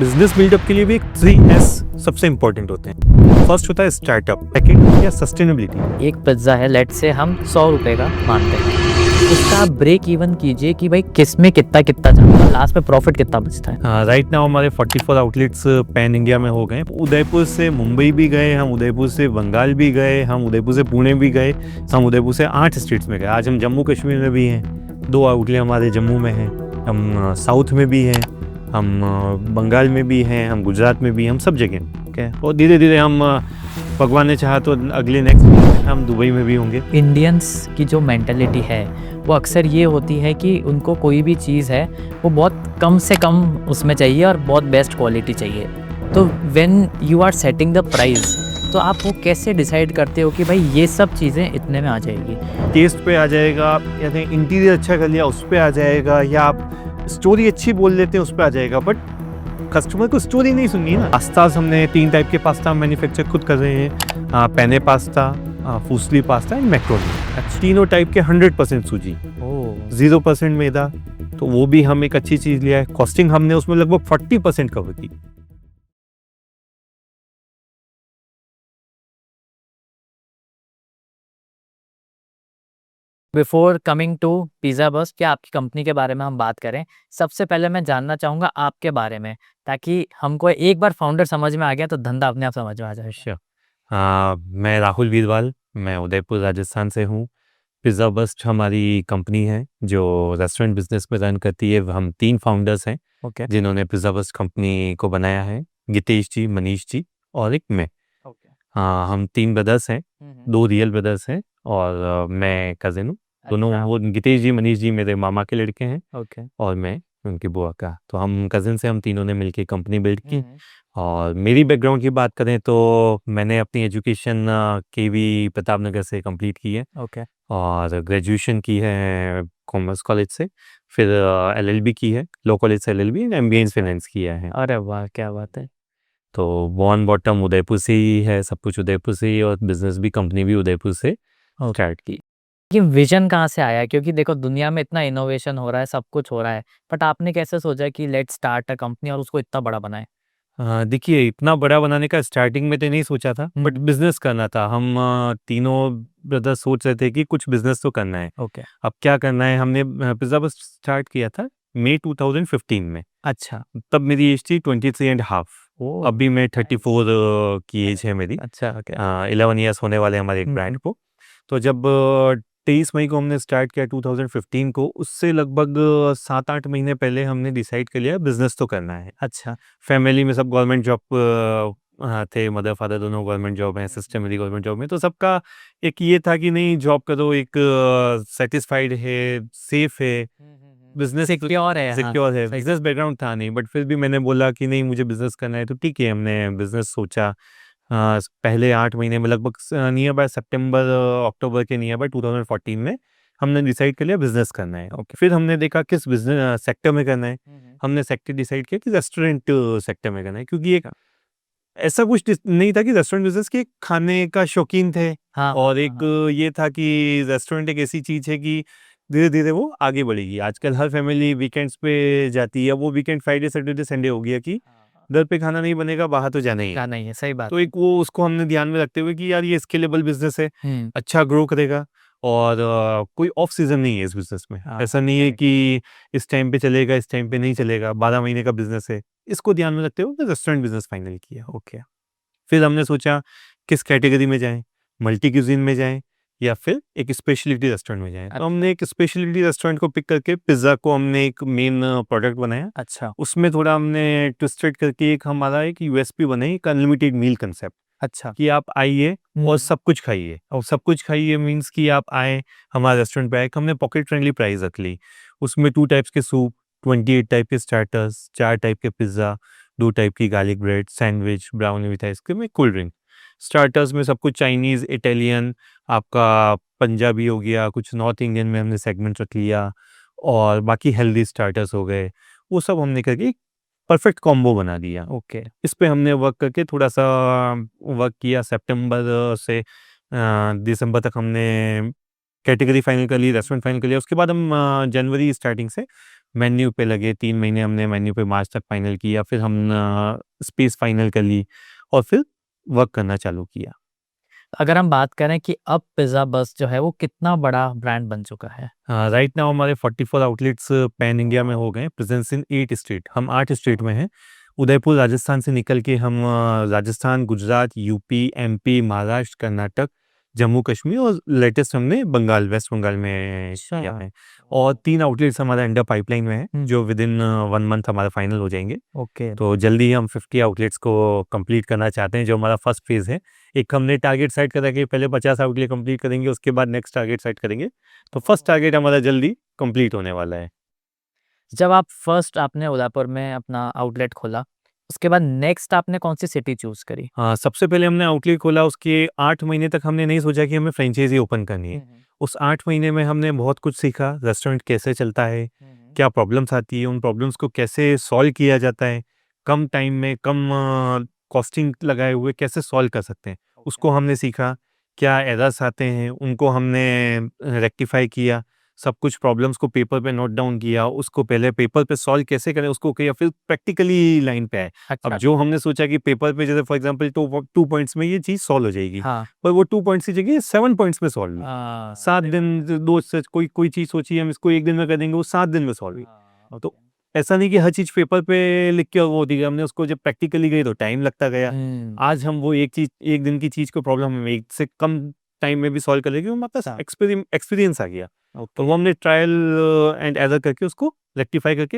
Business buildup के लिए भी 3S सबसे इंपॉर्टेंट होते हैं। फर्स्ट होता है स्टार्टअप, सेकंड या सस्टेनेबिलिटी। एक पिज्ज़ा है, लेट से हम 100 रुपए का मानते हैं, उसका आप ब्रेक इवन कीजिए कि भाई किस में कितना कितना जाता है, लास्ट में प्रॉफिट कितना बचता है। राइट नाउ हमारे 44 आउटलेट्स पैन इंडिया में हो गए। उदयपुर से मुंबई भी गए हम, उदयपुर से बंगाल भी गए हम, उदयपुर से पुणे भी गए हम, उदयपुर से 8 स्टेट्स में गए। आज हम जम्मू कश्मीर में भी हैं, 2 आउटलेट हमारे जम्मू में हैं, हम साउथ में भी हैं, हम बंगाल में भी हैं, हम गुजरात में भी, हम सब जगह। ओके, और धीरे धीरे हम भगवान ने चाहा तो अगले नेक्स्ट हम दुबई में भी होंगे। इंडियंस की जो मेंटालिटी है वो अक्सर ये होती है कि उनको कोई भी चीज़ है वो बहुत कम से कम उसमें चाहिए और बहुत बेस्ट क्वालिटी चाहिए। तो when you are setting the price, तो आप वो कैसे डिसाइड करते हो कि भाई ये सब चीज़ें इतने में आ जाएगी? टेस्ट पे आ जाएगा, या फिर इंटीरियर अच्छा कर लिया उस पे आ जाएगा, या आप स्टोरी अच्छी बोल लेते हैं उस पे आ जाएगा। बट कस्टमर को स्टोरी नहीं सुननी है ना। पास्ताज हमने 3 टाइप के पास्ता मैन्युफैक्चर खुद कर रहे हैं, penne pasta, fusilli pasta and macaroni. तीनों टाइप के 100% सूजी, 0% मैदा। तो वो भी हम एक अच्छी चीज़ लिया है। कॉस्टिंग हमने उसमें लगभग 40% कवर की। बिफोर कमिंग टू पिज़्ज़ा बस, क्या आपकी कंपनी के बारे में हम बात करें, सबसे पहले मैं जानना चाहूँगा आपके बारे में, ताकि हमको एक बार फाउंडर समझ में आ गया तो धंधा अपने आप समझ में आ जाए। अच्छा, मैं राहुल वीरवाल, मैं उदयपुर राजस्थान से हूँ। पिज़्ज़ा बस्ट हमारी कंपनी है जो रेस्टोरेंट बिजनेस में रन करती है। हम 3 फाउंडर्स हैं ओके जिन्होंने पिज़्ज़ा बस्ट कंपनी को बनाया है, गितेश जी, मनीष जी और एक मैं। ओके। हाँ, हम 3 ब्रदर्स हैं, 2 रियल ब्रदर्स हैं और मैं कज़िन हूँ। दोनों अच्छा। वो गितेश जी, मनीष जी मेरे मामा के लड़के हैं ओके। और मैं उनकी बुआ का। तो हम कज़िन से हम तीनों ने मिलके कंपनी बिल्ड की। और मेरी बैकग्राउंड की बात करें तो मैंने अपनी एजुकेशन केवी प्रताप नगर से कंप्लीट की है ओके। और ग्रेजुएशन की है कॉमर्स कॉलेज से। फिर एलएलबी की है, लॉ कॉलेज से LLB, and MBA in finance किया है। अरे वाह, क्या बात है। तो बॉर्न बॉटम उदयपुर से ही है, सब कुछ उदयपुर से ही, और बिजनेस भी कंपनी भी उदयपुर से स्टार्ट की। ये विजन कहाँ से आया? क्योंकि देखो दुनिया में इतना इनोवेशन हो रहा है, सब कुछ हो रहा है, बट आपने कैसे सोचा कि लेट्स स्टार्ट अ कंपनी और उसको इतना बड़ा बनाएं? देखिए, इतना बड़ा बनाने का स्टार्टिंग में तो नहीं सोचा था, बट हम्म। बिजनेस करना था। हम तीनों ब्रदर सोच रहे थे कि कुछ बिजनेस तो करना है। ओके। अब क्या करना है, हमने पिज्ज़ा बस स्टार्ट किया था मई 2015 में। अच्छा। तब मेरी एज थी 23 एंड हाफ। ओ। अभी मैं 34 की एज है मेरी। अच्छा। ओके। 11 ईयर्स होने वाले हमारे एक ब्रांड को। तो जब 23 मई को हमने स्टार्ट किया 2015 को, उससे लगभग 7-8 महीने पहले हमने डिसाइड कर लिया बिजनेस तो करना है। अच्छा। फैमिली में सब गवर्नमेंट जॉब थे, मदर फादर दोनों गवर्नमेंट जॉब हैं, सिस्टर मेरी गवर्नमेंट जॉब में। तो सबका एक ये था कि नहीं, जॉब करो, एक सेटिस्फाइड है, सेफ है, बिजनेस सिक्योर है, हाँ। सिक्योर है। सही। बिजनेस बैकग्राउंड था नहीं, बट फिर भी मैंने बोला कि नहीं, मुझे बिजनेस करना है। तो ठीक है, हमने बिजनेस सोचा। पहले 8 महीने में लगभग नियर बाय सितंबर अक्टूबर के नियर बाय 2014 में हमने डिसाइड कर लिया बिजनेस करना है। ओके, फिर हमने देखा किस बिजनेस सेक्टर में करना है। हमने सेक्टर डिसाइड किया कि रेस्टोरेंट सेक्टर में करना है, क्योंकि एक ऐसा कुछ नहीं था कि रेस्टोरेंट बिजनेस के खाने का शौकीन थे। हाँ, और हाँ, एक हाँ। ये था कि रेस्टोरेंट एक ऐसी चीज़ है कि धीरे धीरे वो आगे बढ़ेगी। आजकल हर फैमिली वीकेंड्स पे जाती है, वो वीकेंड फ्राइडे सैटरडे संडे हो गया कि घर पे खाना नहीं बनेगा, बाहर तो जाना ही है। का नहीं है, सही बात तो है। एक वो उसको हमने ध्यान में रखते हुए कि यार ये स्केलेबल बिजनेस है, हम्म। अच्छा ग्रो करेगा, और कोई ऑफ सीजन नहीं है इस बिजनेस में। हाँ, ऐसा नहीं है correct। कि इस टाइम पे चलेगा, इस टाइम पे नहीं चलेगा, 12 महीने का बिजनेस है। इसको ध्यान में रखते हुए रेस्टोरेंट बिजनेस फाइनल किया। ओके, फिर हमने सोचा किस कैटेगरी में जाएं, मल्टी क्यूजीन में जाएं या फिर एक स्पेशलिटी रेस्टोरेंट में जाएं। तो हमने एक स्पेशलिटी रेस्टोरेंट को पिक करके पिज्ज़ा को हमने एक मेन प्रोडक्ट बनाया। अच्छा। उसमें थोड़ा हमने ट्विस्टेड करके एक हमारा एक यूएसपी बनाई, एक अनलिमिटेड मील कंसेप्ट, अच्छा। कि आप आइए और सब कुछ खाइए। और सब कुछ खाइए मीन्स कि आप आए हमारे रेस्टोरेंट पे आए। हमने पॉकेट फ्रेंडली प्राइस रख ली। उसमें 2 टाइप्स के सूप, 28 टाइप के स्टार्टर्स, 4 टाइप के पिज्ज़ा, 2 टाइप की garlic bread, sandwich, brownie with ice cream, एक कोल्ड ड्रिंक। स्टार्टर्स में सब कुछ चाइनीज़, इटालियन, आपका पंजाबी हो गया, कुछ नॉर्थ इंडियन में हमने सेगमेंट रख लिया, और बाकी हेल्दी स्टार्टर्स हो गए। वो सब हमने करके एक परफेक्ट कॉम्बो बना दिया। ओके। इस पे हमने वर्क करके थोड़ा-सा वर्क किया। सितंबर से दिसंबर तक हमने कैटेगरी फाइनल कर ली, रेस्टोरेंट फाइनल कर लिया। उसके बाद हम जनवरी स्टार्टिंग से मेन्यू पे लगे, 3 महीने हमने मेन्यू पे मार्च तक फाइनल किया, फिर हम स्पेस फाइनल कर ली और फिर वर्क करना चालू किया। अगर हम बात करें कि अब पिज़्ज़ा बस जो है वो कितना बड़ा ब्रांड बन चुका है? राइट नाउ हमारे 44 आउटलेट्स पैन इंडिया में हो गए, प्रेजेंस इन 8 स्टेट, हम 8 स्टेट में हैं। उदयपुर राजस्थान से निकल के हम राजस्थान, गुजरात, यूपी, एमपी, महाराष्ट्र, कर्नाटक, जम्मू कश्मीर और लेटेस्ट हमने बंगाल, वेस्ट बंगाल में किया है। और 3 आउटलेट्स हमारे अंडर पाइपलाइन में हैं, जो विद इन 1 मंथ हमारा फाइनल हो जाएंगे। ओके। तो जल्दी ही हम 50 आउटलेट्स को कंप्लीट करना चाहते हैं, जो हमारा फर्स्ट फेज़ है। एक हमने टारगेट सेट करा कि पहले 50 आउटलेट कंप्लीट करेंगे, उसके बाद नेक्स्ट टारगेट सेट करेंगे। तो फर्स्ट टारगेट हमारा जल्दी कंप्लीट होने वाला है। जब आप फर्स्ट आपने उदयपुर में अपना आउटलेट खोला, उसके बाद नेक्स्ट आपने कौन-सी सिटी चूज़ करी? हाँ, सबसे पहले हमने आउटलेट खोला, उसके 8 महीने तक हमने नहीं सोचा कि हमें फ्रेंचाइज़ी ओपन करनी है। उस 8 महीने में हमने बहुत कुछ सीखा, रेस्टोरेंट कैसे चलता है, क्या प्रॉब्लम्स आती है, उन प्रॉब्लम्स को कैसे सॉल्व किया जाता है, कम टाइम में कम कॉस्टिंग लगाए हुए कैसे सॉल्व कर सकते हैं, उसको हमने सीखा। क्या एरर्स आते हैं, उनको हमने रेक्टिफ़ाई किया। सब कुछ प्रॉब्लम्स को पेपर पे नोट डाउन किया, उसको पहले पेपर पे सॉल्व कैसे करें उसको किया, फिर प्रैक्टिकली लाइन पे आए। अब जो हमने सोचा कि पेपर पे जैसे फॉर एग्जांपल 2 पॉइंट्स में ये चीज़ सॉल्व हो जाएगी, हाँ। पर वो 2 पॉइंट्स की जगह 7 पॉइंट्स में सॉल्व हुई। 7 दिन, 2 से कोई चीज़ सोची हम इसको 1 दिन में कर देंगे, वो 7 दिन में सॉल्व हुई। तो ऐसा नहीं कि हर चीज़ पेपर पे लिख के और वो होती गई, हमने उसको जब प्रैक्टिकली गई तो टाइम लगता गया। आज हम वो एक दिन की चीज़ को प्रॉब्लम हम 1 से कम टाइम में भी सॉल्व कर लेंगे, हमारे पास एक्सपीरियंस आ गया। तो वो हमने ट्रायल एंड एरर करके उसको रेक्टिफाई करके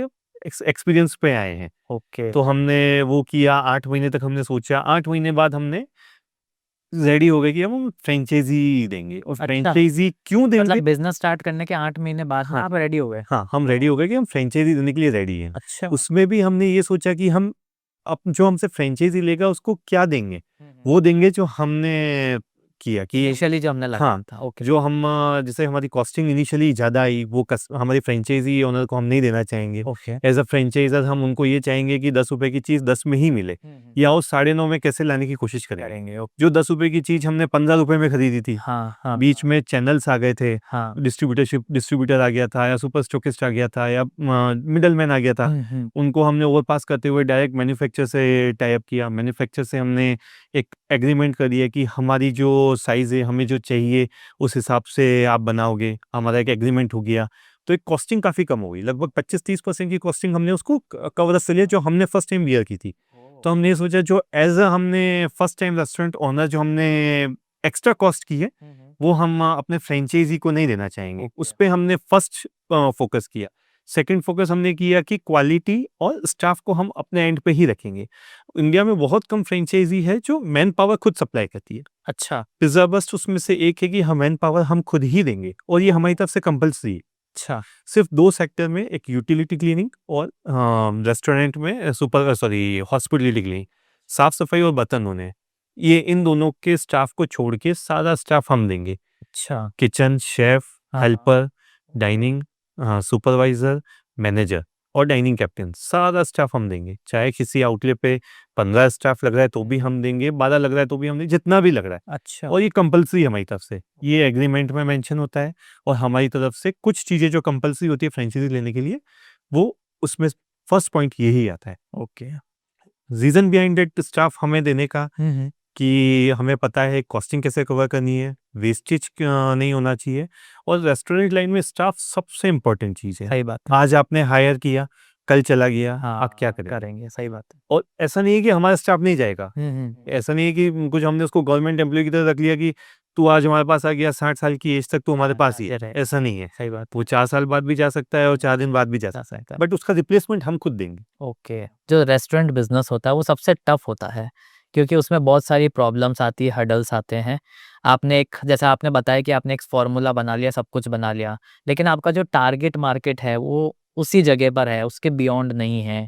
एक्सपीरियंस पे आए हैं। ओके। तो हमने वो किया, 8 महीने तक हमने सोचा, 8 महीने बाद हमने रेडी हो गए कि हम फ्रेंचाइजी देंगे। और अच्छा। फ्रेंचाइजी क्यों देंगे? मतलब बिज़नेस स्टार्ट करने के 8 महीने बाद हाँ। आप रेडी हो गए? हाँ, हम रेडी हो गए कि हम फ्रेंचाइजी देने के लिए रेडी हैं। अच्छा। उसमें भी हमने ये सोचा कि हम जो हमसे फ्रेंचाइजी लेगा उसको क्या देंगे? वो देंगे जो हमने किया कि इनिशियली जो हमने लगाया हाँ, था। ओके। जो हम जैसे हमारी कॉस्टिंग इनिशियली ज़्यादा आई, वो हमारी फ्रेंचाइजी ओनर को हम नहीं देना चाहेंगे। ओके। एज़ अ फ्रेंचाइज़र हम उनको ये चाहेंगे कि ₹10 की चीज़ 10 में ही मिले, या वो 9.5 में कैसे लाने की कोशिश करेंगे। जो ₹10 की चीज़ हमने ₹15 में खरीदी थी, हाँ, हाँ। बीच में चैनल्स आ गए थे, हाँ। डिस्ट्रीब्यूटर आ गया था, या सुपर स्टॉकिस्ट आ गया था, या मिडलमैन आ गया था। उनको हमने ओवरपास करते हुए डायरेक्ट मैन्युफैक्चरर से टाई अप किया। मैन्युफैक्चरर से हमने एक एग्रीमेंट कर दिया कि हमारी जो साइज़ है, हमें जो चाहिए उस हिसाब से आप बनाओगे, हमारा एक एग्रीमेंट हो गया। तो एक कॉस्टिंग काफ़ी कम हो गई, लगभग 25-30% की कॉस्टिंग हमने उसको कवर से लिया, जो हमने फर्स्ट टाइम बियर की थी। तो हमने ये सोचा जो एज़ अ हमने फर्स्ट टाइम रेस्टोरेंट ओनर जो हमने एक्स्ट्रा कॉस्ट की है, वो हम अपने फ्रेंचाइजी को नहीं देना चाहेंगे। उस पे हमने फर्स्ट फोकस किया। सेकंड फोकस हमने किया कि क्वालिटी और स्टाफ को हम अपने एंड पे ही रखेंगे। इंडिया में बहुत कम फ्रेंचाइजी है जो मैन पावर खुद सप्लाई करती है। अच्छा। पिज़्ज़ा बस्ट उसमें से एक है कि हम मैन पावर हम खुद ही देंगे, और ये हमारी तरफ से कंपल्सरी है। अच्छा। सिर्फ 2 सेक्टर में, एक यूटिलिटी क्लीनिंग और रेस्टोरेंट में हॉस्पिटैलिटी क्लीनिंग, साफ-सफाई और बर्तन धोने। ये इन दोनों के स्टाफ को छोड़ के सारा स्टाफ हम देंगे। अच्छा। किचन, शेफ, हाँ। हेल्पर, डाइनिंग, सुपरवाइज़र, मैनेजर और डाइनिंग कैप्टन, सारा स्टाफ हम देंगे। चाहे किसी आउटलेट पे 15 स्टाफ लग रहा है तो भी हम देंगे, 12 लग रहा है तो भी हम देंगे, जितना भी लग रहा है। अच्छा। और ये कंपल्सरी है हमारी तरफ से, ये एग्रीमेंट में मेंशन होता है। और हमारी तरफ से कुछ चीज़ें जो कंपल्सरी होती है फ्रेंचाइजी लेने के लिए, वो उसमें फर्स्ट पॉइंट यही आता है। Okay. Reason behind it staff हमें देने का कि हमें पता है कॉस्टिंग कैसे कवर करनी है, वेस्टेज नहीं होना चाहिए, और रेस्टोरेंट लाइन में स्टाफ सबसे इम्पोर्टेंट चीज़ है। सही बात है। आज आपने हायर किया, कल चला गया, हाँ, आप क्या करेंगे? करेंगे, सही बात है। और ऐसा नहीं है कि हमारा स्टाफ नहीं जाएगा। ऐसा नहीं है कि कुछ हमने उसको गवर्नमेंट एम्प्लॉय की तरह रख लिया कि तू आज हमारे पास आ गया, 60 साल की एज तक तू हमारे हाँ, पास ही है। रहे। ऐसा नहीं है। सही बात। वो 4 साल बाद भी जा सकता है और 4 दिन बाद भी जा सकता है, बट उसका रिप्लेसमेंट हम खुद देंगे। ओके। जो रेस्टोरेंट बिज़नेस होता है वो सबसे टफ होता है, क्योंकि उसमें बहुत सारी प्रॉब्लम्स आती है, हर्डल्स आते हैं। आपने एक जैसा आपने बताया कि आपने एक फ़ॉर्मूला बना लिया, सब कुछ बना लिया, लेकिन आपका जो टारगेट मार्केट है वो उसी जगह पर है, उसके बियॉन्ड नहीं है।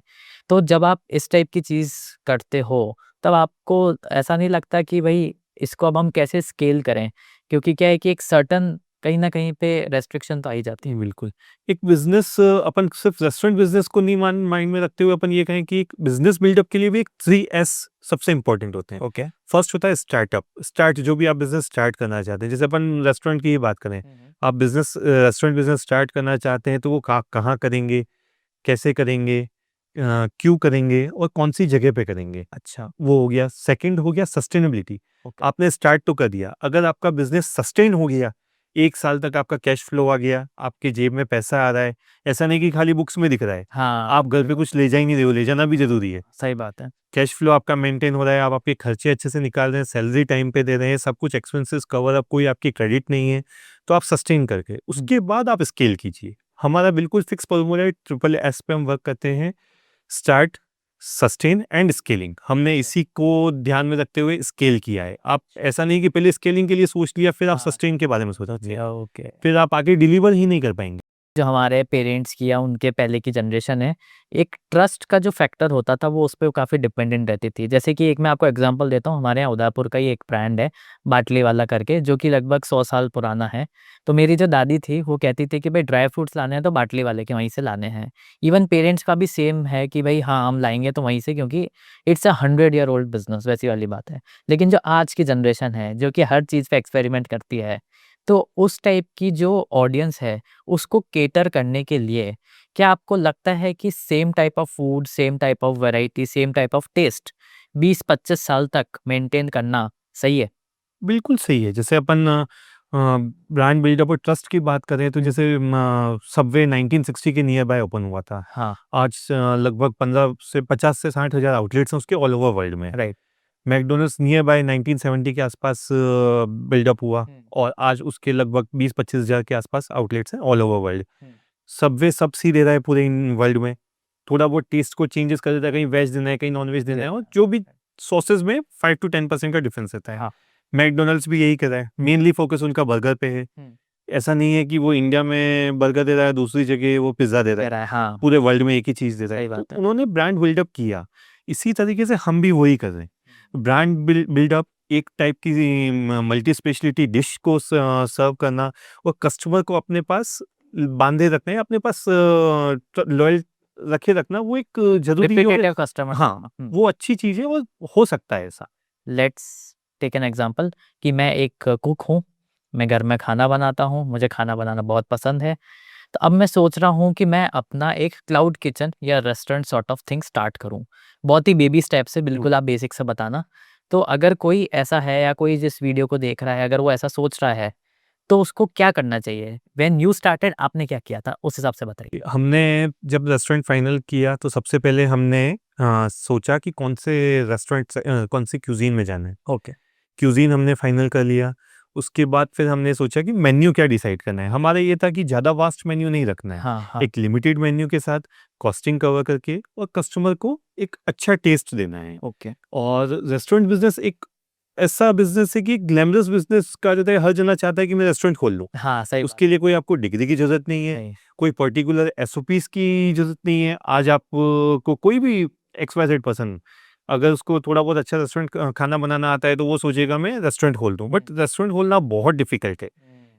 तो जब आप इस टाइप की चीज़ करते हो, तब आपको ऐसा नहीं लगता कि भई इसको अब हम कैसे स्केल करें? क्योंकि क्या है कि एक सर्टेन कहीं न कहीं पे रेस्ट्रिक्शन तो आ ही जाती है। बिल्कुल। एक बिज़नेस अपन सिर्फ रेस्टोरेंट बिज़नेस को नहीं माइंड में रखते हुए अपन ये कहें कि एक बिज़नेस बिल्डअप के लिए भी एक 3 एस सबसे इम्पोर्टेंट होते हैं। ओके। फर्स्ट होता है स्टार्ट, जो भी आप बिज़नेस स्टार्ट करना चाहते हैं। जैसे अपन रेस्टोरेंट की ही बात करें, आप रेस्टोरेंट बिज़नेस स्टार्ट करना चाहते हैं तो वो कहाँ करेंगे, कैसे करेंगे, क्यों करेंगे और कौन सी जगह पे करेंगे। अच्छा, वो हो गया। सेकंड हो गया सस्टेनेबिलिटी। ओके। आपने स्टार्ट तो कर दिया, अगर आपका बिजनेस सस्टेन हो गया, 1 साल तक आपका कैश फ्लो आ गया, आपके जेब में पैसा आ रहा है, ऐसा नहीं कि खाली बुक्स में दिख रहा है, हाँ, आप घर पे कुछ ले जा ही नहीं रहे हो, ले जाना भी ज़रूरी है। सही बात है। कैश फ्लो आपका मेंटेन हो रहा है, आप आपके खर्चे अच्छे से निकाल रहे हैं, सैलरी टाइम पे दे रहे हैं, सब कुछ एक्सपेंसेस कवर अप, कोई आपकी क्रेडिट नहीं है, तो आप सस्टेन करके उसके बाद आप स्केल कीजिए। हमारा बिल्कुल फिक्स फॉर्मूला है, ट्रिपल एस पे हम वर्क करते हैं, स्टार्ट, सस्टेन एंड स्केलिंग। हमने इसी को ध्यान में रखते हुए स्केल किया है। आप ऐसा नहीं कि पहले स्केलिंग के लिए सोच लिया फिर आप हाँ, सस्टेन के बारे में सोचा, ओके। फिर आप आगे डिलीवर ही नहीं कर पाएंगे। जो हमारे पेरेंट्स की या उनके पहले की जनरेशन है, एक ट्रस्ट का जो फैक्टर होता था वो उस पे काफ़ी डिपेंडेंट रहती थी। जैसे कि एक मैं आपको एग्जांपल देता हूँ, हमारे यहाँ उदयपुर का ही एक ब्रांड है, बाटली वाला करके, जो कि लगभग 100 साल पुराना है। तो मेरी जो दादी थी वो कहती थी कि भाई ड्राई फ्रूट्स लाने हैं तो बाटली वाले के वहीं से लाने हैं। इवन पेरेंट्स का भी सेम है कि भाई हाँ, हम लाएँगे तो वहीं से, क्योंकि it's a 100 year old business, वैसी वाली बात है। लेकिन जो आज की जनरेशन है, जो कि हर चीज़ पे एक्सपेरिमेंट करती है, तो उस टाइप की जो ऑडियंस है उसको केटर करने के लिए क्या आपको लगता है कि same type of food, same type of variety, same type of taste 20-25 साल तक मेंटेन करना सही है? बिल्कुल सही है। जैसे अपन ब्रांड बिल्डअप और ट्रस्ट की बात करें तो जैसे सबवे 1960 के नियर बाय ओपन हुआ था। हाँ, आज लगभग 15 से 50 से 60 हज़ार आउटलेट्स हैं उसके ऑल ओवर वर्ल्ड में। राइट। मैकडॉनल्ड्स नियर बाय 1970 के आसपास बिल्डअप हुआ हुँ, और आज उसके लगभग 20-25 हज़ार के आसपास आउटलेट्स हैं ऑल ओवर वर्ल्ड। हुँ, सबवे सब सी दे रहा है पूरे इन वर्ल्ड में। थोड़ा बहुत टेस्ट को चेंजेस कर देता है, कहीं वेज देना है, कहीं नॉन वेज देना है और जो भी सॉसेस में 5 टू 10% का डिफरेंस रहता है। हाँ। मैकडॉनल्ड्स भी यही कर रहा है, मेनली फोकस उनका बर्गर पे है। हुँ, ऐसा नहीं है कि वो इंडिया में बर्गर दे रहा है, दूसरी जगह वो पिज़्ज़ा दे रहा दे है। रहा है, हाँ, पूरे वर्ल्ड में एक ही चीज़ दे रहा है। सही तो बात है। उन्होंने ब्रांड बिल्डअप किया। इसी तरीके से हम भी वही कर रहे हैं। ब्रांड बिल्डअप एक टाइप की मल्टी स्पेशलिटी डिश को सर्व करना और कस्टमर को अपने पास बांधे रखना है, अपने पास लॉयल रखे रखना, वो एक ज़रूरी और रिपीटेटिव कस्टमर। हाँ, वो अच्छी चीज़ है, वो हो सकता है ऐसा। लेट्स टेक एन एग्जांपल कि मैं एक कुक हूँ, मैं घर में खाना बनाता हूँ, मुझे खाना बनाना बहुत पसंद है। तो अब मैं सोच रहा हूँ कि मैं अपना एक क्लाउड किचन या restaurant sort of thing start करूँ। बहुत ही बेबी स्टेप से, बिल्कुल आप बेसिक से बताना। तो अगर कोई ऐसा है या कोई जिस वीडियो को देख रहा है, अगर वो ऐसा सोच रहा है, तो उसको क्या करना चाहिए? व्हेन यू स्टार्टेड आपने क्या किया था? उस हिसाब से बताइए। हमने जब रेस्टोरेंट फाइनल किया तो सबसे पहले हमने सोचा कि कौन से रेस्टोरेंट कौन सी क्यूजीन में जाना है। ओके। क्यूजीन हमने फाइनल कर लिया। उसके बाद फिर हमने सोचा कि मेन्यू क्या डिसाइड करना है। हमारा ये था कि ज़्यादा वास्ट मेन्यू नहीं रखना है, हाँ, हाँ। एक लिमिटेड मेन्यू के साथ कॉस्टिंग कवर करके और कस्टमर को एक अच्छा टेस्ट देना है। ओके। और रेस्टोरेंट बिजनेस एक ऐसा बिजनेस है कि ग्लैमरस बिजनेस कहा जाता है, हर जना चाहता है कि मैं रेस्टोरेंट खोल लूँ। हाँ, सही बात। उसके लिए कोई आपको डिग्री की ज़रूरत नहीं है, नहीं। कोई पर्टिकुलर एसओपीज़ की ज़रूरत नहीं है। आज आप को कोई भी एक्स-वाई-ज़ेड पर्सन अगर उसको थोड़ा बहुत अच्छा रेस्टोरेंट खाना बनाना आता है तो वो सोचेगा मैं रेस्टोरेंट खोल दूँ। बट रेस्टोरेंट खोलना बहुत डिफ़िकल्ट है।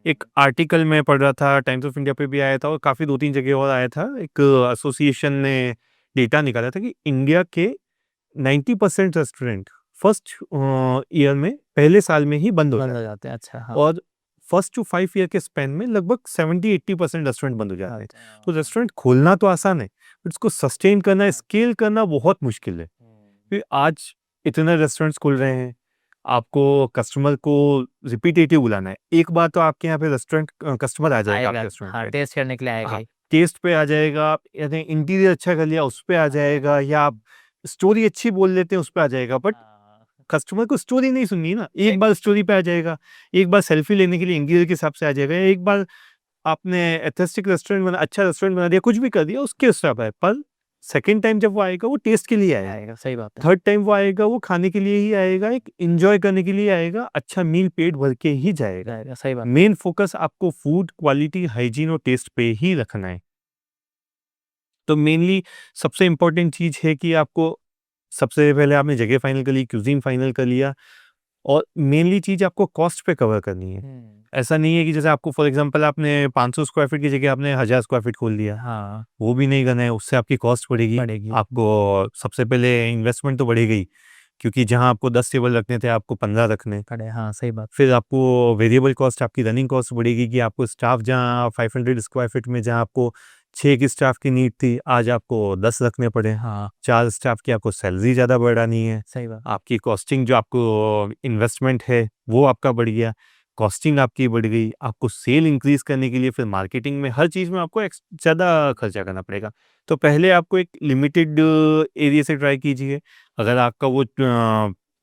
एक आर्टिकल मैं पढ़ रहा था, टाइम्स ऑफ इंडिया पे भी आया था और काफ़ी 2-3 जगह और आया था। एक एसोसिएशन ने डेटा निकाला था कि इंडिया के 90% रेस्टोरेंट फर्स्ट ईयर में पहले साल में ही बंद हो बंद जाते हो हैं जाते हैं, अच्छा, हाँ। और फर्स्ट टू 5 ईयर के स्पैन में लगभग 70-80% रेस्टोरेंट बंद हो जाते हैं। तो रेस्टोरेंट खोलना तो आसान है, बट उसको सस्टेन करना, स्केल करना बहुत मुश्किल है। क्योंकि आज इतने रेस्टोरेंट्स खुल रहे हैं, आपको कस्टमर को रिपीटेटिव बुलाना है। एक बार तो आपके यहाँ पे रेस्टोरेंट कस्टमर आ जाएगा आएगा, आपके रेस्टोरेंट हाँ, पे। टेस्ट करने के लिए आएगा हाँ, ही। टेस्ट पे आ जाएगा, यानी इंटीरियर अच्छा कर लिया उस पे आ जाएगा या आप स्टोरी अच्छी बोल लेते हैं उस पे आ जाएगा। बट हाँ, कस्टमर को स्टोरी नहीं सुननी है ना, एक एक बार स्टोरी पे आ जाएगा, एक बार सेल्फी लेने के लिए इंटीरियर के हिसाब से आ जाएगा, एक बार आपने एस्थेटिक रेस्टोरेंट बना अच्छा रेस्टोरेंट बना दिया, कुछ भी कर दिया उसके हिसाब है। पर सेकंड टाइम जब वो आएगा वो टेस्ट के लिए आएगा, आएगा, सही बात है। थर्ड टाइम वो आएगा वो खाने के लिए ही आएगा, एक एन्जॉय करने के लिए आएगा, अच्छा मील पेट भर के ही जाएगा। जाएगा, सही बात है। मेन फोकस आपको फूड क्वालिटी, हाइजीन और टेस्ट पे ही रखना है। तो मेनली सबसे इम्पोर्टेंट चीज़ है कि आपको सबसे पहले आपने जगह फाइनल कर ली, क्यूज़ीन फाइनल कर लिया और मेनली चीज़ आपको कॉस्ट पे कवर करनी है। हुँ, ऐसा नहीं है कि जैसे आपको फॉर एग्ज़ाम्पल आपने 500 स्क्वायर फीट की जगह आपने 1000 स्क्वायर फीट खोल दिया, हाँ, वो भी नहीं करना है, उससे आपकी कॉस्ट बढ़ेगी। बढ़ेगी। आपको सबसे पहले इन्वेस्टमेंट तो बढ़ेगी ही, क्योंकि जहाँ आपको 10 टेबल रखने थे आपको 15 रखने। खड़े, हाँ, सही बात। फिर आपको वेरिएबल कॉस्ट आपकी रनिंग कॉस्ट बढ़ेगी कि आपको स्टाफ जहाँ 500 स्क्वायर फीट में जहाँ आपको 6 की स्टाफ की नीड थी, आज आपको 10 रखने पड़े। हाँ 4 स्टाफ की आपको सैलरी ज़्यादा बढ़ानी है, सही बात। आपकी कॉस्टिंग जो आपको इन्वेस्टमेंट है वो आपका बढ़ गया, कॉस्टिंग आपकी बढ़ गई, आपको सेल इंक्रीज करने के लिए फिर मार्केटिंग में हर चीज़ में आपको ज़्यादा खर्चा करना पड़ेगा। तो पहले आपको एक लिमिटेड एरिया से ट्राई कीजिए, अगर आपका वो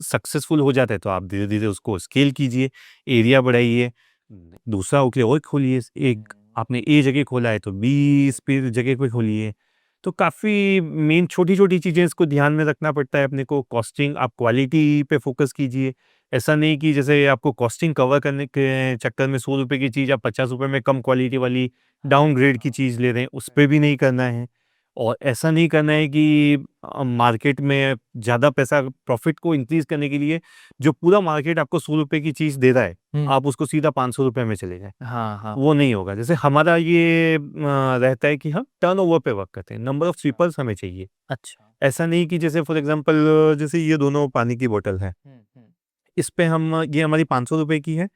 सक्सेसफुल हो जाता है तो आप धीरे धीरे उसको स्केल कीजिए, एरिया बढ़ाइए, दूसरा आउटलेट और खोलिए। एक आपने ए जगह खोला है तो 20 पे जगह पे खोलिए। तो काफ़ी मेन छोटी-छोटी चीज़ें इसको ध्यान में रखना पड़ता है अपने को। कॉस्टिंग आप क्वालिटी पे फ़ोकस कीजिए। ऐसा नहीं कि जैसे आपको कॉस्टिंग कवर करने के चक्कर में ₹100 की चीज़ आप ₹50 में कम क्वालिटी वाली डाउनग्रेड की चीज़ ले रहे हैं, उस पे भी नहीं करना है। और ऐसा नहीं करना है कि मार्केट में ज़्यादा पैसा प्रॉफ़िट को इंक्रीज़ करने के लिए जो पूरा मार्केट आपको ₹100 की चीज़ दे रहा है, आप उसको सीधा ₹500 में चले जाएँ। हाँ हाँ वो नहीं होगा। जैसे हमारा ये रहता है कि हम टर्नओवर पे वर्क करते हैं, नंबर ऑफ स्वीपर्स हमें चाहिए। अच्छा। ऐसा नहीं कि जैसे फॉर एग्ज़ाम्पल जैसे ये दोनों पानी की बॉटल है, इस पे हम ये हमारी ₹500 की है,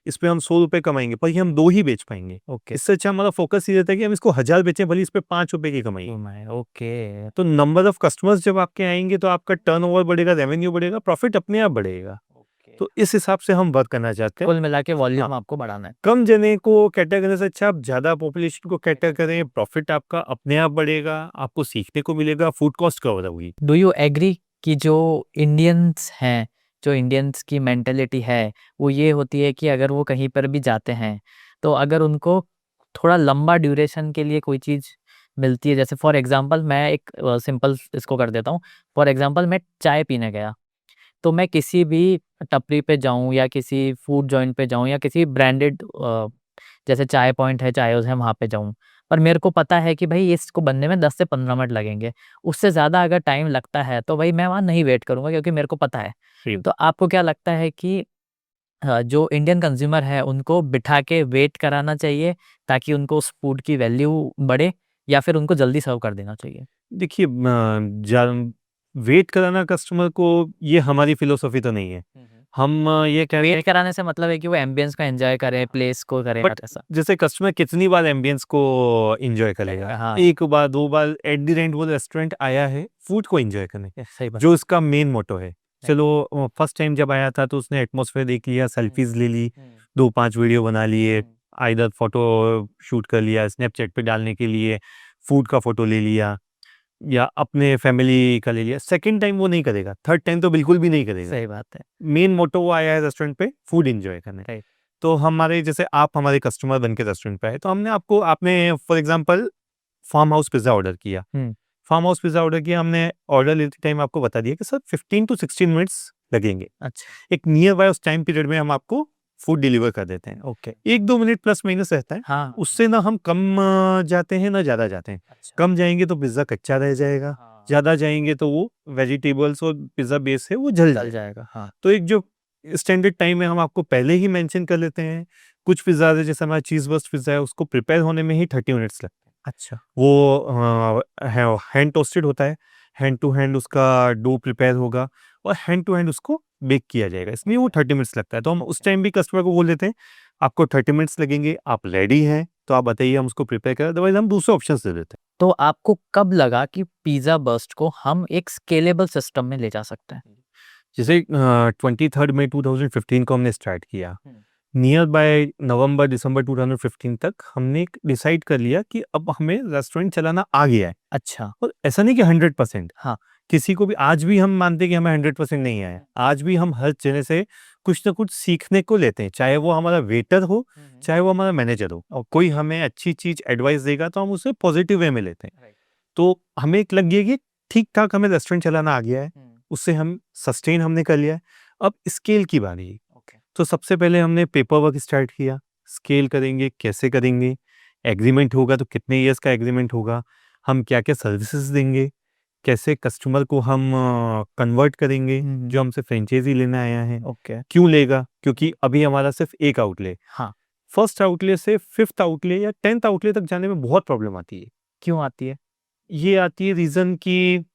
इस पे हम ₹100 कमाएँगे, पर ये हम 2 ही बेच पाएँगे। ओके इससे अच्छा हमारा फ़ोकस ये रहता है कि हम इसको 1000 बेचें, भले इस पे ₹5 की कमाई हो। ओके तो नंबर ऑफ कस्टमर्स जब आपके आएँगे तो आपका टर्नओवर बढ़ेगा, रेवेन्यू बढ़ेगा, प्रॉफ़िट अपने आप बढ़ेगा। तो इस हिसाब से हम वर्क करना चाहते हैं। कुल मिला के हाँ। वॉल्यूम आपको बढ़ाना है। कम जने को कैटर करने से अच्छा आप ज़्यादा पॉपुलेशन को कैटर करें, प्रॉफ़िट आपका अपने आप बढ़ेगा, आपको सीखने को मिलेगा, फूड कॉस्ट कवर होगी। डू यू एग्री कि जो इंडियंस हैं, जो इंडियंस की मेंटालिटी है, वो ये होती है कि अगर वो कहीं पर भी जाते हैं, तो अगर उनको थोड़ा लंबा ड्यूरेशन के लिए कोई चीज़ मिलती है, जैसे फॉर एग्ज़ाम्पल मैं एक सिंपल इसको कर देता हूँ। फॉर एग्ज़ाम्पल मैं चाय पीने गया, तो मैं किसी भी टपरी पे जाऊँ या किसी फूड जॉइंट पे जाऊँ या किसी ब्रांडेड जैसे चाय पॉइंट है, चायोज़ है, वहाँ पे जाऊँ। पर मेरे को पता है कि भई इसको बनने में 10 से 15 मिनट लगेंगे। उससे ज़्यादा अगर टाइम लगता है तो भई मैं वहाँ नहीं वेट करूँगा क्योंकि मेरे को पता है। जी। तो आपको क्या लगता है कि जो इंडियन कंज़्यूमर है उनको बिठा के वेट कराना चाहिए ताकि उनको उस फूड की वैल्यू बढ़े या फिर उनको जल्दी सर्व कर देना चाहिए? देखिए वेट कराना कस्टमर को ये हमारी फ़िलॉसफ़ी तो नहीं है। हम ये कह रहे हैं वेट कराने से मतलब है कि वो एम्बियंस को एन्जॉय करे, प्लेस को करे बट ऐसा। जैसे कस्टमर कितनी बार एम्बियंस को एन्जॉय करेगा? हाँ, 1 बार, 2 बार एट द एंड वो रेस्टोरेंट आया है फूड को एन्जॉय करने, सही बात। जो उसका मेन मोटो है। चलो फर्स्ट टाइम जब आया था तो उसने एटमॉस्फेयर देख लिया, सेल्फीज़ ले ली, 2-5 वीडियो बना लिए, आइदर फ़ोटो शूट कर लिया, स्नैपचैट पे डालने के लिए, फूड का फ़ोटो ले लिया या अपने फैमिली का ले लिया। सेकंड टाइम वो नहीं करेगा, थर्ड टाइम तो बिल्कुल भी नहीं करेगा। सही बात है। मेन मोटो वो आया है रेस्टोरेंट पे फूड एन्जॉय करने। राइट। तो हमारे जैसे आप हमारे कस्टमर बन के रेस्टोरेंट पे आए, तो हमने आपने for example farm house pizza order किया। हुँ। फार्म हाउस पिज़्ज़ा ऑर्डर किया, हमने ऑर्डर लेते टाइम आपको बता दिया कि सर 15 टू 16 मिनट्स लगेंगे। अच्छा, एक नियर बाय उस टाइम पीरियड में हम आपको फूड डिलीवर कर देते हैं। ओके। 1-2 मिनट प्लस माइनस रहता है। हाँ, उससे ना हम कम जाते हैं ना ज़्यादा जाते हैं। अच्छा। कम जाएँगे तो पिज़्ज़ा कच्चा रह जाएगा, हाँ। ज़्यादा जाएँगे तो वो वेजिटेबल्स और पिज़्ज़ा बेस है वो जल चल जाएगा। जाएगा, हाँ। तो एक जो स्टैंडर्ड टाइम है हम आपको पहले ही मेंशन कर लेते हैं। कुछ पिज़्ज़ा है जैसे हमारा चीज़ बर्स्ट पिज़्ज़ा है, उसको प्रिपेयर होने में ही 30 मिनट्स लगते हैं। अच्छा, वो हैंड टोस्टेड होता है, हैंड टू हैंड उसका डो प्रिपेयर होगा और हैंड टू हैंड उसको बेक किया जाएगा, इसलिए वो 30 मिनट्स लगता है। तो हम उस टाइम भी कस्टमर को बोल देते हैं, आपको 30 मिनट्स लगेंगे, आप रेडी हैं तो आप बताइए, हम उसको प्रिपेयर करें, अदरवाइज़ हम दूसरे ऑप्शंस दे देते हैं। तो आपको कब लगा कि पिज़्ज़ा बर्स्ट को हम एक स्केलेबल सिस्टम में ले जा सकते हैं? जैसे 23 मई 2015 को हमने स्टार्ट किया, हुँ। नियर बाय नवंबर दिसंबर 2015 तक हमने डिसाइड कर लिया कि अब हमें रेस्टोरेंट चलाना आ गया है। अच्छा, और ऐसा नहीं कि 100%, हाँ। किसी को भी आज भी हम मानते हैं कि हमें 100% नहीं आया है। आज भी हम हर जगह से कुछ ना कुछ सीखने को लेते हैं, चाहे वो हमारा वेटर हो, चाहे वो हमारा मैनेजर हो, और कोई हमें अच्छी चीज़ एडवाइस देगा तो हम उसे पॉजिटिव वे में लेते हैं। राइट। तो हमें एक लग गया कि ठीक-ठाक हमें रेस्टोरेंट चलाना आ गया है, हुँ। उससे हम सस्टेन हमने कर लिया है। अब स्केल की बारी है। ओके। तो सबसे पहले हमने पेपर वर्क स्टार्ट किया, स्केल करेंगे, कैसे करेंगे, एग्रीमेंट होगा तो कितने ईयर्स का एग्रीमेंट होगा, हम क्या-क्या सर्विसेज़ देंगे, कैसे कस्टमर को हम कन्वर्ट करेंगे, हुँ, हुँ। जो हमसे फ्रैंचाइज़ी लेने आया है, ओके। क्यों लेगा? क्योंकि अभी हमारा सिर्फ एक आउटलेट, हाँ, फर्स्ट आउटलेट से 5th आउटलेट या 10th आउटलेट तक जाने में बहुत प्रॉब्लम आती है। क्यों आती है? ये आती है रीज़न कि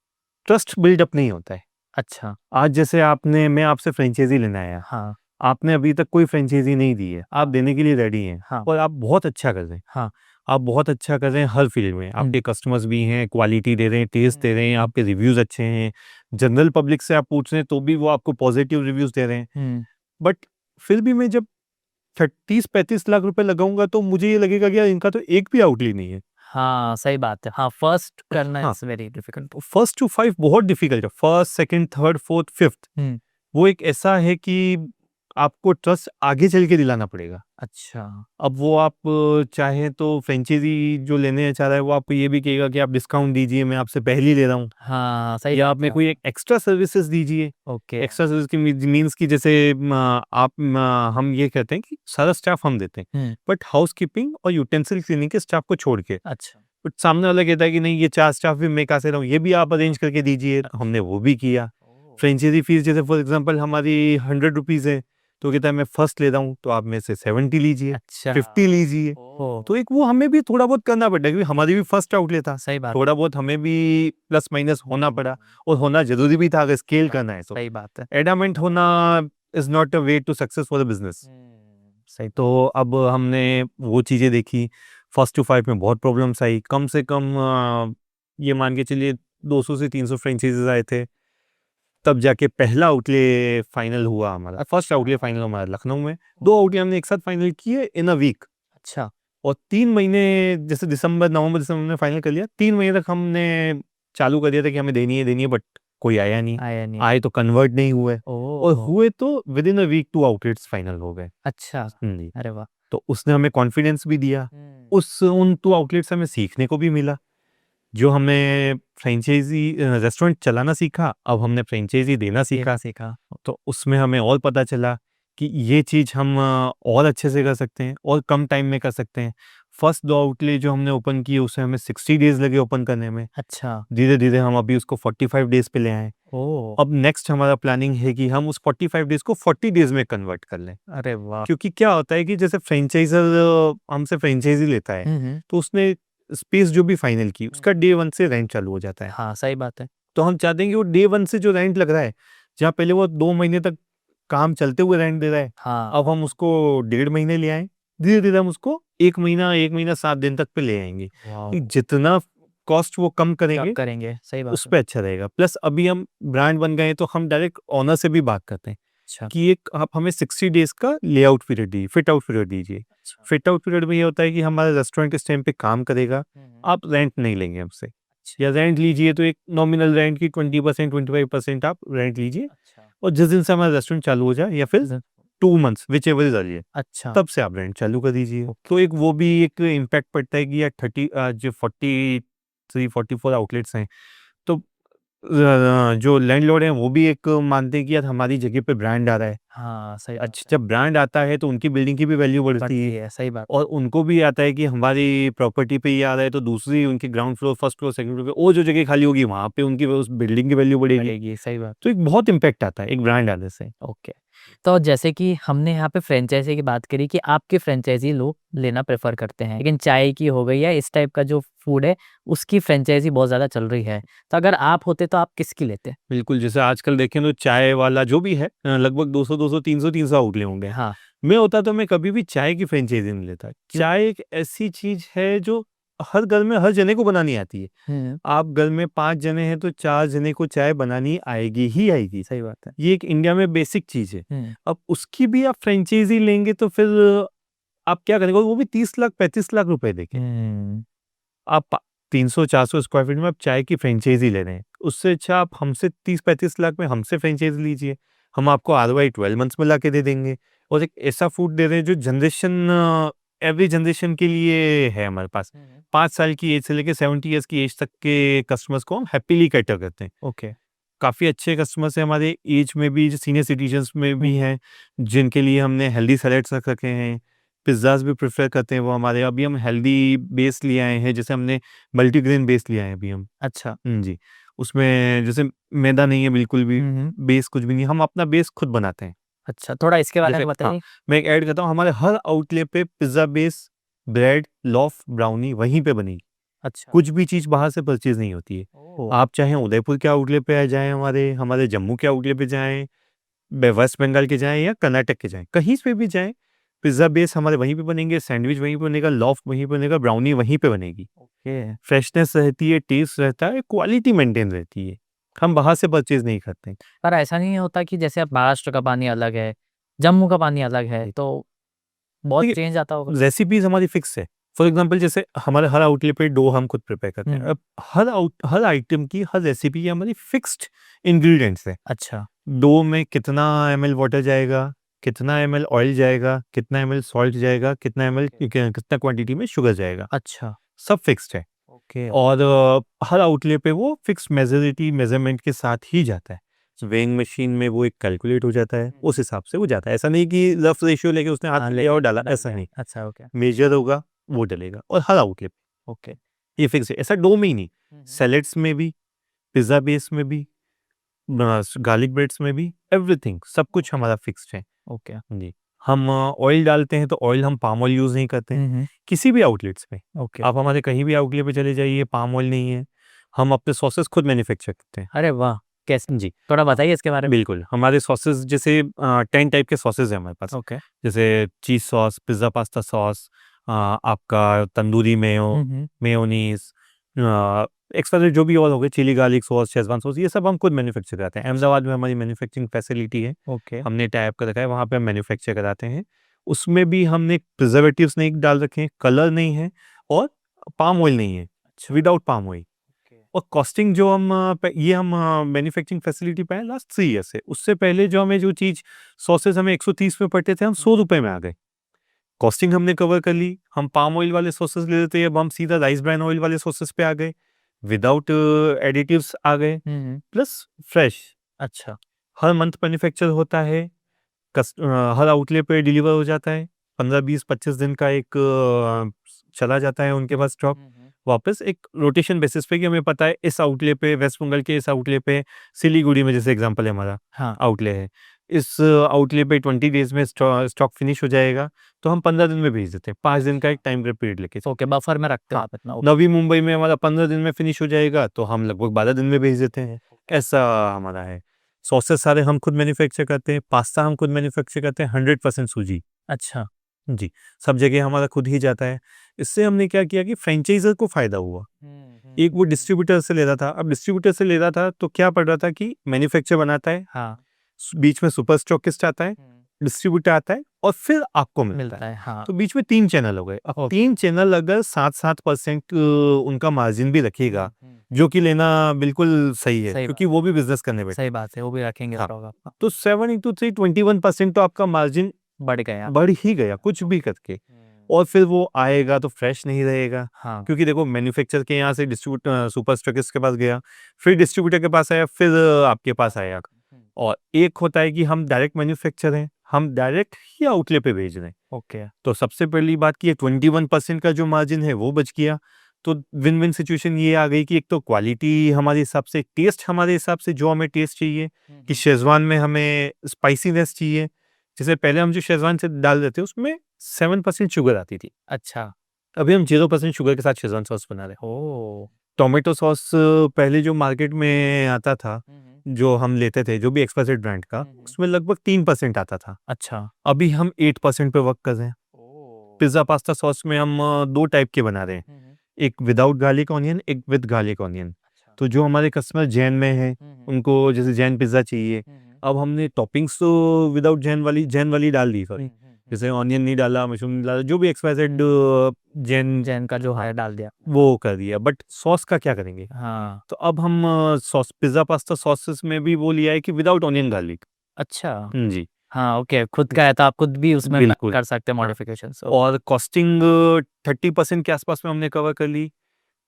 ट्रस्ट बिल्डअप नहीं होता है। अच्छा, आज जैसे मैं आपसे फ्रैंचाइज़ी लेने आया, हाँ, आपने अभी तक कोई फ्रैंचाइज़ी नहीं दी है, आप देने के लिए रेडी हैं हाँ, और आप बहुत अच्छा कर रहे हैं। हाँ, आप बहुत अच्छा कर रहे हैं हर फील्ड में, आपके कस्टमर्स भी हैं, क्वालिटी दे रहे हैं, टेस्ट दे रहे हैं, आपके रिव्यूज़ अच्छे हैं, जनरल पब्लिक से आप पूछ रहे हैं तो भी वो आपको पॉजिटिव रिव्यूज़ दे रहे हैं। बट फिर भी मैं जब 30-35 लाख रुपए लगाऊंगा तो मुझे ये लगेगा कि यार इनका तो एक भी आउटले नहीं है। हाँ, सही बात है। हाँ, फर्स्ट करना हाँ, it's very difficult. First to 5 बहुत डिफिकल्ट है, first, second, third, fourth, fifth वो एक ऐसा है कि आपको ट्रस्ट आगे चल के दिलाना पड़ेगा। अच्छा। अब वो आप चाहें तो फ्रेंचाइजी जो लेने चाह रहा है वो आपको ये भी कहेगा कि आप डिस्काउंट दीजिए, मैं आपसे पहले ही ले रहा हूँ, हाँ, सही या बात आप में है। कोई एक एक्स्ट्रा सर्विसेज दीजिए। ओके। एक्स्ट्रा सर्विस की मीन्स की जैसे हम ये कहते हैं कि सारा स्टाफ हम देते हैं, बट हाउसकीपिंग और यूटेंसिल क्लीनिंग के स्टाफ को छोड़ के। अच्छा। बट सामने वाला कहता है कि नहीं, ये 4 स्टाफ भी मैं कहाँ से लाऊं, ये भी आप अरेंज करके दीजिए, तो हमने वो भी किया। फ्रेंचाइजी फीस जैसे फॉर एग्जांपल हमारी 100 रुपीज़ है, तो कहता है मैं फर्स्ट ले रहा हूँ तो आप में से 70 लीजिए, अच्छा। 50 लीजिए। तो एक वो हमें भी थोड़ा बहुत करना पड़ता है क्योंकि हमारी भी फर्स्ट आउटलेट था, सही बात। थोड़ा बहुत हमें भी प्लस माइनस होना पड़ा, और होना जरूरी भी था अगर स्केल करना है तो। सही बात है। एडामेंट होना is not a way to success for the business. सही। तो अब हमने वो चीज़ें देखी, फर्स्ट टू 5 में बहुत प्रॉब्लम्स आई, कम से कम ये मान के चलिए 200 से 300 फ्रेंचाइजीज आए थे, तब जाके पहला आउटले फाइनल हुआ हमारा। फर्स्ट आउटले फाइनल हमारा लखनऊ में, 2 आउटले हमने एक साथ फाइनल किए इन अ वीक। अच्छा। और 3 महीने जैसे नवंबर दिसंबर में फाइनल कर लिया, 3 महीने तक हमने चालू कर दिया था कि हमें देनी है, बट कोई आया नहीं। आया नहीं। आए तो कन्वर्ट नहीं हुए, और ओह! हुए तो within a week 2 outlets final हो गए। अच्छा। जी। अरे वाह! तो उसने हमें कॉन्फिडेंस भी दिया, उन 2 आउटलेट से हमें सीखने को भी मिला। जो हमें फ्रेंचाइज़ी रेस्टोरेंट चलाना सीखा, अब हमने फ्रेंचाइज़ी देना सीखा। सीखा। तो उसमें हमें और पता चला कि ये चीज़ हम और अच्छे से कर सकते हैं और कम टाइम में कर सकते हैं। फर्स्ट 2 आउटलेट जो हमने ओपन किए उसे हमें 60 डेज़ लगे ओपन करने में। अच्छा। धीरे-धीरे हम अभी उसको 45 डेज़ पे ले आए। ओह! अब नेक्स्ट हमारा प्लानिंग है कि हम उस 45 डेज़ को 40 डेज़ में कन्वर्ट कर लें। अरे वाह! क्योंकि क्या होता है कि जैसे फ्रेंचाइज़र हमसे फ्रेंचाइज़ी लेता है, तो उसने स्पेस जो भी फाइनल की, उसका डे 1 से रेंट चालू हो जाता है। हाँ, सही बात है। तो हम चाहते हैं कि वो डे 1 से जो रेंट लग रहा है, जहाँ पहले वो 2 महीने तक काम चलते हुए रेंट दे रहा है, हाँ। अब हम उसको 1.5 महीने ले आएँ। धीरे-धीरे हम उसको 1 महीना 7 दिन तक पे ले आएँगे। वाओ! कि जितना कॉस्ट वो कम कब करेंगे, करेंगे? सही बात उस है। पे अच्छा रहेगा। प्लस अभी हम ब्रांड बन गए हैं, तो हम डायरेक्ट ओनर से भी बात करते हैं अच्छा। कि एक आप हमें 60 डेज़ का लेआउट पीरियड दीजिए, फिट आउट पीरियड दीजिए। अच्छा। फिट आउट पीरियड में ये होता है कि हमारा रेस्टोरेंट इस टाइम पे काम करेगा, आप रेंट नहीं लेंगे हमसे, या रेंट लीजिए तो एक नॉमिनल रेंट की 20% 25% आप रेंट लीजिए, अच्छा। और जिस दिन से हमारा रेस्टोरेंट चालू हो जाए या फिर 2 मंथ्स व्हिचएवर इज अर्लियर, अच्छा। तब से आप रेंट चालू कर दीजिए। तो एक वो भी एक इम्पैक्ट पड़ता है कि यार 30 जो 43-44 आउटलेट्स हैं, तो जो लैंडलॉर्ड हैं वो भी एक मानते हैं कि यार हमारी जगह पे ब्रांड आ रहा है। हाँ, सही बात अच्छा, जब ब्रांड आता है तो उनकी बिल्डिंग की भी वैल्यू बढ़ती बढ़ती है, है, सही बात। और उनको भी आता है कि हमारी प्रॉपर्टी पे ये आ रहा है, तो दूसरी उनकी ground floor, first floor, second floor पे वो जो जगह खाली होगी वहाँ पे उनकी उस बिल्डिंग की वैल्यू बढ़ेगी। बढ़ेगी, सही बात। तो एक बहुत इम्पैक्ट आता है एक ब्रांड आने से। ओके। तो जैसे कि हमने यहाँ पे फ्रेंचाइज़ी की बात करी कि आपके फ्रेंचाइज़ी लोग लेना प्रेफ़र करते हैं। लेकिन चाय की हो गई या इस टाइप का जो फूड है, उसकी फ्रेंचाइज़ी बहुत ज़्यादा चल रही है। तो अगर आप होते तो आप किसकी लेते? बिल्कुल, जैसे आजकल देखें तो चाय वाला जो भी है लगभग 200-200, 300-300 आउटले होंगे। हाँ। मैं होता तो मैं कभी भी चाय की फ्रेंचाइज़ी नहीं लेता। चाय एक ऐसी चीज़ है जो हर घर में हर जने को बनानी आती है। हुँ। आप घर में 5 जने हैं तो 4 जने को चाय बनानी आएगी ही आएगी। सही बात है। ये एक इंडिया में बेसिक चीज़ है। हुँ। अब उसकी भी आप फ्रेंचाइज़ी लेंगे तो फिर आप क्या करेंगे, वो भी 30 लाख 35 लाख रुपए देके। हुँ। आप 300-400 स्क्वायर फीट में आप चाय की फ्रेंचाइज़ी ले रहे हैं। उससे अच्छा आप हमसे 30-35 लाख में हमसे फ्रेंचाइज़ी लीजिए। हम आपको आरओआई 12 मंथ्स में लाके दे देंगे, और एक ऐसा फूड दे रहे हैं जो एवरी जनरेशन के लिए है हमारे पास। 5 साल की एज से लेके 70 इयर्स की एज तक के कस्टमर्स को हम हैपीली कैटर करते हैं। ओके। काफ़ी अच्छे कस्टमर्स हैं हमारे एज में भी, जो सीनियर सिटीजन्स में भी हैं, जिनके लिए हमने हेल्दी सैलेड्स रख रखे हैं। पिज़्ज़ाज़ भी प्रेफ़र करते हैं वो हमारे। अभी हम हेल्दी बेस ले आए हैं, जैसे हमने मल्टीग्रेन बेस ले आए हैं अभी हम। अच्छा। जी। उसमें जैसे मैदा नहीं है बिल्कुल भी, हुँ, हुँ। बेस कुछ भी नहीं है, हम अपना बेस खुद बनाते हैं। अच्छा, थोड़ा इसके बारे जैसे में हाँ, बताइए? मैं एक ऐड करता हूँ, हमारे हर आउटलेट पे pizza base, bread, loaf, brownie वहीं पे बनेगी। अच्छा। कुछ भी चीज़ बाहर से परचेज़ नहीं होती है। ओह! आप चाहे उदयपुर के आउटलेट पे आ जाएँ, हमारे जम्मू के आउटलेट पे जाएँ, वेस्ट बंगाल के जाएँ या कर्नाटक के जाएँ, कहीं पे भी जाएँ, पिज़्ज़ा बेस हमारे वहीं पे बनेंगे, सैंडविच वहीं पे बनेगा, लॉफ वहीं पे बनेगा, ब्राउनी वहीं पे बनेगी। ओके। फ्रेशनेस रहती है, टेस्ट रहता है, क्वालिटी मेंटेन रहती है। हम बाहर से परचेज़ नहीं करते हैं। पर ऐसा नहीं होता कि जैसे अब महाराष्ट्र का पानी अलग है, जम्मू का पानी अलग है, तो बहुत देखिए, चेंज आता होगा? रेसिपीज़ हमारी फिक्स है। फॉर एग्ज़ाम्पल जैसे हमारे हर आउटलेट पे डो हम खुद प्रिपेयर करते हैं। हुँ। अब हर आइटम की, हर रेसिपी की हमारी फिक्स्ड इंग्रीडिएंट्स हैं। अच्छा। डो में कितना एमएल वाटर जाएगा, कितना एमएल ऑयल जाएगा, कितना एमएल सॉल्ट जाएगा, कितना एमएल कितना क्वांटिटी में शुगर जाएगा, अच्छा। सब फिक्स्ड है। ओके। और हर आउटलेट पे वो फिक्स्ड मेज़रमेंट के साथ ही जाता है। वेइंग मशीन में वो एक कैलकुलेट हो जाता है, उस हिसाब से वो जाता है। ऐसा नहीं कि रफ रेशियो लेके उसने हाथ हाँ, में लिया और डाला, डाल ऐसा दिया। नहीं। अच्छा, ओके। मेजर होगा, वो डलेगा और हर आउटलेट पे ओके। ये फिक्स है। ऐसा डो में ही नहीं, हुँ। सैलेड्स में भी, पिज़्ज़ा बेस में भी, गार्लिक ब्रेड्स में भी, एवरीथिंग सब कुछ हमारा फिक्स्ड है। ओके। जी। हम ऑयल डालते हैं तो ऑयल हम पाम ऑयल यूज़ नहीं करते हैं, हुँ। किसी भी आउटलेट्स पे। ओके। आप हमारे कहीं भी आउटलेट पे चले जाइए, पाम ऑयल नहीं है। हम अपने सॉसेस खुद मैन्युफैक्चर करते हैं। अरे वाह! कैसे? जी। थोड़ा बताइए इसके बारे में। बिल्कुल, हमारे सॉसेस जैसे 10 टाइप के सॉसेस हैं हमारे पास। ओके। जैसे cheese sauce, pizza pasta sauce, आपका तंदूरी मेयो, हुँ। मेयोनीज़, एक्स्ट्रा जो भी और हो गए, chilli garlic sauce, schezwan sauce, ये सब हम खुद मैन्युफैक्चर कराते हैं। अहमदाबाद में हमारी मैन्युफैक्चरिंग फैसिलिटी है। ओके। हमने टाई अप कर रखा है, वहाँ पे हम मैन्युफैक्चर कराते हैं। उसमें भी हमने प्रिजर्वेटिव्स नहीं डाल रखे हैं, कलर नहीं है और पाम ऑयल नहीं है, विदाउट पाम ऑयल। ओके। और कॉस्टिंग जो हम ये हम मैन्युफैक्चरिंग फैसिलिटी पे हैं लास्ट 3 ईयर से। उससे पहले जो हमें जो चीज़ सॉसेस हमें 130 में पड़ते थे, हम ₹100 में आ गए। कॉस्टिंग हमने कवर कर ली। हम पाम ऑयल वाले सॉसेस ले लेते हैं, अब हम सीधा राइस ब्रान ऑयल वाले सॉसेस पे आ गए। विदाउट एडिटिव्स आ गए, हुँ। Plus fresh. अच्छा। हर मंथ मैन्युफैक्चर होता है, हर आउटलेट पे डिलीवर हो जाता है। 15, 20, 25 दिन का एक चला जाता है उनके पास स्टॉक। हुँ। वापस एक रोटेशन बेसिस पे कि हमें पता है इस आउटलेट पे, वेस्ट बंगाल के इस आउटलेट पे, सिलीगुड़ी में जैसे एग्जांपल है हमारा हाँ। आउटलेट है। इस आउटलेट पे 20 डेज़ में स्टॉक फिनिश हो जाएगा, तो हम 15 दिन में भेज देते हैं। 5 दिन का एक टाइम पीरियड लेके। ओके, बफर में रखते हो हाँ, आप इतना। ओके। नवी मुंबई में हमारा 15 दिन में फिनिश हो जाएगा, तो हम लगभग 12 दिन में भेज देते हैं। ऐसा हमारा है। सॉसेस सारे हम खुद मैन्युफैक्चर करते हैं, पास्ता हम खुद मैन्युफैक्चर करते हैं, 100% सूजी। अच्छा। जी, सब जगह हमारा खुद ही जाता है। इससे हमने क्या किया कि फ्रेंचाइज़र को फ़ायदा हुआ। एक वो डिस्ट्रीब्यूटर से ले रहा था, अब डिस्ट्रीब्यूटर से ले रहा था तो क्या पड़ रहा था कि मैन्युफैक्चर बनाता है, हाँ। बीच में सुपर स्टॉकिस्ट आता है, डिस्ट्रीब्यूटर आता है और फिर आपको मिलता मिलता है। है, हाँ। तो बीच में 3 चैनल हो गए। अब ओके। 3 चैनल अगर 7-7% उनका मार्जिन भी रखेगा, जो कि लेना बिल्कुल सही है, सही क्योंकि बात वो भी बिज़नेस करने बैठे सही हैं। बात है, वो भी रखेंगे हाँ, स्टॉक आप। तो 7 इंटू 3 21% तो आपका मार्जिन बढ़ गया। बढ़ ही गया, कुछ भी करके। और फिर वो आएगा तो फ्रेश नहीं रहेगा, हाँ। क्योंकि देखो मैन्युफैक्चर के यहाँ से सुपर स्टॉकिस्ट के पास गया, फिर डिस्ट्रीब्यूटर के पास आया, फिर आपके पास आया। और एक होता है कि हम डायरेक्ट मैन्युफैक्चर हैं, हम डायरेक्ट ही आउटलेट पे भेज रहे हैं। ओके। तो सबसे पहली बात कि ये 21% का जो मार्जिन है वो बच गया। तो विन विन सिचुएशन ये आ गई कि एक तो क्वालिटी हमारे हिसाब से, टेस्ट हमारे हिसाब से जो हमें टेस्ट चाहिए, कि शेज़वान में हमें स्पाइसीनेस चाहिए। जैसे पहले हम जो शेज़वान से डाल रहे थे उसमें 7% शुगर आती थी, अच्छा। अभी हम 0% शुगर के साथ शेज़वान सॉस बना रहे हैं। ओह! टोमेटो सॉस पहले जो मार्केट में आता था, जो हम लेते थे, जो भी एक्सक्लूसिव ब्रांड का, उसमें लगभग 3% आता था। अच्छा। अभी हम 8% पे वर्क कर रहे हैं। ओह! पिज़्ज़ा पास्ता सॉस में हम 2 टाइप के बना रहे हैं, एक विदाउट गार्लिक ऑनियन, एक विद गार्लिक ऑनियन। अच्छा। तो जो हमारे कस्टमर जैन में हैं, उनको जैसे जैन पिज़्ज़ा चाहिए, अब हमने टॉपिंग्स तो विदाउट जैन वाली डाल दी, सॉरी। जैसे ऑनियन नहीं डाला, मशरूम नहीं डाला, जो भी एक्स-वाई-ज़ेड जैन जैन का जो है डाल दिया। वो कर दिया, बट सॉस का क्या करेंगे? हाँ। तो अब हम सॉस पिज़्ज़ा पास्ता सॉसेस में भी वो लिया है कि विदाउट ऑनियन गार्लिक। अच्छा। जी, हाँ, ओके, खुद का है तो आप खुद भी उसमें बिल्कुल। कर सकते हैं मॉडिफिकेशंस। और कॉस्टिंग 30% के आसपास में हमने कवर कर ली,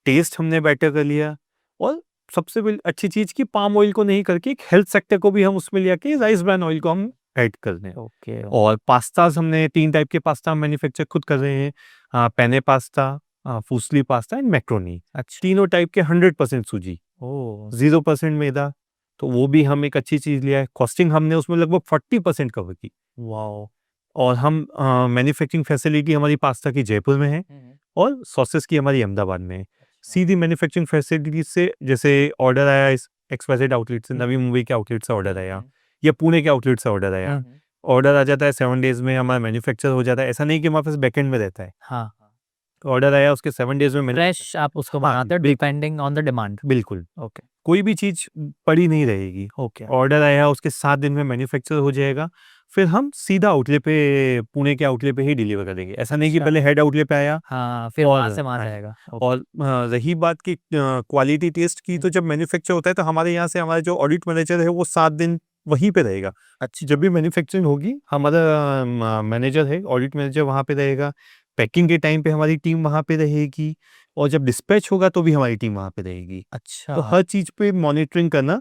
टेस्ट हमने बेटर कर लिया, और सबसे अच्छी चीज़ कि पाम ऑयल को नहीं करके एक हेल्थ सेक्टर को भी हम उसमें ले आके राइस ब्रान ऑयल को हम ऐड कर रहे हैं। ओके। और पास्ताज़ हमने 3 टाइप के पास्ता हम मैन्युफैक्चर खुद कर रहे हैं, penne pasta, fusilli pasta and macaroni. अच्छा। तीनों टाइप के 100% सूजी, ओह! 0% मैदा। तो वो भी हम एक अच्छी चीज़ लिया है। कॉस्टिंग हमने उसमें लगभग 40% कवर की। वॉव! और हम मैन्युफैक्चरिंग फैसिलिटी हमारी पास्ता की जयपुर में है और सॉसेस की हमारी अहमदाबाद में है। सीधी मैन्युफैक्चरिंग फैसिलिटी से, जैसे ऑर्डर आया इस एक्स-वाई-ज़ेड आउटलेट से, नवी मुंबई के आउटलेट से ऑर्डर आया, या पुणे के आउटलेट से ऑर्डर आया, ऑर्डर आ जाता है 7 डेज़ में, हमारा मैन्युफैक्चर हो जाता है। ऐसा नहीं कि हमारे पास बैकएंड में रहता है। हाँ, ऑर्डर आया उसके 7 डेज़ में फ्रेश आप उसको हाँ, बनाते हो बिल्कुल। Depending on the demand. बिल्कुल, ओके, कोई भी चीज़ पड़ी नहीं रहेगी। ओके। ऑर्डर आया उसके 7 दिन में मैन्युफैक्चर हो जाएगा, फिर हम सीधा आउटलेट पे, पुणे के आउटलेट पे ही डिलीवर कर देंगे। ऐसा नहीं कि अच्छा। पहले हेड आउटलेट पे आया हाँ, फिर वहाँ से वहाँ हाँ, जाएगा। ओके। और रही बात की क्वालिटी टेस्ट की, तो जब मैन्युफैक्चर होता है तो हमारे यहाँ से हमारा जो ऑडिट मैनेजर है वो 7 दिन वहीं पे रहेगा। अच्छा। जब भी मैन्युफैक्चरिंग होगी हमारा मैनेजर है, ऑडिट मैनेजर वहाँ पे रहेगा। पैकिंग के टाइम पे हमारी टीम वहाँ पे रहेगी, और जब डिस्पैच होगा तो भी हमारी टीम वहाँ पे रहेगी। तो अच्छा। हर चीज़ पे मॉनिटरिंग करना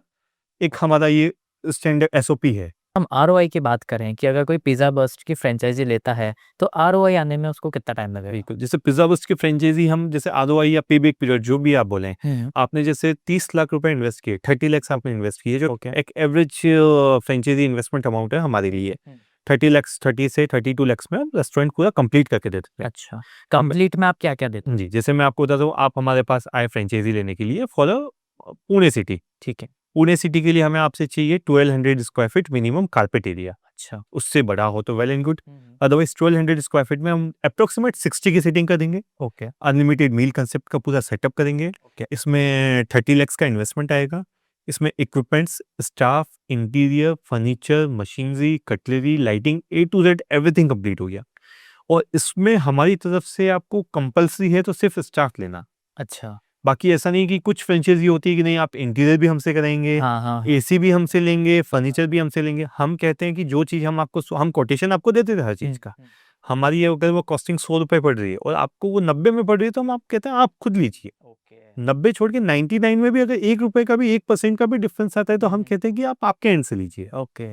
एक हमारा ये स्टैंडर्ड एसओपी है। हम आरओआई की बात करें कि अगर कोई पिज़्ज़ा बर्स्ट की फ्रैंचाइज़ी लेता है, तो आरओआई आने में उसको कितना टाइम लगेगा? बिल्कुल, जैसे पिज़्ज़ा बस्ट की फ्रैंचाइज़ी हम जैसे आरओआई या पेबैक पीरियड जो भी आप बोलें, हुँ, आपने जैसे 30 लाख रुपए इन्वेस्ट किए, 30 लैक्स आपने इन्वेस्ट किए, जो ओके। एक एवरेज फ्रैंचाइज़ी इन्वेस्टमेंट अमाउंट है हमारे लिए। हुँ। 30 लैक्स 30 से 32 लैक्स में हम रेस्टोरेंट पूरा कंप्लीट करके देते हैं। अच्छा, कंप्लीट में आप क्या-क्या देते हो? जी, जैसे मैं आपको बताता हूँ, आप हमारे पास आए फ्रैंचाइज़ी लेने के लिए फॉर पुणे सिटी। ठीक है। पुणे सिटी के लिए हमें आपसे चाहिए 1200 square feet minimum carpet area. अच्छा। उससे बड़ा हो तो well and good. Hmm, hmm. Otherwise 1200 square feet में हम एप्रोक्सिमेट 60 की सीटिंग कर देंगे। ओके, अनलिमिटेड मील कंसेप्ट का पूरा सेटअप करेंगे। ओके। इसमें 30 लैक्स का इन्वेस्टमेंट आएगा। इसमें equipments, staff, interior, furniture, machinery, cutlery, lighting, A to Z everything complete हो गया। और इसमें हमारी तरफ से आपको कंपल्सरी है तो सिर्फ स्टाफ लेना। अच्छा। बाकी ऐसा नहीं कि कुछ फ्रेंचाइज़ी होती है कि नहीं, आप इंटीरियर भी हमसे कराएँगे, हाँ, हाँ, हाँ। एसी भी हमसे लेंगे, फर्नीचर भी हमसे लेंगे। हम कहते हैं कि जो चीज़ हम आपको हम कोटेशन आपको दे देते हैं हर चीज़ हुँ, का। हुँ। हमारी अगर वो कॉस्टिंग ₹100 पड़ रही है और आपको वो 90 में पड़ रही है, तो हम आप कहते हैं आप खुद लीजिए। ओके। 90 छोड़ के 99 में भी अगर ₹1 का भी 1% का भी डिफरेंस आता है, तो हुँ, हम हुँ। कहते हैं कि आप आपके एंड से लीजिए। ओके।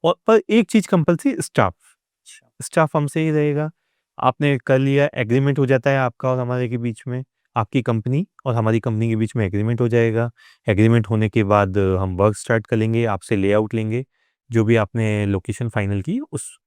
और पर एक चीज़ कंपल्सरी, स्टाफ। अच्छा। स्टाफ हमसे ही रहेगा। आपने कर लिया, एग्रीमेंट हो जाता है आपका और हमारे के बीच में। आपकी कंपनी और हमारी कंपनी के बीच में एग्रीमेंट हो जाएगा। एग्रीमेंट होने के बाद हम वर्क स्टार्ट कर लेंगे, आपसे लेआउट लेंगे। जो भी आपने लोकेशन फाइनल की, उस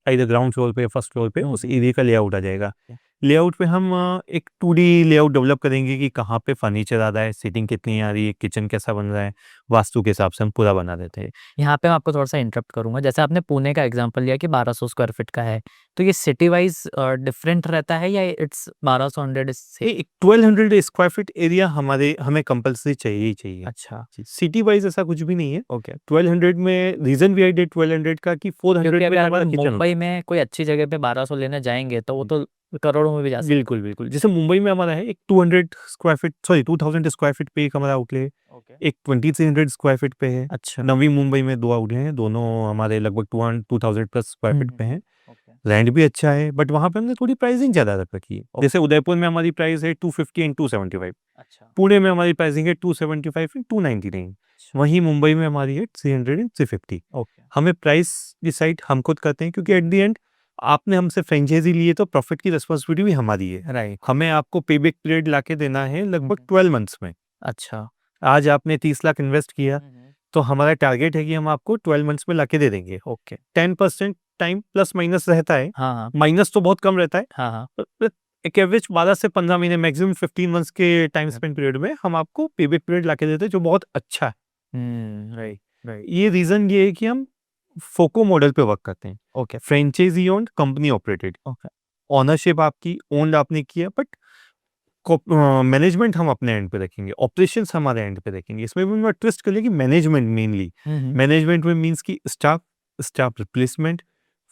आइदर ग्राउंड फ्लोर पे, फर्स्ट फ्लोर पे हुँ, उस हुँ। एरिया का लेआउट आ जाएगा। ओके। लेआउट पे हम एक 2D लेआउट डेवलप करेंगे कि कहाँ पे फर्नीचर आ रहा है, सीटिंग कितनी आ रही है, किचन कैसा बन रहा है, वास्तु के हिसाब से हम पूरा बना देते हैं। यहाँ पे मैं आपको थोड़ा-सा इंटरप्ट करूँगा। जैसे आपने पुणे का एग्ज़ाम्पल लिया कि 1200 स्क्वायर फीट का है, तो ये सिटी वाइज़ डिफरेंट रहता है या इट्स 1200 इज़ ये सेम? एक 1200 स्क्वायर फीट एरिया हमें कंपल्सरी चाहिए ही चाहिए। अच्छा, जी, सिटी वाइज़ ऐसा कुछ भी नहीं है। ओके। 1200 में रीज़न भी आई डिड 1200 का कि 400 क्योंकि में अगर हमारा हम किचन होता मुंबई में कोई अच्छी जगह पे 1200 लेने जाएँगे, तो वो तो करोड़ों में भी जा है। सकता बिल्कुल, बिल्कुल। जैसे मुंबई में हमारा है एक 200 square feet, sorry 2000 square feet पे एक हमारा आउटलेट है। है। ओके। एक 2300 स्क्वायर फीट पे है। अच्छा। नवी मुंबई में 2 आउटलेट हैं, दोनों हमारे लगभग 2000 प्लस स्क्वायर हुँ, फीट हुँ, पे हुँ। हैं। ओके। रैंट भी अच्छा है, बट वहाँ पे हमने थोड़ी प्राइसिंग ज़्यादा रख रखी है। जैसे उदयपुर में हमारी प्राइस है 250 एंड 275। अच्छा, पुणे में हमारी प्राइसिंग है 275 एंड 299। अच्छा। वहीं मुंबई में हमारी है 300 एंड 350। ओके। हमें प्राइस डिसाइड हम खुद करते हैं, क्योंकि एट द एंड आपने हमसे फ्रेंचाइजी ली है तो प्रॉफिट की रिस्पॉन्सिबिलिटी भी हमारी है। राइट। हमें आपको पेबैक पीरियड लाके देना है हुँ, लगभग हुँ। 12 मंथ्स में। अच्छा। आज आपने 30 लाख इन्वेस्ट किया, हुँ, हुँ। तो हमारा टारगेट है कि हम आपको 12 मंथ्स में लाके दे देंगे। ओके। 10% टाइम प्लस माइनस रहता है। हाँ, हाँ। माइनस तो बहुत कम रहता है। हाँ, हाँ। एक एवरेज 12 से 15 महीने, मैक्सिमम 15 मंथ्स के टाइम हुँ, स्पेंड पीरियड में हम आपको पेबैक पीरियड लाके देते हैं, जो बहुत अच्छा है। हुँ, राइट, राइट। ये रीज़न ये है कि हम फोको मॉडल पे वर्क करते हैं। Okay, franchise owned, company operated. Okay. Ownership आपकी, ओन्ड आपने किया, बट मैनेजमेंट हम अपने एंड पे रखेंगे, ऑपरेशंस हमारे एंड पे रखेंगे। इसमें भी मैं ट्विस्ट कर लिया कि मैनेजमेंट मेनली, हुँ, हुँ। मैनेजमेंट में मीन्स कि staff replacement,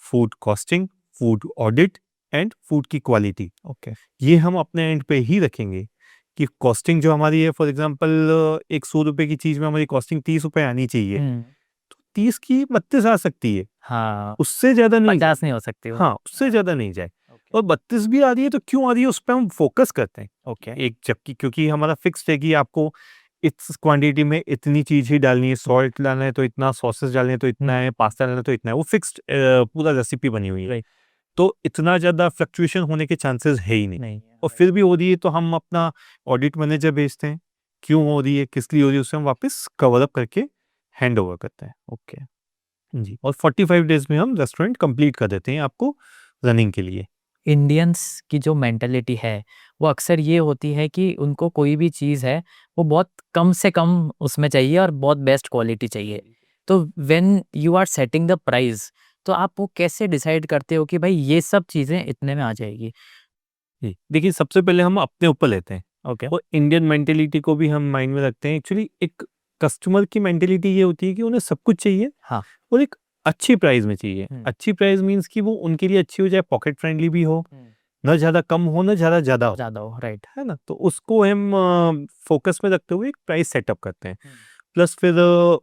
food costing, food audit and food की क्वालिटी, ओके। ये हम अपने एंड पे ही रखेंगे। कि कॉस्टिंग जो हमारी है, फॉर एग्जांपल एक ₹100 की चीज़ में हमारी कॉस्टिंग ₹30 आनी चाहिए, हुँ। तो 30 की 32 आ सकती है, हाँ, उससे ज़्यादा नहीं 50 जाए। नहीं हो सकती वो। हाँ, उससे हाँ, ज़्यादा नहीं जाए। ओके, और 32 भी आ रही है तो क्यों आ रही है, उस पे हम फ़ोकस करते हैं। ओके। एक जबकि क्योंकि हमारा फिक्स्ड है कि आपको इस क्वांटिटी में इतनी चीज़ ही डालनी है, सॉल्ट डालना है तो इतना, सॉसेस डालने हैं तो इतना हुँ, है, पास्ता डालना है तो इतना है, वो फिक्स्ड पूरा रेसिपी बनी हुई है। राइट। तो इतना ज़्यादा फ्लक्चुएशन होने के चांसेस है ही नहीं। नहीं है, और राइट। फिर भी हो रही है तो हम अपना ऑडिट मैनेजर भेजते हैं, क्यों हो रही है, किस लिए हो रही है, उसे हम वापस कवर अप करके हैंड ओवर करते हैं। ओके। जी, और 45 डेज़ में हम रेस्टोरेंट कंप्लीट कर देते हैं आपको रनिंग के लिए। इंडियंस की जो मेंटालिटी है, वो अक्सर ये होती है कि उनको कोई भी चीज़ है, वो बहुत कम से कम उसमें चाहिए और बहुत बेस्ट क्वालिटी चाहिए। तो when you are setting the price, तो आप वो कैसे डिसाइड करते हो कि भाई ये सब चीज़ें इतने में आ जाएगी? जी, देखिए सबसे पहले हम अपने ऊपर लेते हैं ओके। और इंडियन मेंटेलिटी को भी हम माइंड में रखते हैं। एक्चुअली एक कस्टमर की मेंटेलिटी ये होती है कि उन्हें सब कुछ चाहिए हाँ। और एक अच्छी प्राइस में चाहिए। हुँ। अच्छी प्राइस मीन्स कि वो उनके लिए अच्छी हो जाए, पॉकेट फ्रेंडली भी हो, ना ज़्यादा कम हो, ना ज़्यादा ज़्यादा हो, ज़्यादा हो, राइट। है ना? तो उसको हम फ़ोकस में रखते हुए एक प्राइस सेटअप करते हैं। हुँ। प्लस फिर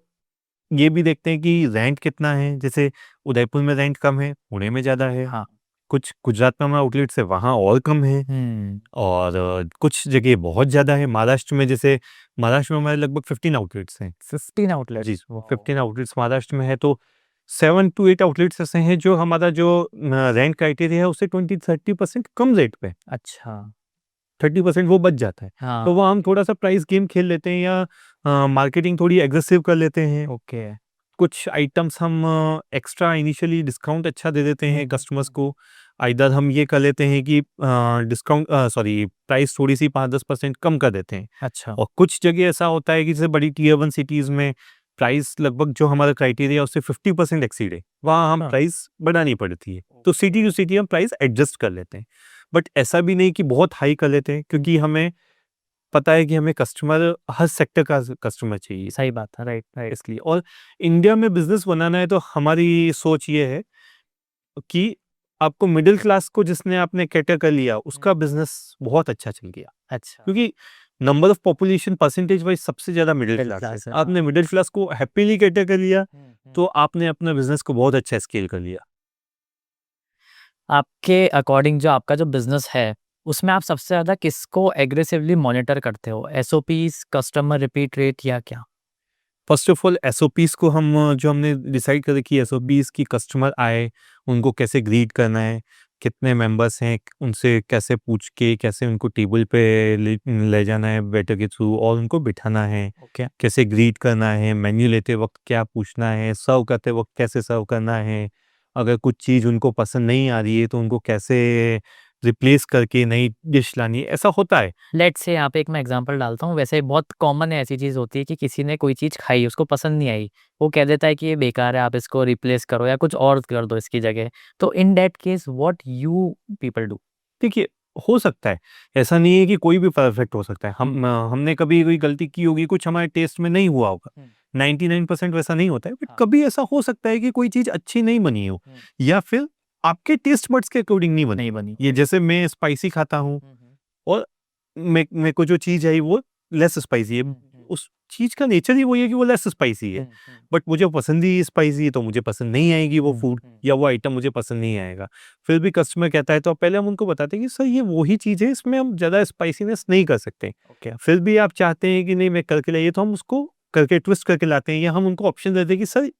ये भी देखते हैं कि रेंट कितना है। जैसे उदयपुर में रेंट कम है, पुणे में ज़्यादा है। हाँ। कुछ गुजरात में हमारा आउटलेट्स है, वहाँ और कम है। हुँ। और कुछ जगह बहुत ज़्यादा है। महाराष्ट्र में जैसे महाराष्ट्र में हमारे लगभग 15 आउटलेट्स हैं। 15 जी, आउटलेट्स, वाओ! 15 आउटलेट्स महाराष्ट्र में है, तो 7 टू 8 आउटलेट्स ऐसे हैं जो हमारा जो रेंट क्राइटेरिया है उससे 20-30% कम रेट पे, अच्छा। 30% वो बच जाता है। हाँ। तो वहाँ हम थोड़ा-सा प्राइस गेम खेल लेते हैं या मार्केटिंग थोड़ी एग्रेसिव कर लेते हैं। ओके। कुछ आइटम्स हम एक्स्ट्रा इनिशियली डिस्काउंट अच्छा दे देते हैं कस्टमर्स को। आइदर हम ये कर लेते हैं कि प्राइस थोड़ी-सी 5-10% कम कर देते हैं। अच्छा। और कुछ जगह ऐसा होता है कि जैसे बड़ी टियर 1 सिटीज़ में प्राइस लगभग जो हमारा क्राइटेरिया है उससे 50% एक्सीड है, वहाँ हम हाँ। प्राइस बढ़ानी पड़ती है। तो सिटी टू सिटी हम प्राइस एडजस्ट कर लेते हैं। बट ऐसा भी नहीं कि बहुत हाई कर लेते हैं, क्योंकि हमें पता है कि हमें कस्टमर हर सेक्टर का कस्टमर चाहिए सही बात है, राइट, राइट। इसलिए। और इंडिया में बिज़नेस बनाना है तो हमारी सोच ये है कि आपको मिडिल क्लास को जिसने आपने कैटर कर लिया, उसका बिज़नेस बहुत अच्छा चल गया। अच्छा। क्योंकि number of population percentage wise सबसे ज़्यादा मिडिल मिडिल क्लास है। क्लास है, आपने हाँ। मिडिल क्लास को हैप्पीली कैटर कर लिया, हुँ। तो आपने अपना बिज़नेस को बहुत अच्छा स्केल कर लिया। आपके अकॉर्डिंग जो आपका जो बिज़नेस है, उसमें आप सबसे ज़्यादा किसको एग्रेसिवली मॉनिटर करते हो? एसओपीज़, कस्टमर रिपीट रेट या क्या? फर्स्ट ऑफ ऑल एसओपीज़ को हम जो हमने डिसाइड कर रखी है एसओपीज़ की, कस्टमर आए, उनको कैसे ग्रीट करना है, कितने मेंबर्स हैं, उनसे कैसे पूछ के कैसे उनको टेबल पे ले ले जाना है वेटर के थ्रू और उनको बिठाना है, ओके। कैसे ग्रीट करना है, मेन्यू लेते वक़्त क्या पूछना है, सर्व करते वक़्त कैसे सर्व करना है, अगर कुछ चीज़ उनको पसंद नहीं आ रही है तो उनको कैसे रिप्लेस करके नई डिश लानी है, ऐसा होता है। लेट्स से यहाँ पे एक मैं एग्जांपल डालता हूँ, वैसे बहुत कॉमन है ऐसी चीज़ होती है कि किसी ने कोई चीज़ खाई, उसको पसंद नहीं आई, वो कह देता है कि ये बेकार है, आप इसको रिप्लेस करो या कुछ और कर दो इसकी जगह। तो in that case what you people do? देखिए, हो सकता है, ऐसा नहीं है कि कोई भी परफेक्ट हो सकता है। हमने कभी कोई गलती की होगी, कुछ हमारे टेस्ट में नहीं हुआ होगा। 99% वैसा नहीं होता है, बट हाँ। कभी ऐसा हो सकता है कि कोई चीज़ अच्छी नहीं बनी हो या फिर आपके टेस्ट बड्स के अकॉर्डिंग नहीं बनी। नहीं बनी। ये जैसे मैं स्पाइसी खाता हूँ और मेरे को जो चीज़ आई वो लेस स्पाइसी है। उस चीज़ का नेचर ही वही है कि वो लेस स्पाइसी है। बट मुझे पसंद ही स्पाइसी है, तो मुझे पसंद नहीं आएगी वो फूड या वो आइटम मुझे पसंद नहीं आएगा। फिर भी कस्टमर कहता है तो पहले हम उनको बताते हैं कि सर ये वही चीज़ है, इसमें हम ज़्यादा स्पाइसीनेस नहीं कर सकते। ओके। फिर भी आप चाहते हैं कि नहीं मैं करके लाइए, तो हम उसको करके ट्विस्ट करके लाते हैं या हम उनको ऑप्शन देते हैं कि सर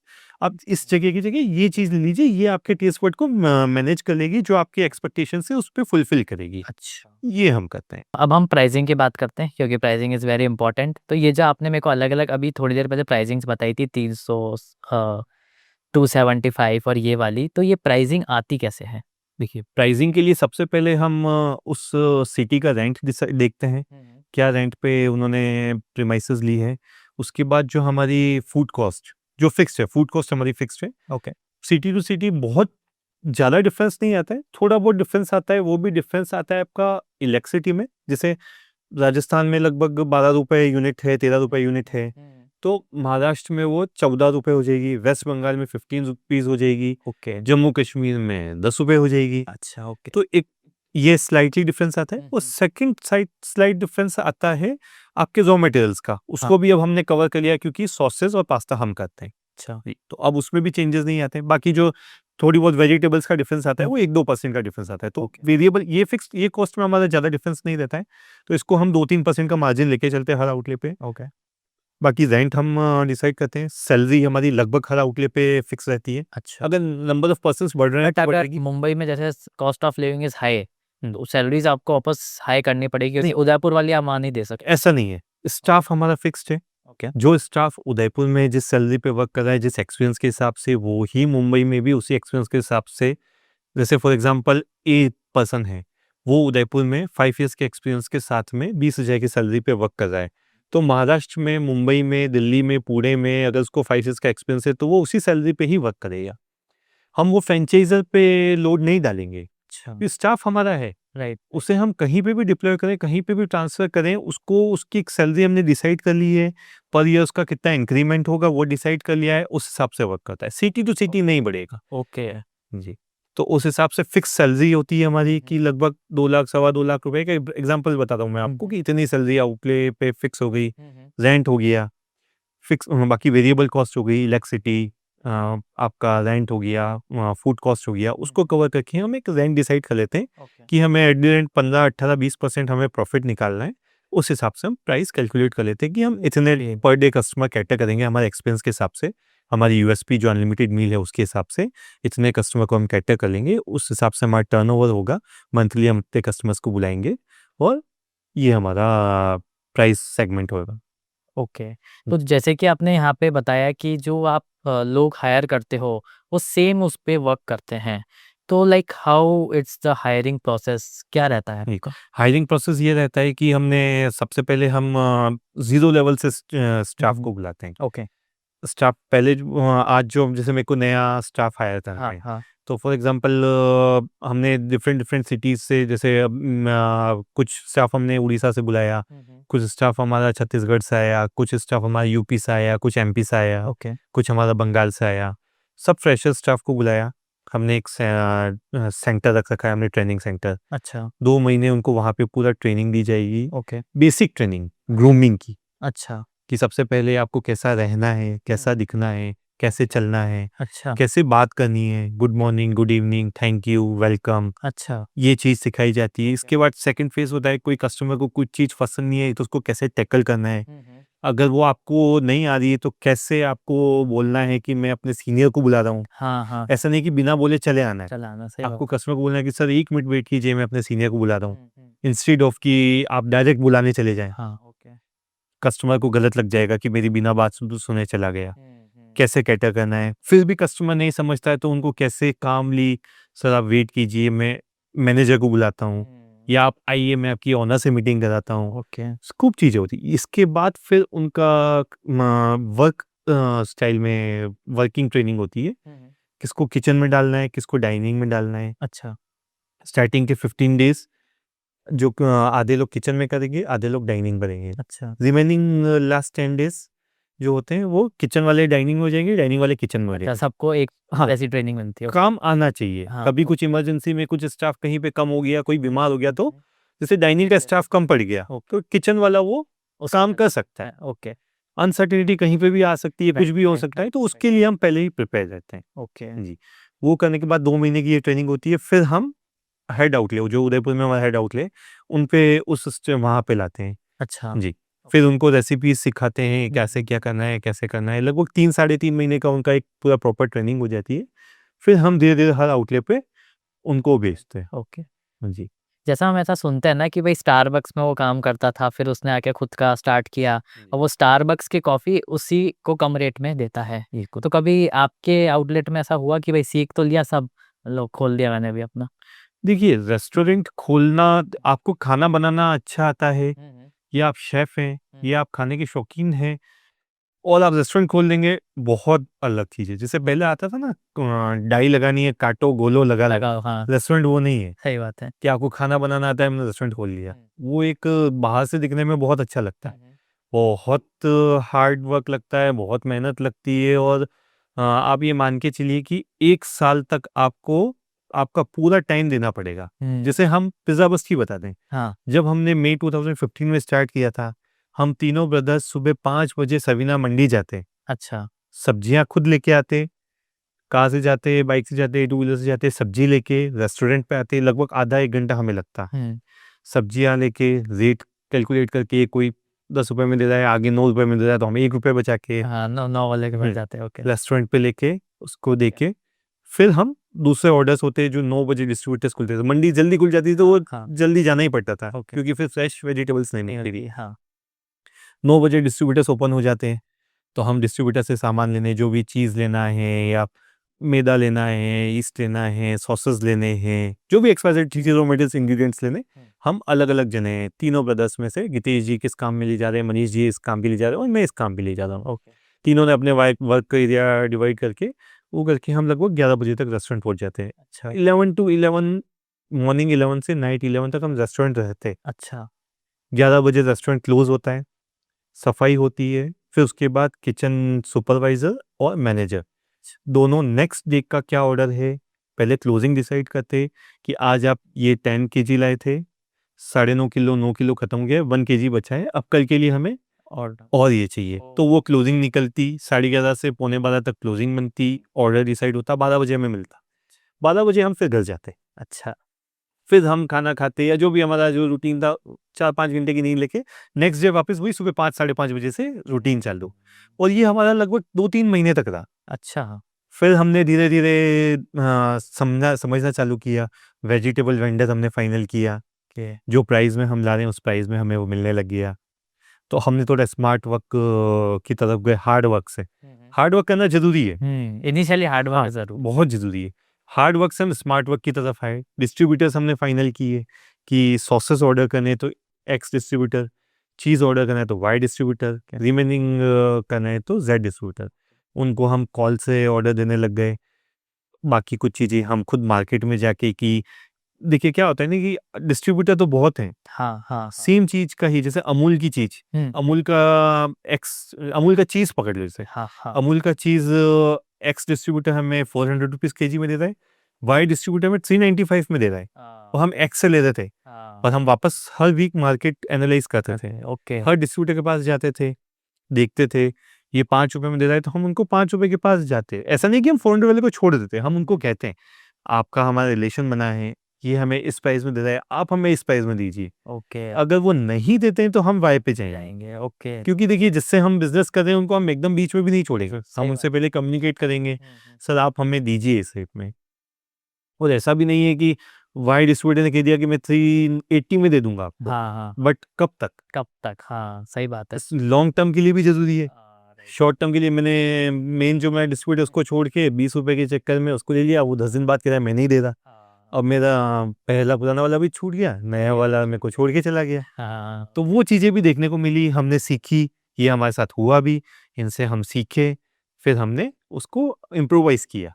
आप इस जगह की जगह ये चीज़ ले लीजिए, ये आपके टेस्ट बड को मैनेज कर लेगी, जो आपकी एक्सपेक्टेशन है उस पे फुलफिल करेगी। अच्छा। ये हम करते हैं। अब हम प्राइसिंग की बात करते हैं क्योंकि प्राइसिंग इज़ वेरी इंपॉर्टेंट। तो ये जो आपने मेरे को अलग-अलग अभी थोड़ी देर पहले प्राइसिंग्स बताई थी 300 275 और ये वाली, तो ये प्राइसिंग आती कैसे है? देखिए, प्राइसिंग के लिए सबसे पहले हम उस सिटी का रेंट देखते हैं, क्या रेंट पे उन्होंने प्रीमाइसेस ली है। उसके बाद जो हमारी फूड कॉस्ट जो फिक्स्ड है, फूड कॉस्ट हमारी फिक्स्ड है। ओके। सिटी टू सिटी बहुत ज़्यादा डिफरेंस नहीं आता है, थोड़ा बहुत डिफरेंस आता है, वो भी डिफरेंस आता है आपका इलेक्ट्रिसिटी में। जैसे राजस्थान में लगभग ₹12 यूनिट है, ₹13 यूनिट है, तो महाराष्ट्र में वो ₹14 हो जाएगी, वेस्ट बंगाल में ₹15 हो जाएगी, ओके। जम्मू कश्मीर में ₹10 हो जाएगी। अच्छा, ओके। तो एक ये स्लाइटली डिफरेंस आता है और सेकंड स्लाइट डिफरेंस आता है आपके रॉ मटेरियल्स का। उसको भी अब हमने कवर कर लिया क्योंकि सॉसेस और पास्ता हम करते हैं। अच्छा। जी, तो अब उसमें भी चेंजेस नहीं आते हैं। बाकी जो थोड़ी बहुत वेजिटेबल्स का डिफरेंस आता है वो 1-2% का डिफरेंस आता है। तो वेरिएबल ये फिक्स ये कॉस्ट में हमारा ज़्यादा डिफरेंस नहीं रहता है। तो इसको हम 2-3% का मार्जिन लेके चलते हैं हर आउटलेट पे। ओके। बाकी रेंट हम डिसाइड करते हैं। सैलरी हमारी लगभग हर आउटलेट पे फिक्स रहती है। अच्छा। अगर नंबर ऑफ पर्सन्स बढ़ रहे हैं बट तो अगर बढ़ेगी। मुंबई में जैसे cost of living is high, हुँ। तो सैलरीज़ आपको वापस हाई करनी पड़ेगी क्योंकि उदयपुर वाली आप वहाँ नहीं दे सकते। ऐसा नहीं है, स्टाफ हमारा फिक्स्ड है। ओके। जो स्टाफ उदयपुर में जिस सैलरी पे वर्क कर रहा है, जिस एक्सपीरियंस के हिसाब से, वो ही मुंबई में भी उसी एक्सपीरियंस के हिसाब से, जैसे फॉर एग्जांपल ए पर्सन है, वो उदयपुर में 5 इयर्स के एक्सपीरियंस के साथ में 20,000 की सैलरी पे वर्क कर रहा है। तो महाराष्ट्र में, मुंबई में, दिल्ली में, पुणे में अगर उसको 5 इयर्स का एक्सपीरियंस है, तो वो उसी सैलरी पे ही वर्क करेगा। हम वो फ्रेंचाइजर पे लोड नहीं डालेंगे, अच्छा, ये स्टाफ हमारा है, राइट, उसे हम कहीं पे भी डिप्लॉय करें, कहीं पे भी ट्रांसफ़र करें, उसको उसकी एक सैलरी हमने डिसाइड कर ली है, पर ईयर उसका कितना इंक्रीमेंट होगा वो डिसाइड कर लिया है, उस हिसाब से वर्क करता है। सिटी टू सिटी नहीं बढ़ेगा। ओके, जी। तो उस हिसाब से फिक्स सैलरी होती है हमारी कि लगभग 2 लाख, सवा 2 लाख रुपए का एग्ज़ाम्पल बताता हूँ मैं आपको कि इतनी सैलरी आउटले पे फिक्स हो गई, रेंट हो गया, फिक्स बाकी वेरिएबल कॉस्ट हो गई, इलेक्ट्रिसिटी आपका रेंट हो गया, फूड कॉस्ट हो गया, उसको कवर करके हम एक रेंट डिसाइड कर लेते हैं ओके, कि हमें एट द एंड 15, 18, 20% हमें प्रॉफिट निकालना है। उस हिसाब से हम प्राइस कैलकुलेट कर लेते हैं कि हम इतने पर डे कस्टमर कैटर करेंगे हमारे एक्सपेंस के हिसाब से, हमारी यूएसपी जो अनलिमिटेड मील है उसके हिसाब से, इतने कस्टमर को हम कैटर कर लेंगे, उस हिसाब से हमारा टर्नओवर होगा, मंथली हम इतने कस्टमर्स को बुलाएँगे और ये हमारा प्राइस सेगमेंट होगा। ओके। तो जैसे कि आपने यहाँ पे बताया कि जो आप लोग हायर करते हो, वो सेम उस पे वर्क करते हैं। तो like how it's the hiring process क्या रहता है जी, आपका? हायरिंग प्रोसेस ये रहता है कि हमने सबसे पहले हम ज़ीरो लेवल से स्टाफ हुँ, को बुलाते हैं। ओके, स्टाफ पहले आज जो जैसे मेरे को नया स्टाफ हायर करना हाँ, है, हाँ, तो फॉर एग्ज़ाम्पल हमने डिफरेंट डिफरेंट सिटीज़ से जैसे कुछ स्टाफ हमने उड़ीसा से बुलाया, कुछ स्टाफ हमारा छत्तीसगढ़ से आया, कुछ स्टाफ हमारा यूपी से आया, कुछ एमपी से आया, ओके, कुछ हमारा बंगाल से आया। सब फ्रेशर स्टाफ को बुलाया। हमने एक सेंटर रख रखा है, हमने ट्रेनिंग सेंटर। अच्छा, 2 महीने उनको वहाँ पे पूरा ट्रेनिंग दी जाएगी, ओके, बेसिक ट्रेनिंग, ग्रूमिंग की, अच्छा, कि सबसे पहले आपको कैसा रहना है, कैसा दिखना है, कैसे चलना है, अच्छा, कैसे बात करनी है, good morning, good evening, thank you, welcome, अच्छा, ये चीज़ सिखाई जाती है। इसके बाद सेकंड फेज़ होता है, कोई कस्टमर को कुछ चीज़ पसंद नहीं है, तो उसको कैसे टैकल करना है। अगर वो आपको नहीं आ रही है, तो कैसे आपको बोलना है कि मैं अपने सीनियर को बुला रहा हूँ। हाँ, हाँ, ऐसा नहीं कि बिना बोले चले आना है। चलाना सही बात। आपको कस्टमर को बोलना है कि सर 1 मिनट वेट कीजिए, मैं अपने सीनियर को बुला रहा हूँ। इंस्टेड ऑफ कि आप डायरेक्ट बुलाने चले जाएँ। हाँ, ओके, कस्टमर को गलत लग जाएगा कि मेरी बिना बात सुने चला गया। कैसे कैटर करना है। फिर भी कस्टमर नहीं समझता है तो उनको कैसे कामली, सर आप वेट कीजिए, मैं मैनेजर को बुलाता हूँ, या आप आइए मैं आपकी ओनर से मीटिंग कराता हूँ। ओके, खूब चीज़ें होती हैं। इसके बाद फिर उनका वर्क स्टाइल में वर्किंग ट्रेनिंग होती है। किसको किचन में डालना है, किसको डाइनिंग में डालना है। अच्छा, स्टार्टिंग के 15 डेज़ जो आधे लोग किचन में करेंगे, आधे लोग डाइनिंग करेंगे। अच्छा, रिमेनिंग लास्ट 10 डेज़ जो होते हैं वो किचन वाले डाइनिंग में हो जाएंगे, डाइनिंग वाले किचन में हो अच्छा जाएंगे। सबको एक हाँ, वैसी ट्रेनिंग मिलती है, ओके, काम आना चाहिए। हाँ, कभी ओ कुछ इमरजेंसी में कुछ स्टाफ कहीं पे कम हो गया, कोई बीमार हो गया, तो जैसे डाइनिंग का स्टाफ कम पड़ गया, ओके, तो किचन वाला वो उसको काम कर सकता है। ओके, अनसर्टेनिटी कहीं पे भी आ सकती है, कुछ राइट, भी हो राइट, सकता है, तो उसके लिए हम पहले ही प्रिपेयर रहते हैं। ओके, जी, वो करने के बाद 2 महीने की ये ट्रेनिंग होती है, फिर हम हेड आउटलेट जो उदयपुर में हमारा हेड आउटलेट, उन पे उस वहाँ पे लाते हैं। अच्छा, जी, फिर उनको रेसिपीज़ सिखाते हैं, हुँ, कैसे क्या करना है, कैसे करना है। लगभग 3 साढ़े 3 महीने का उनका एक पूरा प्रॉपर ट्रेनिंग हो जाती है। फिर हम धीरे-धीरे हर आउटलेट पे उनको भेजते हैं। ओके। जी। जैसा हम ऐसा सुनते हैं ना कि भाई स्टारबक्स में वो काम करता था, फिर उसने आके खुद का स्टार्ट किया और वो स्टारबक्स की कॉफ़ी उसी को कम रेट में देता है। बिल्कुल। तो कभी आपके आउटलेट में ऐसा हुआ कि भाई सीख तो लिया सब, लो खोल दिया मैंने भी अपना? देखिए, रेस्टोरेंट खोलना, आपको खाना बनाना अच्छा आता है, या आप शेफ़ हैं, या आप खाने के शौकीन हैं और आप रेस्टोरेंट खोल देंगे, बहुत अलग चीज़ है। जैसे पहले आता था ना डाई लगानी है, काटो, गोलो, लगा लो। लगाओ हाँ, रेस्टोरेंट वो नहीं है सही बात है। कि आपको खाना बनाना आता है, हमने रेस्टोरेंट खोल लिया। वो एक बाहर से दिखने में बहुत अच्छा लगता है। बहुत हार्ड वर्क लगता है, बहुत मेहनत लगती है, और आप ये मान के चलिए कि 1 साल तक आपको आपका पूरा टाइम देना पड़ेगा। हुँ, जैसे हम पिज़्ज़ा बस की बता दें, हाँ, जब हमने मई 2015 में स्टार्ट किया था, हम तीनों ब्रदर्स सुबह 5 बजे सवीना मंडी जाते, अच्छा, सब्जियाँ खुद लेके आते, कार से जाते, बाइक से जाते, टू व्हीलर से जाते, सब्जी लेके रेस्टोरेंट पे आते, लगभग आधा 1 घंटा हमें लगता। हुँ, सब्जियाँ लेके रेट कैलकुलेट करके, कोई ₹10 में दे रहा है, आगे ₹9 में दे रहा है, तो हमें ₹1 बचा के हाँ, 9 वाले के मिल जाते हैं, ओके, रेस्टोरेंट पे लेके उसको देके, फिर हम दूसरे ऑर्डर्स होते हैं जो 9 बजे डिस्ट्रीब्यूटर्स खुलते थे। मंडी जल्दी खुल जाती थी तो वो हाँ, जल्दी जाना ही पड़ता था, ओके, क्योंकि फिर फ्रेश वेजिटेबल्स नहीं नहीं मिलती होती थी। है, हाँ, 9 बजे डिस्ट्रीब्यूटर्स ओपन हो जाते हैं, तो हम डिस्ट्रीब्यूटर से सामान लेने, जो भी चीज़ लेना है, या मैदा लेना है, यीस्ट लेना है, सॉसेस लेने हैं, जो भी एक्सवाइज़ेड चीज़ें, रॉ मटेरियल्स, इंग्रीडिएंट्स लेने, हम अलग-अलग जने हैं। तीनों ब्रदर्स में से गितेश जी किस काम में ले जा रहे हैं, मनीष जी इस काम पे ले जा रहे हैं, और मैं इस काम पे ले जा रहा हूँ। ओके, तीनों ने अपने वर्क वर्क का एरिया डिवाइड करके वो करके हम लगभग 11 बजे तक रेस्टोरेंट पहुंच जाते हैं। अच्छा 11 to 11, मॉर्निंग 11 से नाइट 11 तक हम रेस्टोरेंट रहते हैं। अच्छा 11 बजे रेस्टोरेंट क्लोज होता है, सफाई होती है, फिर उसके बाद किचन सुपरवाइजर और मैनेजर दोनों नेक्स्ट डे का क्या ऑर्डर है, पहले क्लोजिंग डिसाइड करते कि आज आप ये 10 केजी लाए थे, 9.5 किलो 9 किलो खत्म हो गया, 1 केजी बचा है, अब कल के लिए हमें और ये चाहिए। तो वो क्लोजिंग निकलती, 11:30 से 11:45 तक क्लोजिंग बनती, ऑर्डर डिसाइड होता, 12 बजे हमें मिलता, 12 बजे हम फिर घर जाते, अच्छा फिर हम खाना खाते या जो भी हमारा जो रूटीन था, 4-5 घंटे की नींद लेके नेक्स्ट डे वापस वही सुबह 5 साढ़े 5 बजे से रूटीन चालू। और ये हमारा लगभग 2-3 महीने तक रहा। अच्छा फिर हमने धीरे धीरे समझना चालू किया, वेजिटेबल वेंडर हमने फाइनल किया, ओके जो प्राइस में हम ला रहे हैं उस प्राइस में हमें वो मिलने लग गया। तो हमने थोड़ा स्मार्ट वर्क की तरफ गए, हार्ड वर्क से। हार्ड वर्क करना जरूरी है, इनिशियली हार्ड वर्क जरूर बहुत जरूरी है। हार्ड वर्क से हम स्मार्ट वर्क की तरफ आए। डिस्ट्रीब्यूटर्स हमने फाइनल किए कि सॉसेस ऑर्डर करने तो एक्स डिस्ट्रीब्यूटर, चीज़ ऑर्डर करना है तो वाई डिस्ट्रीब्यूटर, रिमेनिंग करना है तो जेड डिस्ट्रीब्यूटर। उनको हम कॉल से ऑर्डर देने लग गए। बाकी कुछ चीज़ें हम खुद मार्केट में जाके कि देखिए क्या होता है ना कि डिस्ट्रीब्यूटर तो बहुत हैं, हाँ सेम चीज़ का ही, जैसे अमूल की चीज़, अमूल का चीज़ पकड़ लो, जैसे हाँ अमूल का चीज़ एक्स डिस्ट्रीब्यूटर हमें 400 रुपीज़ केजी में दे रहा है, वाई डिस्ट्रीब्यूटर में 395 में दे रहा है, और हम एक्स से ले रहे थे। और हम वापस हर वीक मार्केट एनालाइज करते थे, ओके हर डिस्ट्रीब्यूटर के पास जाते थे, देखते थे ये 5 रुपए में दे रहा है तो हम उनको 5 रुपए के पास जाते। ऐसा नहीं कि हम 400 वाले को छोड़ देते, हम उनको कहते हैं आपका हमारा रिलेशन बना है, ये हमें इस प्राइस में दे रहा है, आप हमें इस प्राइस में दीजिए। ओके अगर वो नहीं देते हैं तो हम वाई पे जाएंगे, जाएंगे ओके क्योंकि देखिए जिससे हम बिजनेस कर रहे हैं उनको हम एकदम बीच में भी नहीं छोड़ेंगे, सही हम बात। उनसे पहले कम्युनिकेट करेंगे, सर आप हमें दीजिए इस रेट में। और ऐसा भी नहीं है कि वाई डिस्ट्रीब्यूटर ने कह दिया कि मैं 380 में दे दूंगा आपको, हाँ बट कब तक, कब तक हाँ सही बात है लॉन्ग टर्म के लिए भी जरूरी है। शॉर्ट टर्म के लिए मैंने मेन जो मैं डिस्ट्रीब्यूटर उसको छोड़ के 20 रुपए के चक्कर में उसको ले लिया, वो 10 दिन बाद कह रहा है मैं नहीं दे रहा। अब मेरा पहला पुराना वाला भी छूट गया, नया वाला मेरे को छोड़ के चला गया। हाँ तो वो चीज़ें भी देखने को मिली, हमने सीखी, ये हमारे साथ हुआ भी, इनसे हम सीखे, फिर हमने उसको इम्प्रोवाइज किया।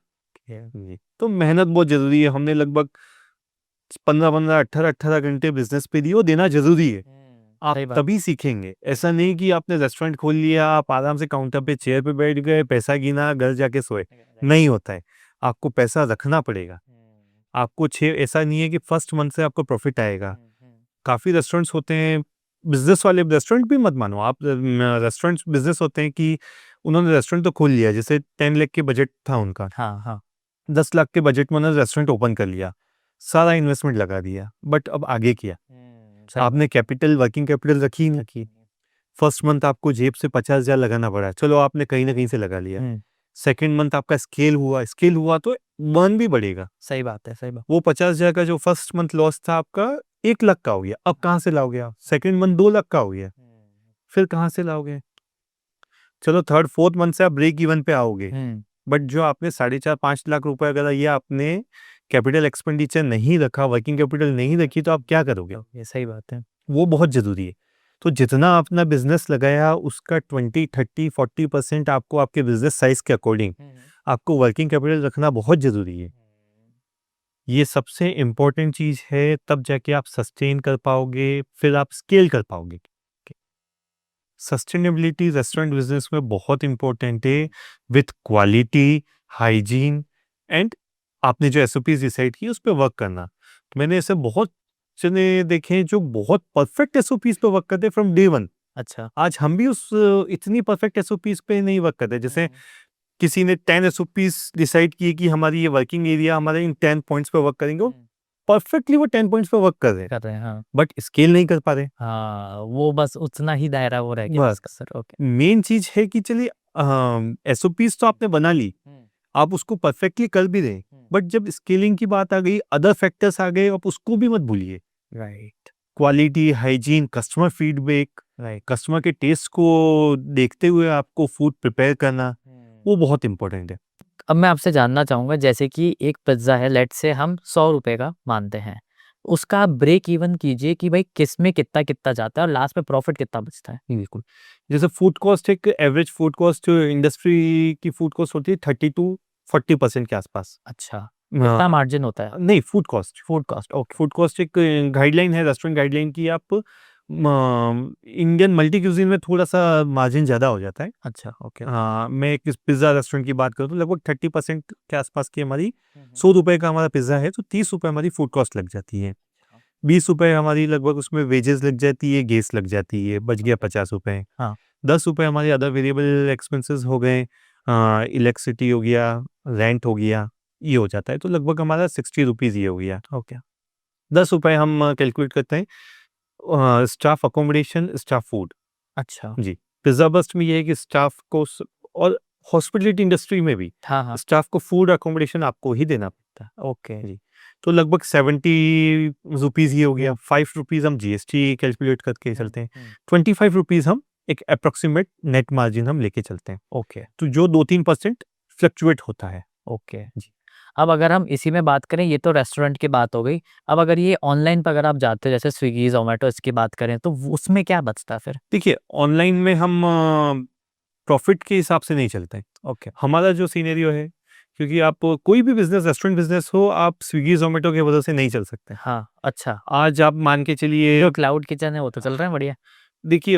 जी, तो मेहनत बहुत ज़रूरी है। हमने लगभग 15-15, 18-18 घंटे बिजनेस पे दिए, वो देना ज़रूरी है। आप सही बात तभी सीखेंगे। ऐसा नहीं कि आपने रेस्टोरेंट खोल लिया, आप आराम से काउंटर पे चेयर पे बैठ गए, पैसा गिना, घर जाके सोए, नहीं होता है। आपको पैसा रखना पड़ेगा। आपको ऐसा नहीं है कि फर्स्ट मंथ से आपको प्रॉफिट आएगा। काफ़ी रेस्टोरेंट्स होते हैं, बिजनेस वाले रेस्टोरेंट भी मत मानो आप, रेस्टोरेंट्स बिजनेस होते हैं कि उन्होंने रेस्टोरेंट तो खोल लिया, जैसे 10 लाख के बजट था उनका, हाँ 10 लाख के बजट में उन्होंने रेस्टोरेंट ओपन कर लिया, सारा इन्वेस्टमेंट लगा दिया, बट अब आगे किया, आपने कैपिटल, वर्किंग कैपिटल रखी ही नहीं। फर्स्ट मंथ आपको जेब से 50,000 लगाना पड़ा, चलो आपने कहीं ना कहीं से लगा लिया। सेकेंड मंथ आपका स्केल हुआ तो बर्न भी बढ़ेगा। सही बात है सही बात वो 50,000 का जो फर्स्ट मंथ लॉस था आपका 1 लाख का हो गया, अब कहाँ से लाओगे आप? सेकेंड मंथ 2 लाख का हो गया, फिर कहाँ से लाओगे? चलो थर्ड फोर्थ मंथ से आप ब्रेक इवन पे आओगे, बट जो आपने 4.5-5 लाख रुपए अगर ये आपने कैपिटल एक्सपेंडिचर नहीं रखा, वर्किंग कैपिटल नहीं रखी, तो आप क्या करोगे? ये सही बात है वो बहुत ज़रूरी है। तो जितना अपना बिजनेस लगाया उसका 20, 30, 40% आपको आपके बिजनेस साइज के अकॉर्डिंग आपको वर्किंग कैपिटल रखना बहुत ज़रूरी है। ये सबसे इम्पोर्टेंट चीज़ है, तब जाके आप सस्टेन कर पाओगे, फिर आप स्केल कर पाओगे। सस्टेनेबिलिटी रेस्टोरेंट बिजनेस में बहुत इंपॉर्टेंट है, विथ क्वालिटी, हाइजीन एंड आपने जो एसओपीज डिसाइड की उस पर वर्क करना। मैंने ऐसे बहुत जने देखे हैं जो बहुत परफेक्ट एसओपीज पे वर्क करते फ्रॉम डे वन। अच्छा आज हम भी उस इतनी परफेक्ट एसओपीज पे नहीं वर्क करते। जैसे किसी ने 10 एसओपीज डिसाइड की कि हमारी ये वर्किंग एरिया हमारे इन 10 पॉइंट्स पे वर्क करेंगे, परफेक्टली वो 10 पॉइंट्स पे वर्क कर रहे हैं, हाँ बट स्केल नहीं कर पा रहे। हाँ वो बस उतना ही दायरा वो रह गया बस। उसका सर ओके मेन चीज है कि चलिए एसओपीज तो आपने बना ली, आप उसको परफेक्टली कर भी रहे, बट जब स्केलिंग की बात आ गई, अदर फैक्टर्स आ गए, आप उसको भी मत भूलिए। Right quality, hygiene, customer feedback, right customer के टेस्ट को देखते हुए आपको फूड प्रिपेयर करना, वो बहुत इंपॉर्टेंट है। अब मैं आपसे जानना चाहूँगा जैसे कि एक पिज़्ज़ा है लेट से हम 100 रुपए का मानते हैं, उसका आप ब्रेक इवन कीजिए कि भाई किस में कितना जाता है और लास्ट में प्रॉफिट कितना बचता है? बिल्कुल, जैसे फूड कॉस्ट, एक एवरेज फूड कॉस्ट इंडस्ट्री की फूड कॉस्ट होती है 30 to 40% के आसपास। अच्छा, कितना मार्जिन होता है? नहीं, food cost. Food cost, okay. Food cost एक गाइडलाइन है, रेस्टोरेंट गाइडलाइन की। आप इंडियन मल्टी क्यूजीन में थोड़ा सा मार्जिन ज़्यादा हो जाता है। अच्छा, ओके। मैं एक पिज़्ज़ा रेस्टोरेंट की बात करूँ तो लगभग 30% के आसपास की हमारी, ₹100 का हमारा पिज़्ज़ा है तो ₹30 हमारी फूड कॉस्ट लग जाती है। ₹20 हमारी लगभग उसमें वेजेस लग जाती है, गैस लग जाती है, बच गया ₹50। हाँ। ₹10 हमारे अदर वेरिएबल एक्सपेंसेस हो गए, इलेक्ट्रिसिटी हो गया, रेंट हो गया, ये हो जाता है तो लगभग हमारा ₹60 ये हो गया। ओके। ₹10 हम कैलकुलेट करते हैं स्टाफ अकोमोडेशन, स्टाफ फूड। अच्छा। जी, पिज़्ज़ा बस्ट में ये है कि स्टाफ को और हॉस्पिटैलिटी इंडस्ट्री में भी हाँ, हाँ। स्टाफ को फूड अकोमोडेशन आपको ही देना पड़ता है। ओके। जी, तो लगभग ₹70 ये हो गया। ₹5 हम जीएसटी कैलकुलेट करके चलते हैं। ₹25 हम एक अप्रॉक्सिमेट नेट मार्जिन हम लेके चलते हैं। ओके, तो जो 2-3% फ्लक्चुएट होता है। ओके। जी। अब अगर हम इसी में बात करें, ये तो रेस्टोरेंट की बात हो गई। अब अगर ये ऑनलाइन पे अगर आप जाते हो, जैसे स्विगी, ज़ोमैटो इसकी बात करें, तो उसमें क्या बचता है फिर? देखिए, ऑनलाइन में हम प्रॉफिट के हिसाब से नहीं चलते हैं। ओके। हमारा जो सिनेरियो है, क्योंकि आप कोई भी बिज़नेस, रेस्टोरेंट बिज़नेस हो, आप स्विगी, ज़ोमैटो की वजह से नहीं चल सकते। हाँ, अच्छा। आज आप मान के चलिए, जो क्लाउड किचन है वो तो चल रहे हैं बढ़िया। देखिए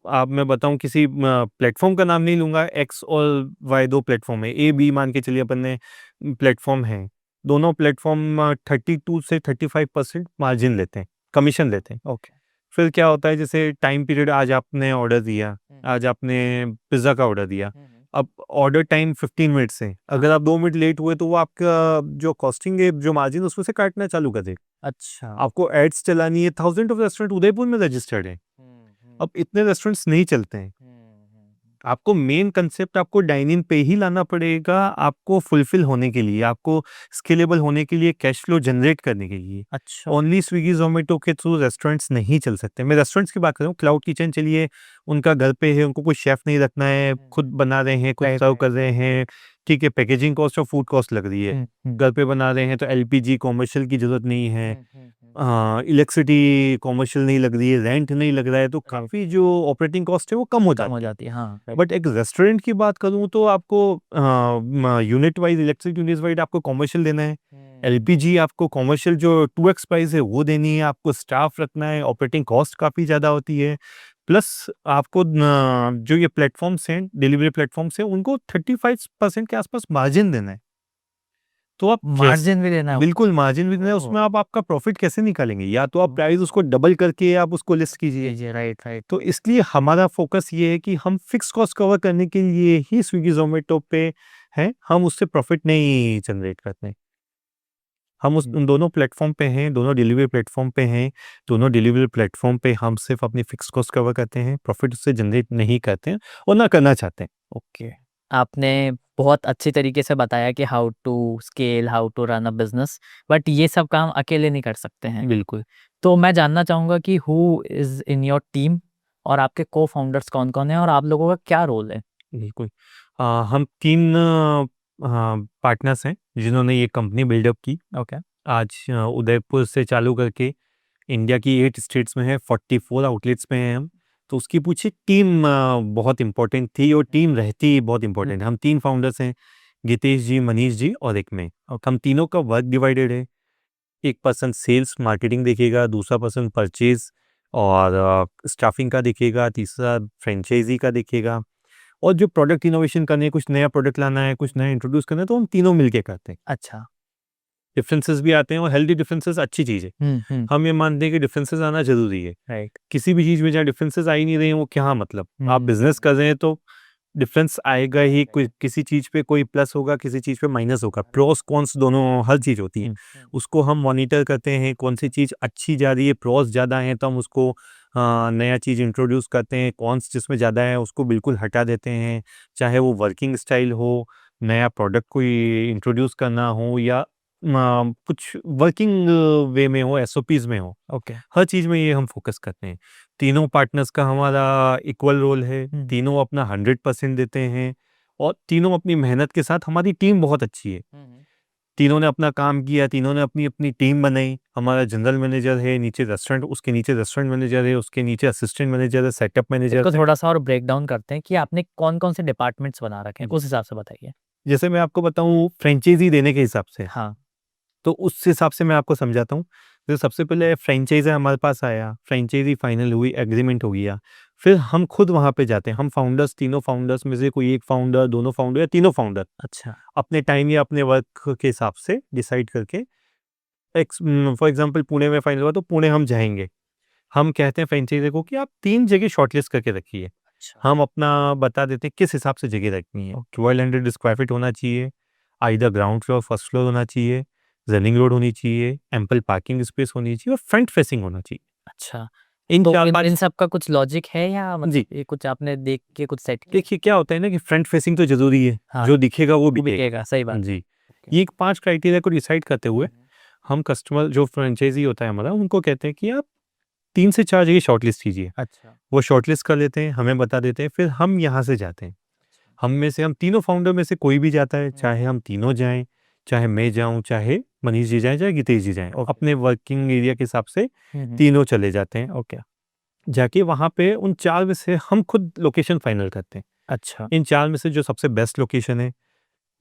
आप मैं बताऊँ किसी प्लेटफ़ॉर्म का नाम नहीं लूँगा, एक्स और वाई 2 प्लेटफ़ॉर्म है। ए, बी मान के चलिए अपन ने प्लेटफ़ॉर्म है। दोनों प्लेटफ़ॉर्म 32 से 35% मार्जिन लेते हैं, कमीशन लेते हैं। ओके। फिर क्या होता है, जैसे टाइम पीरियड, आज आपने ऑर्डर दिया, आज आपने पिज़्ज़ा का ऑर्डर दिया। अब ऑर्डर टाइम 15 मिनट्स है। अगर आप 2 मिनट लेट हुए तो वो आपका जो कॉस्टिंग है, जो मार्जिन उसमें से काटना चालू कर देगा। अच्छा। आपको एड्स चलानी है, थाउज़ेंड ऑफ रेस्टोरेंट उदयपुर में रजिस्टर्ड हैं। अब इतने रेस्टोरेंट्स नहीं चलते हैं। आपको मेन कांसेप्ट आपको डाइन इन पे ही लाना पड़ेगा, आपको फुलफिल होने के लिए, आपको स्केलेबल होने के लिए, कैश फ्लो जनरेट करने के लिए। अच्छा। ओनली स्विगी, ज़ोमैटो के थ्रू रेस्टोरेंट्स नहीं चल सकते। मैं रेस्टोरेंट्स की बात कर रहा हूँ, क्लाउड किचन चलिए, उनका घर पे है, उनको कोई शेफ़ नहीं रखना है, खुद बना रहे हैं, खुद राइट, सर्व राइट। कर रहे हैं, ठीक है, पैकेजिंग कॉस्ट और फूड कॉस्ट लग रही है। घर पे बना रहे हैं तो एलपीजी कमर्शियल की ज़रूरत नहीं है। इलेक्ट्रिसिटी कमर्शियल नहीं लग रही है, रेंट नहीं लग रहा है, तो काफ़ी जो ऑपरेटिंग कॉस्ट है वो कम हो कम हो जाती है। जाती है, हाँ, राइट। बट एक रेस्टोरेंट की बात करूँ तो आपको unit wise, electric unit wise आपको कमर्शियल देना है। एलपीजी आपको कमर्शियल जो 2x प्राइस है वो देनी है, आपको स्टाफ रखना है, ऑपरेटिंग कॉस्ट काफ़ी ज़्यादा होती है। प्लस आपको जो ये प्लेटफ़ॉर्म्स हैं, डिलीवरी प्लेटफ़ॉर्म्स हैं, उनको 35% के आसपास मार्जिन देना है। तो आप मार्जिन भी देना है? बिल्कुल मार्जिन भी देना है, ओह! उसमें आप आपका प्रॉफ़िट कैसे निकालेंगे? या तो आप प्राइस उसको डबल करके आप उसको लिस्ट कीजिए। जी, राइट, राइट। तो इसलिए हमारा फ़ोकस ये है कि हम फ़िक्स कॉस्ट कवर करने के लिए ही स्विगी, ज़ोमैटो पे हैं, हम उससे प्रॉफ़िट नहीं जनरेट करते हैं। हम उन दोनों प्लेटफ़ॉर्म पे हैं, दोनों डिलीवरी प्लेटफ़ॉर्म पे हैं, दोनों डिलीवरी प्लेटफ़ॉर्म पे हम सिर्फ़ अपनी फ़िक्स कॉस्ट कवर करते हैं, प्रॉफ़िट उससे जनरेट नहीं करते हैं और ना करना चाहते हैं। ओके। आपने बहुत अच्छी तरीके से बताया कि how to scale, how to run a business, but ये सब काम अकेले नहीं कर सकते हैं। बिल्कुल। तो मैं जानना चाहूँगा कि who is in your team और आपके को-फाउंडर्स कौन-कौन हैं और आप लोगों का क्या रोल है? बिल्कुल। हम 3 पार्टनर्स हैं, जिन्होंने ये कंपनी बिल्डअप की। ओके। आज उदयपुर से चालू करके इंडिया की 8 स्टेट्स में है, 44 आउटलेट्स पे हैं हम। तो उसकी पीछे टीम बहुत इम्पोर्टेंट थी और टीम रहती ही बहुत इम्पोर्टेंट है। हम 3 फाउंडर्स हैं, गीतेश जी, मनीष जी और एक मैं। हम तीनों का वर्क डिवाइडेड है। एक पर्सन सेल्स मार्केटिंग देखेगा, दूसरा पर्सन परचेज़ और स्टाफिंग का देखेगा, तीसरा फ्रेंचाइज़ी का देखेगा और जो प्रोडक्ट इनोवेशन करनी है, कुछ नया प्रोडक्ट लाना है, कुछ नया इंट्रोड्यूस करना है, तो हम तीनों मिलके करते हैं। अच्छा। डिफरेंसेस भी आते हैं और हेल्दी डिफरेंसेस अच्छी चीज़ है। हम ये मानते हैं कि डिफरेंसेस आना ज़रूरी है। राइट। किसी भी चीज़ में जहाँ डिफरेंसेस आ ही नहीं रहे हैं, वो क्या मतलब? आप बिज़नेस कर रहे हैं तो डिफरेंस आएगा ही, कोई किसी चीज़ पे कोई प्लस होगा, किसी चीज़ पे माइनस होगा। प्रोस कॉन्स दोनों हर चीज़ होती है। उसको हम मॉनिटर करते हैं, कौन-सी चीज़ अच्छी जा रही है, प्रोस ज़्यादा है तो हम उसको नया चीज़ इंट्रोड्यूस करते हैं, कॉन्स जिसमें ज़्यादा है उसको बिल्कुल हटा देते हैं। चाहे वो वर्किंग स्टाइल हो, नया प्रोडक्ट कोई इंट्रोड्यूस करना हो या कुछ वर्किंग वे में हो, एसओपीज़ में हो। ओके। हर चीज़ में ये हम फ़ोकस करते हैं। तीनों पार्टनर्स का हमारा इक्वल रोल है, तीनों अपना 100% देते हैं और तीनों अपनी मेहनत के साथ, हमारी टीम बहुत अच्छी है। तीनों ने अपना काम किया, तीनों ने अपनी-अपनी टीम बनाई। हमारा जनरल मैनेजर है, नीचे रेस्टोरेंट, उसके नीचे रेस्टोरेंट मैनेजर है, उसके नीचे असिस्टेंट मैनेजर है, सेटअप मैनेजर इसको है। थोड़ा-सा और ब्रेक डाउन करते हैं कि आपने कौन-कौन से डिपार्टमेंट्स बना रखे हैं, उस हिसाब से बताइए। जैसे मैं आपको बताऊँ फ्रेंचाइज़ी देने के हिसाब से, हाँ, तो उस हिसाब से मैं आपको समझाता हूँ। तो सबसे पहले फ्रेंचाइज़ी हमारे पास आया, फ्रेंचाइज़ी फाइनल हुई, एग्रीमेंट हो गया। फिर हम खुद वहाँ पे जाते हैं, हम फाउंडर्स, तीनों फाउंडर्स में से कोई एक फाउंडर, दोनों फाउंडर या तीनों फाउंडर अच्छा। अपने टाइम या अपने वर्क के हिसाब से डिसाइड करके फॉर एग्ज़ाम्पल पुणे में फाइनल हुआ तो पुणे हम जाएँगे। हम कहते हैं फ्रेंचाइज़ी को कि आप 3 जगह शॉर्टलिस्ट करके रखिए। अच्छा, हम अपना बता देते हैं किस हिसाब से जगह रखनी है। 1200 स्क्वायर फीट होना चाहिए, either ground floor, first floor होना चाहिए, रनिंग रोड होनी चाहिए, एम्पल पार्किंग स्पेस होनी चाहिए और फ्रंट फेसिंग होना चाहिए। अच्छा। इन तो इन 4-5 सब का कुछ लॉजिक है या जी, मतलब ये कुछ आपने देख के कुछ सेट किया? देखिए क्या होता है ना कि फ्रंट फेसिंग तो ज़रूरी है, हाँ, जो दिखेगा वो वो बिकेगा। बिकेगा, सही बात है। जी, ओके। ये 5 क्राइटेरिया को डिसाइड करते हुए हुँ, हुँ। हम कस्टमर जो फ्रेंचाइज़ी होता है हमारा, उनको कहते हैं कि आप 3 से 4 जगह शॉर्टलिस्ट कीजिए। अच्छा, वो शॉर्टलिस्ट कर लेते हैं, हमें बता देते हैं, फिर हम यहाँ से जाते हैं। हम तीनों फाउंडर में से कोई भी जाता है, हुँ, चाहे हम तीनों जाएँ, चाहे मैं जाऊँ, चाहे मनीष जी जाएँ, चाहे गीतेश जी जाएँ, ओके। अपने वर्किंग एरिया के हिसाब से हुँ, हुँ। तीनों चले जाते हैं। ओके, जाके वहाँ पे उन 4 में से हम खुद लोकेशन फाइनल करते हैं। अच्छा। इन 4 में से जो सबसे बेस्ट लोकेशन है,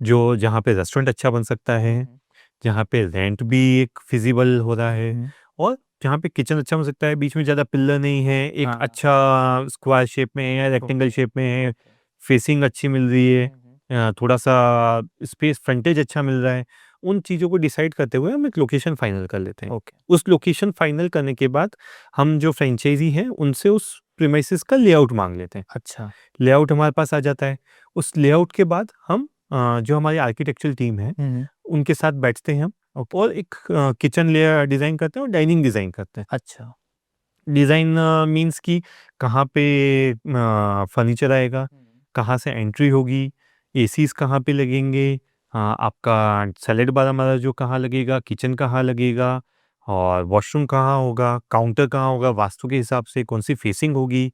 जो जहाँ पे रेस्टोरेंट अच्छा बन सकता हुँ, है, हुँ। जहाँ पे रेंट भी एक फिज़िबल हो रहा है हुँ। और जहाँ पे किचन अच्छा बन सकता है, बीच में ज़्यादा पिलर नहीं है, एक हाँ, अच्छा स्क्वायर शेप में है या रेक्टेंगल ओके, शेप में है, ओके। फेसिंग अच्छी मिल रही है, हुँ, हुँ। थोड़ा-सा स्पेस फ्रंटेज अच्छा मिल रहा है। उन चीज़ों को डिसाइड करते हुए हम एक लोकेशन फाइनल कर लेते हैं। ओके, उस लोकेशन फाइनल करने के बाद हम जो फ्रेंचाइज़ी हैं, उनसे उस प्रीमाइसेस का लेआउट माँग लेते हैं। अच्छा। लेआउट हमारे पास आ जाता है। उस लेआउट के बाद हम जो हमारी आर्किटेक्चरल टीम है, हुँ, हुँ। उनके साथ बैठते हैं हम ओके, और एक किचन लेयर डिज़ाइन करते हैं और डाइनिंग डिज़ाइन करते हैं। अच्छा। डिज़ाइन मीन्स कि कहाँ पे फर्नीचर आएगा, हुँ, हुँ। कहाँ से एंट्री होगी, एसीज़ कहाँ पे लगेंगे, आपका सैलेड बार हमारा जो कहाँ लगेगा, किचन कहाँ लगेगा और वॉशरूम कहाँ होगा, काउंटर कहाँ होगा, वास्तु के हिसाब से कौन-सी फेसिंग होगी,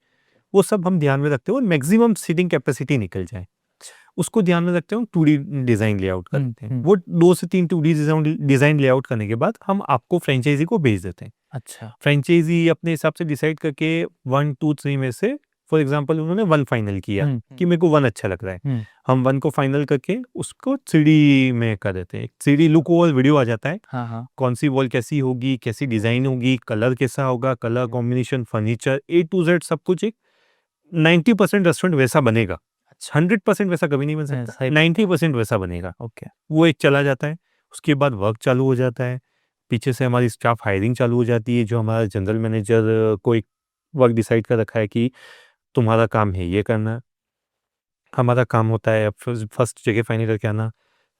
वो सब हम ध्यान में रखते हैं और मैक्सिमम सीटिंग कैपेसिटी निकल जाए। अच्छा। उसको ध्यान में रखते हुए 2D डिज़ाइन लेआउट हुँ, करते हैं। हुँ। वो 2 से 3 2D डिज़ाइन लेआउट करने के बाद हम आपको फ्रेंचाइज़ी को भेज देते हैं। अच्छा। फ्रेंचाइज़ी अपने हिसाब से डिसाइड करके 1, 2, 3 में से फॉर एग्ज़ाम्पल उन्होंने 1 फाइनल किया हुँ, हुँ। कि मेरे को 1 अच्छा लग रहा है। हुँ। हम 1 को फाइनल करके उसको 3D में कर देते हैं। 3D लुक ओवर वीडियो आ जाता है। हाँ, हाँ। कौन-सी वॉल कैसी होगी, कैसी डिज़ाइन होगी, कलर कैसा होगा, colour okay. Combination, furniture A to Z सब कुछ एक 90% रेस्टोरेंट वैसा बनेगा। अच्छा। 100% वैसा कभी नहीं बन सकता, सही बात है। 90% वैसा बनेगा। ओके। वो एक चला जाता है, उसके बाद वर्क चालू हो जाता है। पीछे से हमारी स्टाफ हायरिंग चालू हो जाती है, जो हमारा जनरल मैनेजर को एक वर्क डिसाइड कर रखा है कि तुम्हारा काम है ये करना। हमारा काम होता है फर्स्ट जगह फाइनल करके आना।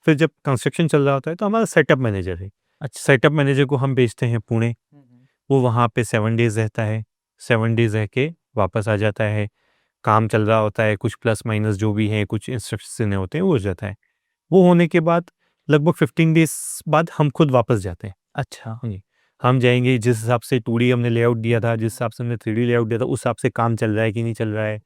फिर जब कंस्ट्रक्शन चल रहा होता है तो हमारा सेटअप मैनेजर है। अच्छा। सेटअप मैनेजर को हम भेजते हैं पुणे, हुँ, हुँ। वो वहाँ पे 7 डेज़ रहता है। 7 डेज़ रह के वापस आ जाता है। काम चल रहा होता है, कुछ प्लस माइनस जो भी हैं, कुछ इंस्ट्रक्शंस देने होते हैं, वो हो जाता है। वो होने के बाद लगभग 15 डेज़ बाद हम खुद वापस जाते हैं। अच्छा। जी, हम जाएँगे जिस हिसाब से 2D हमने लेआउट दिया हुँ, था, हुँ, जिस हुँ। हिसाब से हमने 3D लेआउट दिया था, उस हिसाब से काम चल रहा है कि नहीं चल रहा है,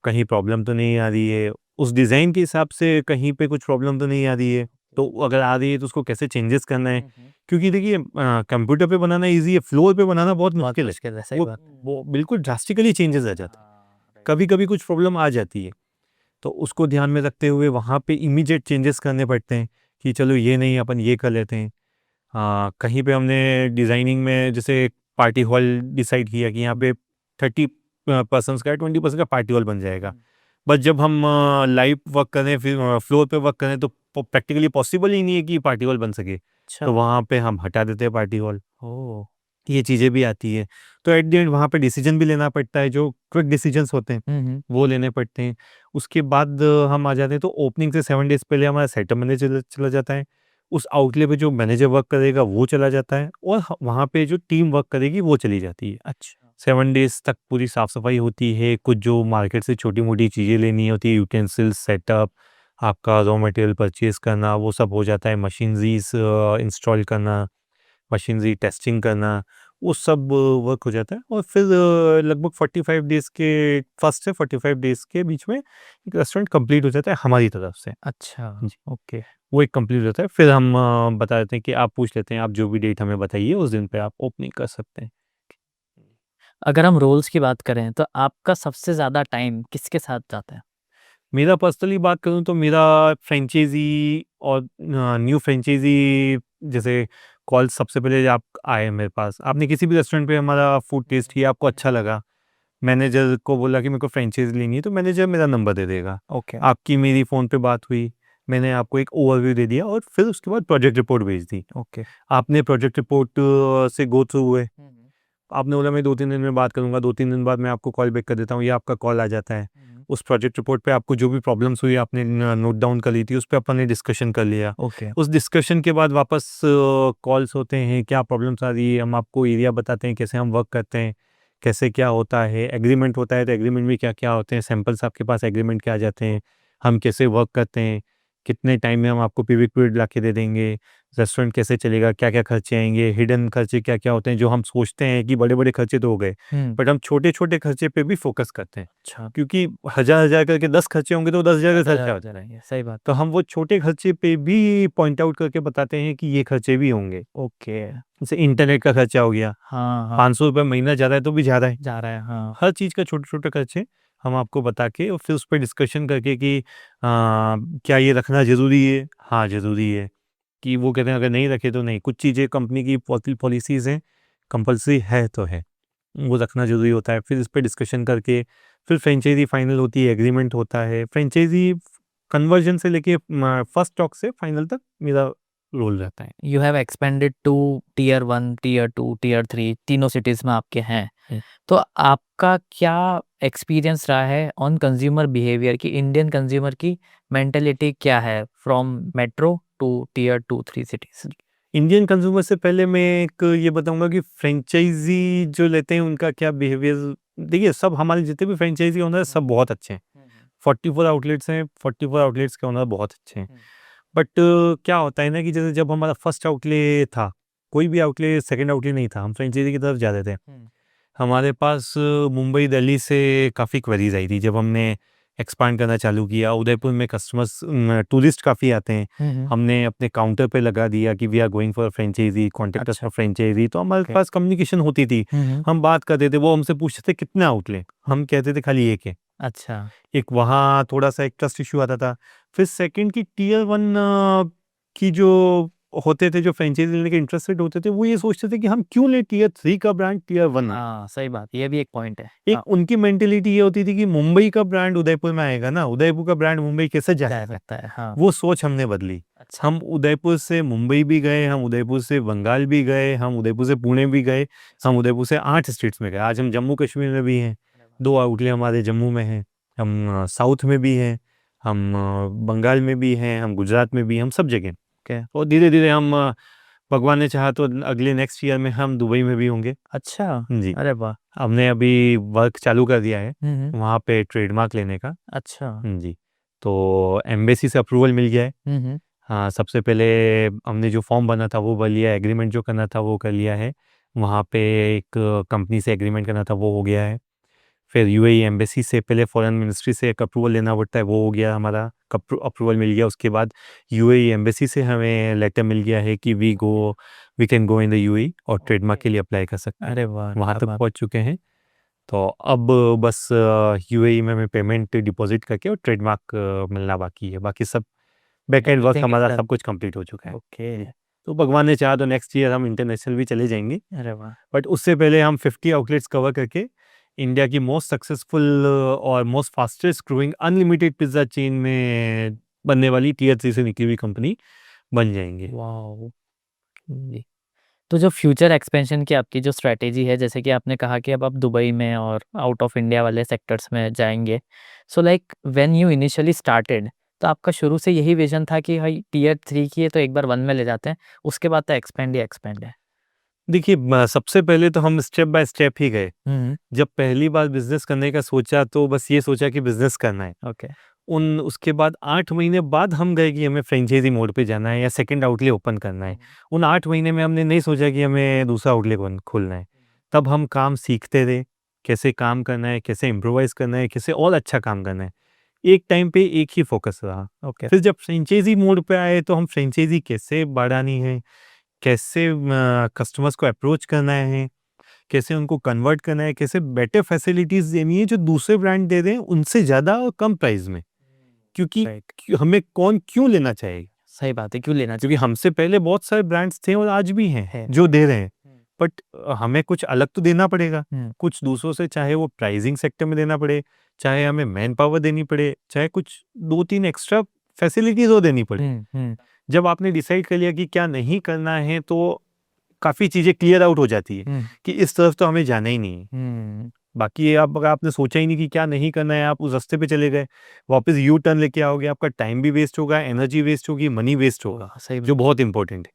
कहीं प्रॉब्लम तो नहीं आ रही है, उस डिज़ाइन के हिसाब से कहीं पे कुछ प्रॉब्लम तो नहीं आ रही है, तो अगर आ रही है तो उसको कैसे चेंजेस करना है। हुँ, हुँ। क्योंकि देखिए कंप्यूटर पे बनाना ईज़ी है, फ्लोर पे बनाना बहुत बहुत मुश्किल है। मुश्किल है, सही वो बात है। वो बिल्कुल ड्रास्टिकली चेंजेस आ जाते हैं। हाँ, राइट। कभी-कभी कुछ प्रॉब्लम आ जाती है। तो उसको ध्यान में रखते हुए वहाँ पे इमीडिएट चेंजेस करने पड़ते हैं कि चलो ये नहीं अपन ये कर लेते हैं। कहीं पे हमने डिज़ाइनिंग में जैसे पार्टी हॉल डिसाइड किया कि यहाँ पे 30 पर्सन्स का 20% का पार्टी हॉल बन जाएगा। हुँ। बट जब हम लाइव वर्क करें फिर फ्लोर पे वर्क करें तो प्रैक्टिकली पॉसिबल ही नहीं है कि पार्टी हॉल बन सके। अच्छा। तो वहाँ पे हम हटा देते हैं पार्टी हॉल। ओह! ये चीज़ें भी आती है। तो एट द एंड वहाँ पे डिसीजन भी लेना पड़ता है, जो क्विक डिसीजंस होते हैं, हुँ, हुँ। वो लेने पड़ते हैं। उसके बाद हम आ जाते हैं तो ओपनिंग से 7 डेज़ पहले हमारा सेटअप मैनेजर चला चला जाता है। उस आउटले पे जो मैनेजर वर्क करेगा वो चला जाता है और वहाँ पे जो टीम वर्क करेगी वो चली जाती है। अच्छा। 7 डेज़ तक पूरी साफ-सफाई होती है, कुछ जो मार्केट से छोटी-मोटी चीज़ें लेनी होती है, यूटेंसिल्स, सेटअप, आपका रॉ मटेरियल परचेज़ करना, वो सब हो जाता है। मशीनरीज़ इंस्टॉल करना, मशीनरी टेस्टिंग करना, वो सब वर्क हो जाता है और फिर लगभग 45 डेज़ के फर्स्ट से 45 डेज़ के बीच में एक रेस्टोरेंट कंप्लीट हो जाता है हमारी तरफ से। अच्छा, जी, ओके। वो एक कंप्लीट होता है। फिर हम बता देते हैं कि आप पूछ लेते हैं, आप जो भी डेट हमें बताइए, उस दिन पे आप ओपनिंग कर सकते हैं। अगर हम रोल्स की बात करें तो आपका सबसे ज़्यादा टाइम किसके साथ जाता है? मेरा पर्सनली बात करूँ तो मेरा फ्रेंचाइज़ी और न्यू फ्रेंचाइज़ी जैसे कॉल सबसे पहले आप आए मेरे पास, आपने किसी भी रेस्टोरेंट पे हमारा फूड टेस्ट किया, आपको अच्छा लगा, मैनेजर को बोला कि मेरे को फ्रेंचाइज़ी लेनी है, तो मैनेजर मेरा नंबर दे देगा। ओके। आपकी मेरी फ़ोन पे बात हुई, मैंने आपको एक ओवरव्यू दे दिया और फिर उसके बाद प्रोजेक्ट रिपोर्ट भेज दी। ओके। आपने प्रोजेक्ट रिपोर्ट से गो थ्रू हुए, आपने बोला मैं 2-3 दिन में बात करूँगा, 2-3 दिन बाद मैं आपको कॉल बैक कर देता हूँ, या आपका कॉल आ जाता है। उस प्रोजेक्ट रिपोर्ट पे आपको जो भी प्रॉब्लम्स हुई आपने नोट डाउन कर ली थी, उस पे अपन ने डिस्कशन कर लिया। ओके। उस डिस्कशन के बाद वापस कॉल्स होते हैं, क्या प्रॉब्लम्स आ रही है, हम आपको एरिया बताते हैं, कैसे हम वर्क करते हैं, कैसे क्या होता है, एग्रीमेंट होता है तो एग्रीमेंट में क्या-क्या होते हैं, सैंपल्स आपके पास एग्रीमेंट के आ जाते हैं, हम कैसे वर्क करते हैं, कितने टाइम में हम आपको पीवी पीरियड ला के दे देंगे, रेस्टोरेंट कैसे चलेगा, क्या-क्या खर्चे आएँगे, हिडन खर्चे क्या-क्या होते हैं, जो हम सोचते हैं कि बड़े-बड़े खर्चे तो हो गए, बट हम छोटे-छोटे खर्चे पे भी फ़ोकस करते हैं। अच्छा। क्योंकि 1000-1000 करके 10 खर्चे होंगे तो 10,000 का खर्चा हो जा जाएगा। रहा है, सही बात। तो हम वो छोटे खर्चे पे भी पॉइंट आउट करके बताते हैं कि ये खर्चे भी होंगे। ओके। जैसे इंटरनेट का खर्चा हो गया, हाँ, हाँ। ₹500 महीना जा रहा है तो भी जा रहा है। जा रहा है, हाँ। हर चीज़ का छोटे-छोटे खर्चे हम आपको बता के और फिर उस पे डिस्कशन करके कि क्या ये रखना ज़रूरी है? हाँ, ज़रूरी है। कि वो कहते हैं अगर नहीं रखे तो नहीं। कुछ चीज़ें कंपनी की पॉलिसीज़ हैं, कंपल्सरी है तो है। वो रखना ज़रूरी होता है। फिर इस पे डिस्कशन करके फिर फ्रेंचाइज़ी फाइनल होती है, एग्रीमेंट होता है। फ्रेंचाइज़ी कन्वर्जन से लेके फर्स्ट टॉक से फाइनल तक मेरा रोल रहता है। You have expanded to tier 1, tier 2, tier 3 तीनों सिटीज़ में आपके हैं। तो आपका क्या एक्सपीरियंस रहा है ऑन कंज्यूमर बिहेवियर की, इंडियन कंज्यूमर की मेंटालिटी क्या है from metro to tier 2, 3 cities? Indian consumer से पहले मैं एक ये बताऊँगा कि फ्रेंचाइज़ी जो लेते हैं उनका क्या बिहेवियर देखिए सब हमारे जितने भी फ्रेंचाइज़ी ओनर हैं सब बहुत अच्छे हैं। 44 आउटलेट्स हैं, 44 आउटलेट्स के ओनर बहुत अच्छे हैं। बट क्या होता है ना कि जैसे जब हमारा फर्स्ट आउटलेट था, कोई भी आउटलेट सेकंड आउटलेट नहीं था, हम फ्रेंचाइज़ी की तरफ जा रहे थे। हमारे पास मुंबई, दिल्ली से काफ़ी क्वेरीज़ आई थी जब हमने एक्सपांड करना चालू किया। उदयपुर में कस्टमर्स टूरिस्ट काफ़ी आते हैं। हमने अपने काउंटर पे लगा दिया कि we are going for franchise, contact us अच्छा। For franchise. तो हमारे ओके। पास कम्युनिकेशन होती थी। हम बात करते थे, वो हमसे पूछते थे कितने आउटलेट? हम कहते थे खाली 1 है। अच्छा। एक वहाँ थोड़ा-सा एक ट्रस्ट इश्यू आता था। फिर सेकंड की टियर 1 की जो होते थे, जो फ्रेंचाइज़ी लेने के इंटरेस्टेड होते थे, वो ये सोचते थे कि हम क्यों लें टियर 3 का ब्रांड टियर 1 में। हाँ, सही बात, ये भी एक पॉइंट है। एक उनकी मेंटालिटी ये होती थी कि मुंबई का ब्रांड उदयपुर में आएगा ना, उदयपुर का ब्रांड मुंबई कैसे जा जा सकता है? सकता है, हाँ। वो सोच हमने बदली। अच्छा। हम उदयपुर से मुंबई भी गए, हम उदयपुर से बंगाल भी गए, हम उदयपुर से पुणे भी गए, हम उदयपुर से 8 स्टेट्स में गए। आज हम जम्मू कश्मीर में भी हैं, 2 आउटलेट हमारे जम्मू में हैं, हम साउथ में भी हैं, हम बंगाल में भी हैं, हम गुजरात में भी हैं, हम सब जगह। ओके। और धीरे-धीरे हम भगवान ने चाहा तो अगले नेक्स्ट ईयर में हम दुबई में भी होंगे। अच्छा, जी, अरे वाह! हमने अभी वर्क चालू कर दिया है, हुँ, हुँ। वहाँ पे ट्रेडमार्क लेने का। अच्छा। जी, तो एम्बेसी से अप्रूवल मिल गया है। हुँ, हुँ। हाँ, सबसे पहले हमने जो फॉर्म भरना था वो भर लिया, एग्रीमेंट जो करना था वो कर लिया है। वहाँ पे एक कंपनी से एग्रीमेंट करना था वो हो गया है। फिर यूएई एम्बेसी से पहले फॉरेन मिनिस्ट्री से एक अप्रूवल लेना पड़ता है, वो हो गया हमारा, अप्रूवल मिल गया। उसके बाद यूएई एम्बेसी से हमें लेटर मिल गया है कि we can go in the UAE और ट्रेडमार्क के लिए अप्लाई कर सकते हैं। अरे वाह! वहाँ क्या तक बात। पहुँच चुके हैं। तो अब बस यूएई में हमें पेमेंट डिपॉज़िट करके और ट्रेडमार्क मिलना बाकी है। बाकी सब बैकएंड वर्क एवरीथिंग इज़ हमारा डन। सब कुछ कंप्लीट हो चुका है। ओके। जी। तो भगवान ने चाहा तो नेक्स्ट ईयर हम इंटरनेशनल भी चले जाएँगे। अरे वाह! बट उससे पहले हम 50 आउटलेट्स कवर करके इंडिया की मोस्ट सक्सेसफुल और most fastest growing unlimited pizza chain में बनने वाली टियर 3 से निकली हुई कंपनी बन जाएँगे। वॉव! जी। तो जो फ्यूचर एक्सपेंशन की आपकी जो स्ट्रैटेजी है, जैसे कि आपने कहा कि अब आप दुबई में और आउट ऑफ इंडिया वाले सेक्टर्स में जाएँगे। So like when you initially started, तो आपका शुरू से यही विज़न था कि भाई टियर 3 की है तो एक बार 1 में ले जाते हैं, उसके बाद तो एक्सपेंड ही एक्सपेंड है? देखिए सबसे पहले तो हम स्टेप बाय स्टेप ही गए। हुँ, जब पहली बार बिज़नेस करने का सोचा तो बस ये सोचा कि बिज़नेस करना है। ओके। उसके बाद 8 महीने बाद हम गए कि हमें फ्रेंचाइज़ी मोड पे जाना है या सेकंड आउटलेट ओपन करना है। उन 8 महीने में हमने नहीं सोचा कि हमें दूसरा आउटलेट खोलना है। तब हम काम सीखते रहे, कैसे काम करना है, कैसे इम्प्रोवाइज़ करना है, कैसे और अच्छा काम करना है। एक टाइम पे एक ही फ़ोकस रहा। ओके। फिर जब फ्रेंचाइज़ी मोड पे आए तो हम फ्रेंचाइज़ी कैसे बढ़ानी है, कैसे कस्टमर्स को अप्रोच करना है, कैसे उनको कन्वर्ट करना है, कैसे बेटर फैसिलिटीज़ देनी है जो दूसरे ब्रांड दे रहे हैं उनसे ज़्यादा और कम प्राइस में। क्योंकि राइट, हमें कौन क्यों लेना चाहेगा, सही बात है, क्यों लेना क्योंकि हमसे पहले बहुत सारे ब्रांड्स थे और आज भी हैं है। जो दे रहे हैं, बट हमें कुछ अलग तो देना पड़ेगा हम्म, कुछ दूसरों से, चाहे वो प्राइसिंग सेक्टर में देना पड़े, चाहे हमें मैन पावर देनी पड़े, चाहे कुछ 2-3 एक्स्ट्रा फैसिलिटीज और देनी पड़े। हम्म, जब आपने डिसाइड कर लिया कि क्या नहीं करना है तो काफ़ी चीज़ें क्लियर आउट हो जाती है हम्म, कि इस तरफ तो हमें जाना ही नहीं है। हम्म, बाकी ये आप, अगर आपने सोचा ही नहीं कि क्या नहीं करना है, आप उस रास्ते पे चले गए, वापस यू टर्न लेके आओगे, आपका टाइम भी वेस्ट होगा, एनर्जी वेस्ट होगी, मनी वेस्ट होगा, सही जो बहुत इंपॉर्टेंट है।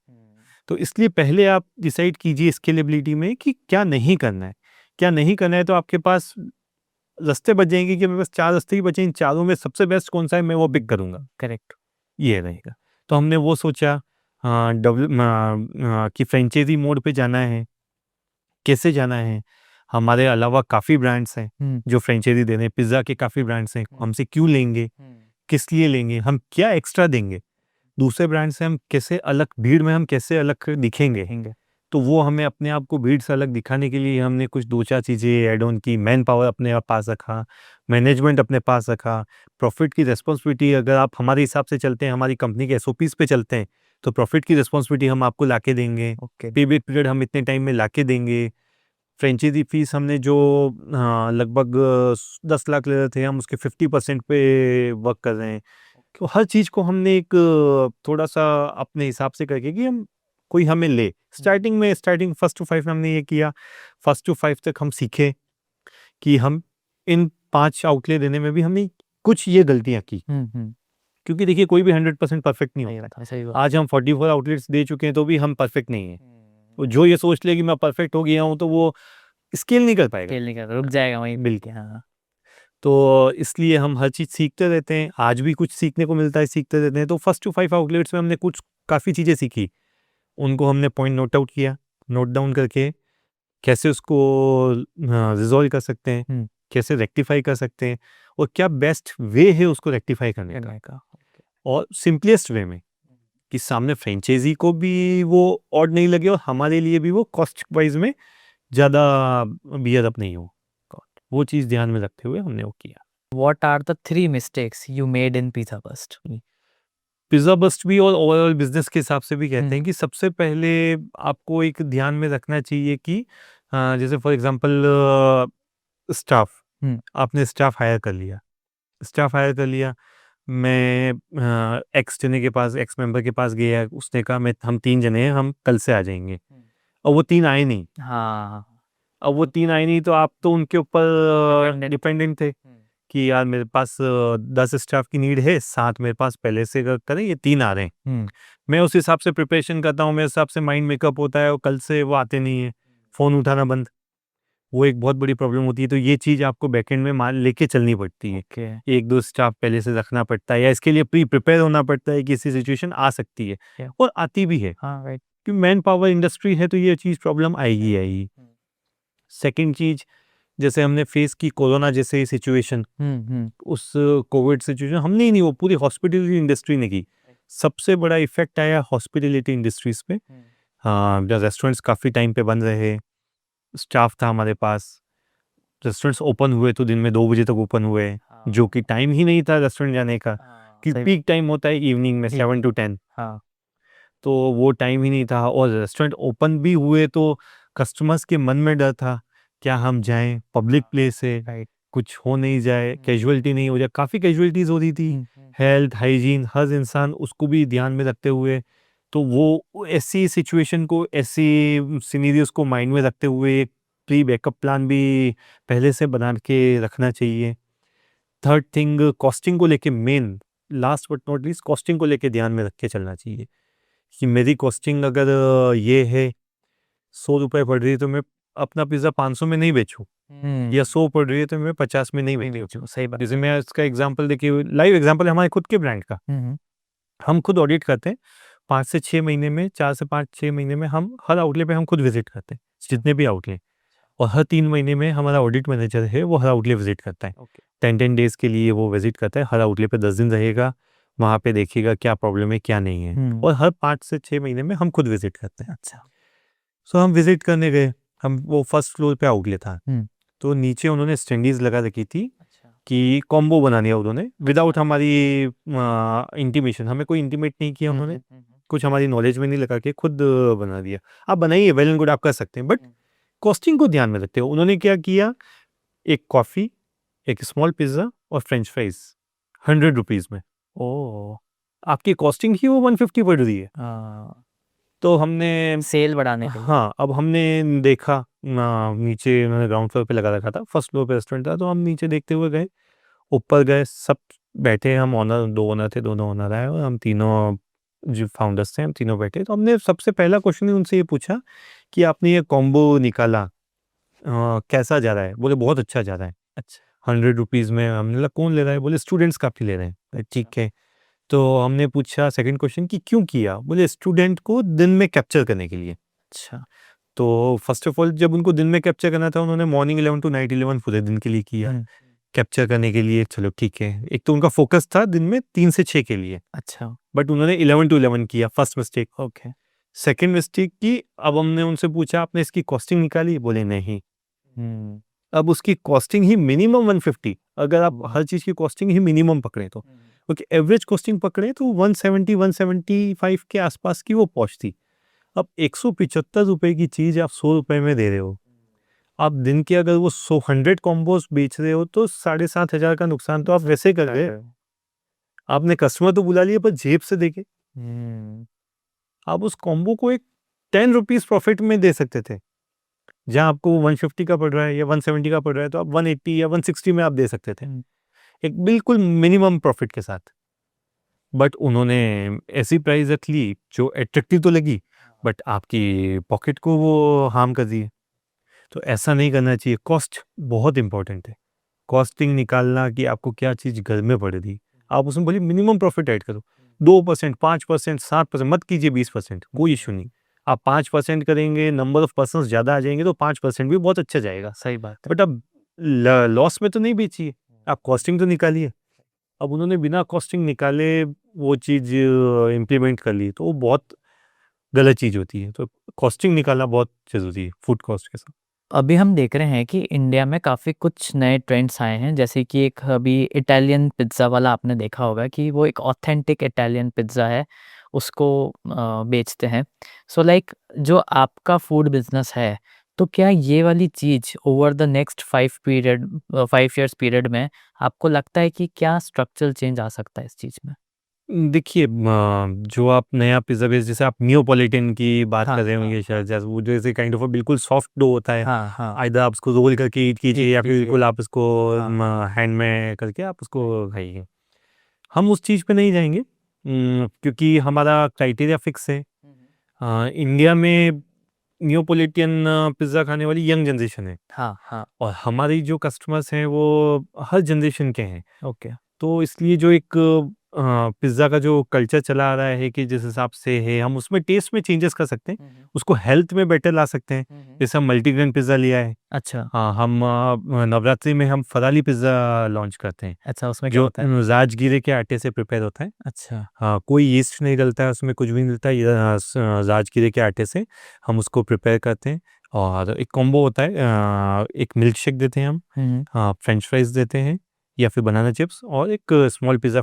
तो इसलिए पहले आप डिसाइड कीजिए स्केलेबिलिटी में कि क्या नहीं करना है। क्या नहीं करना है तो आपके पास रास्ते बच जाएंगे कि मेरे पास 4 रास्ते ही बचे, इन चारों में सबसे बेस्ट कौन सा है, मैं वो पिक करूँगा, करेक्ट, ये रहेगा। तो हमने वो सोचा, कि फ्रेंचाइजी मोड पे जाना है, कैसे जाना है। हमारे अलावा काफ़ी ब्रांड्स हैं जो फ्रेंचाइजी दे रहे हैं, पिज़्ज़ा के काफ़ी ब्रांड्स हैं, हमसे क्यों लेंगे, किस लिए लेंगे, हम क्या एक्स्ट्रा देंगे दूसरे ब्रांड से, हम कैसे अलग, भीड़ में हम कैसे अलग दिखेंगे। तो वो हमें अपने आप को भीड़ से अलग दिखाने के लिए हमने कुछ 2-4 चीज़ें ऐड ऑन की। मैन पावर अपने आप पास रखा, मैनेजमेंट अपने पास रखा, प्रॉफिट की रिस्पॉन्सिबिलिटी, अगर आप हमारे हिसाब से चलते हैं, हमारी कंपनी के एसओपीज़ पे चलते हैं, तो प्रॉफिट की रिस्पॉन्सिबिलिटी हम आपको लाके देंगे, ओके, पेबैक पीरियड हम इतने टाइम में लाके देंगे। फ्रेंचाइजी फीस हमने जो लगभग 10 लाख ले रहे थे, हम उसके 50% पे वर्क कर रहे हैं। तो हर चीज़ को हमने एक थोड़ा-सा अपने हिसाब से करके कि हम, कोई हमें ले। स्टार्टिंग फर्स्ट टू 5 में हमने ये किया, फर्स्ट टू 5 तक हम सीखे कि हम इन 5 आउटलेट देने में भी हमने कुछ ये गलतियाँ की। क्योंकि देखिए कोई भी 100% परफेक्ट नहीं होता। सही बात, आज हम 44 आउटलेट्स दे चुके हैं तो भी हम परफेक्ट नहीं हैं। वो जो ये सोच ले कि मैं परफेक्ट हो गया हूँ तो वो स्केल नहीं कर पाएगा। खेल नहीं कर, रुक जाएगा वहीं पे। बिल्कुल। हाँ, तो इसलिए हम हर चीज़ सीखते रहते हैं, आज भी कुछ सीखने को मिलता है, सीखते रहते हैं। तो फर्स्ट टू 5 आउटलेट्स में हमने कुछ काफ़ी चीज़ें सीखी, उनको हमने पॉइंट नोट आउट किया, नोट डाउन करके कैसे उसको रिज़ॉल्व कर सकते हैं, हम्म, कैसे रेक्टिफ़ाई कर सकते हैं और क्या बेस्ट वे है उसको रेक्टिफ़ाई करने का, करने का, और सिंपलेस्ट वे में, कि सामने फ्रेंचाइज़ी को भी वो ऑड नहीं लगे और हमारे लिए भी वो कॉस्ट वाइज़ में ज़्यादा बियर अप नहीं हो। वो चीज़ ध्यान में रखते हुए हमने वो किया। What are the 3 mistakes you made in Pizza Bust? Pizza Bust भी और ओवरऑल बिज़नेस के हिसाब से भी कहते हैं हम्म, कि सबसे पहले आपको एक ध्यान में रखना चाहिए कि जैसे फॉर एग्ज़ाम्पल स्टाफ़, हम्म, आपने स्टाफ़ हायर कर लिया। मैं एक्स जने के पास, एक्स मेंबर के पास गया, उसने कहा मैं हम 3 जने हैं, हम कल से आ जाएँगे। और वो 3 आए नहीं। हाँ, अब वो 3 आए नहीं तो आप तो उनके ऊपर Dependent। डिपेंडेंट थे कि यार मेरे पास 10 स्टाफ की नीड है, 7 मेरे पास पहले से करें, ये 3 आ रहे हैं। हम्म, मैं उस हिसाब से प्रिपरेशन करता हूँ, मेरे हिसाब से माइंड मेकअप होता है और कल से वो आते नहीं है, फ़ोन उठाना बंद, वो एक बहुत बड़ी प्रॉब्लम होती है। तो ये चीज़ आपको बैकएंड में मान लेके चलनी पड़ती है। ओके, 1-2 स्टाफ पहले से रखना पड़ता है या इसके लिए प्रिपेयर होना पड़ता है कि ऐसी सिचुएशन आ सकती है Yeah। और आती भी है, हाँ, राइट, क्योंकि मैन पावर इंडस्ट्री है तो ये चीज़ प्रॉब्लम आएगी ही आएगी। सेकंड चीज़, जैसे हमने फेस की कोरोना जैसे सिचुएशन, उस कोविड सिचुएशन हमने ही नहीं, वो पूरी हॉस्पिटलिटी इंडस्ट्री ने की। सबसे बड़ा इफ़ेक्ट आया हॉस्पिटलिटी इंडस्ट्रीज़ पे। हाँ, जब रेस्टोरेंट्स काफ़ी टाइम पे बंद रहे, स्टाफ था हमारे पास, रेस्टोरेंट्स ओपन हुए तो दिन में 2 बजे तक ओपन हुए, जो कि टाइम ही नहीं था रेस्टोरेंट जाने का, कि सही, पीक टाइम होता है इवनिंग में 7 टू 10, हाँ, तो वो टाइम ही नहीं था। और रेस्टोरेंट ओपन भी हुए तो कस्टमर्स के मन में डर था, क्या हम जाएँ, पब्लिक प्लेस है, राइट, कुछ हो नहीं जाए, कैजुअलिटी नहीं हो जाए, काफ़ी कैजुअलिटीज़ हो रही थी। हेल्थ, हाइजीन, हर इंसान उसको भी ध्यान में रखते हुए, तो वो ऐसी सिचुएशन को, ऐसी सिनेरियोज़ को माइंड में रखते हुए एक प्री बैकअप प्लान भी पहले से बना के रखना चाहिए। थर्ड थिंग, कॉस्टिंग को लेके, main last but not least, costing को लेके ध्यान में रख के चलना चाहिए कि मेरी कॉस्टिंग अगर ये है, ₹100 पड़ रही है तो मैं अपना पिज़्ज़ा 500 में नहीं बेचूँ, या 100 पड़ रही है तो मैं 50 में नहीं बेचूँ। सही बात, जैसे मैं इसका एग्जांपल देखिए, लाइव एग्जांपल है हमारे खुद के ब्रांड का। हम खुद ऑडिट करते हैं 5 से 6 महीने में, 4 से 5-6 महीने में हम हर आउटलेट पे हम खुद विजिट करते हैं, जितने भी आउटलेट, और हर 3 महीने में हमारा ऑडिट मैनेजर है वो हर आउटलेट विजिट करता है। ओके, 10 डेज़ के लिए वो विजिट करता है, हर आउटलेट पे 10 दिन रहेगा, वहाँ पे देखिएगा क्या प्रॉब्लम है क्या नहीं है, और हर 5 से 6 महीने में हम खुद विजिट करते हैं। अच्छा, सो हम विजिट करने गए, हम वो फर्स्ट फ्लोर पे आउटलेट था, हम्म, तो नीचे उन्होंने स्टैंडीज लगा रखी थी, अच्छा, कि कॉम्बो बना दिया उन्होंने विदाउट हमारी इंटीमेशन, हमें कोई इंटीमेट नहीं किया उन्होंने, कुछ हमारी नॉलेज में नहीं लगा के खुद बना दिया। आप बनाइए, वेल एंड गुड, आप कर सकते हैं, बट कॉस्टिंग को ध्यान में रखते हो उन्होंने क्या किया, एक कॉफ़ी, एक स्मॉल पिज़्ज़ा और फ्रेंच फ्राइज 100 रुपीज़ में। ओह! आपकी कॉस्टिंग ही वो 150 पड़ रही है। हाँ, तो हमने सेल बढ़ाने के लिए। हाँ, अब हमने देखा नीचे उन्होंने ग्राउंड फ्लोर पे लगा रखा था, फर्स्ट फ्लोर पे रेस्टोरेंट था, तो हम नीचे देखते हुए गए, ऊपर गए, सब बैठे, हम ओनर, 2 ओनर थे, दोनों ओनर आए और हम तीनों जो फाउंडर्स थे, हम तीनों बैठे। तो हमने सबसे पहला क्वेश्चन ही उनसे ये पूछा कि आपने ये कॉम्बो निकाला कैसा जा रहा है? बोले बहुत अच्छा जा रहा है। अच्छा। 100 रुपीज़ में। हमने बोला कौन ले रहा है? बोले स्टूडेंट्स काफ़ी ले रहे हैं। ठीक है। तो हमने पूछा सेकंड क्वेश्चन कि क्यों किया? बोले स्टूडेंट को दिन में कैप्चर करने के लिए। अच्छा। तो फर्स्ट ऑफ ऑल जब उनको दिन में कैप्चर करना था, उन्होंने मॉर्निंग 11 टू नाइट 11 पूरे दिन के लिए किया, कैप्चर करने के लिए। चलो ठीक है, एक तो उनका फोकस था दिन में 3 से 6 के लिए, अच्छा। बट उन्होंने 11 टू 11 किया, first mistake. Okay. Second mistake की, अब हमने उनसे पूछा आपने इसकी कॉस्टिंग निकाली? बोले नहीं। हुँ। अब उसकी कॉस्टिंग ही मिनिमम 150, अगर आप हर चीज़ की कॉस्टिंग ही मिनिमम पकड़ें तो, क्योंकि एवरेज कॉस्टिंग पकड़े तो 170 175 के आसपास की वो पहुंचती। अब 175 रुपए की चीज़ आप 100 रुपए में दे रहे हो, आप दिन के अगर वो 100 कॉम्बोज बेच रहे हो तो 7,500 का नुकसान तो आप वैसे कर रहे हो। आपने कस्टमर तो बुला लिया पर जेब से देके हुँ। आप उस कॉम्बो को एक 10 रुपीज़ प्रॉफिट में दे सकते थे। जहाँ आपको 150 का पड़ रहा है या 170 का पड़ रहा है, तो आप 180 या 160 में आप दे सकते थे, हुँ। एक बिल्कुल मिनिमम प्रॉफिट के साथ। बट उन्होंने ऐसी प्राइस रख ली जो अट्रैक्टिव तो लगी, बट आपकी पॉकेट को वो हार्म कर दी है। तो ऐसा नहीं करना चाहिए। कॉस्ट बहुत इंपॉर्टेंट है। कॉस्टिंग निकालना कि आपको क्या चीज़ घर में पड़ रही, आप उसमें बोलिए मिनिमम प्रॉफिट ऐड करो। 2%, 5%, 7% मत कीजिए, 20%, कोई इश्यू नहीं। आप 5% करेंगे, नंबर ऑफ पर्सन्स ज़्यादा आ जाएँगे तो 5% भी बहुत अच्छा जाएगा। सही बात है। बट अब ल लॉस में तो नहीं बेचिए, आप कॉस्टिंग तो निकालिए। अब उन्होंने बिना कॉस्टिंग निकाले वो चीज़ इम्प्लीमेंट कर ली, तो वो बहुत गलत चीज़ होती है। तो कॉस्टिंग निकालना बहुत ज़रूरी है फूड कॉस्ट के साथ। अभी हम देख रहे हैं कि इंडिया में काफ़ी कुछ नए ट्रेंड्स आए हैं, जैसे कि एक अभी इटालियन पिज़्ज़ा वाला आपने देखा होगा कि वो एक ऑथेंटिक इटालियन पिज़्ज़ा है, उसको बेचते हैं। सो लाइक जो आपका फूड बिज़नेस है, तो क्या ये वाली चीज़ over the next 5 years period में आपको लगता है कि क्या स्ट्रक्चरल चेंज आ सकता है इस चीज़ में? देखिए जो आप नया पिज़्ज़ा बेस, जैसे आप नियोपॉलिटन की बात हाँ, कर रहे होंगे शायद, जैसे वो जैसे काइंड ऑफ बिल्कुल सॉफ्ट डो होता है। हाँ, हाँ। आइदर आप उसको रोल करके ईट कीजिए ईट या फिर कीजिए। बिल्कुल आप उसको हाँ। हैंड में करके आप उसको खाइए। हम उस चीज़ पे नहीं जाएँगे, क्योंकि हमारा क्राइटेरिया फिक्स है। इंडिया में नियोपॉलिटन पिज़्ज़ा खाने वाली यंग जनरेशन है, हाँ, हाँ। और हमारी जो कस्टमर्स हैं वो हर जनरेशन के हैं। ओके। तो इसलिए जो एक पिज़्ज़ा का जो कल्चर चला आ रहा है कि जिस हिसाब से है, हम उसमें टेस्ट में चेंजेस कर सकते हैं, उसको हेल्थ में बेटर ला सकते हैं। जैसे हम मल्टीग्रेन पिज़्ज़ा लिया है। अच्छा। हाँ, हम नवरात्रि में हम फराली पिज़्ज़ा लॉन्च करते हैं, अच्छा, उसमें क्या जो होता है? राजगीरे के आटे से प्रिपेयर होता है। अच्छा। हाँ, कोई यीस्ट नहीं डलता है उसमें, कुछ भी नहीं डलता है। ये राजगीरे के आटे से हम उसको प्रिपेयर करते हैं, और एक कॉम्बो होता है, एक मिल्क शेक देते हैं हम, हुँ। हाँ, फ्रेंच फ्राइज़ देते हैं या फिर बनाना चिप्स, और एक स्मॉल पिज़्ज़ा,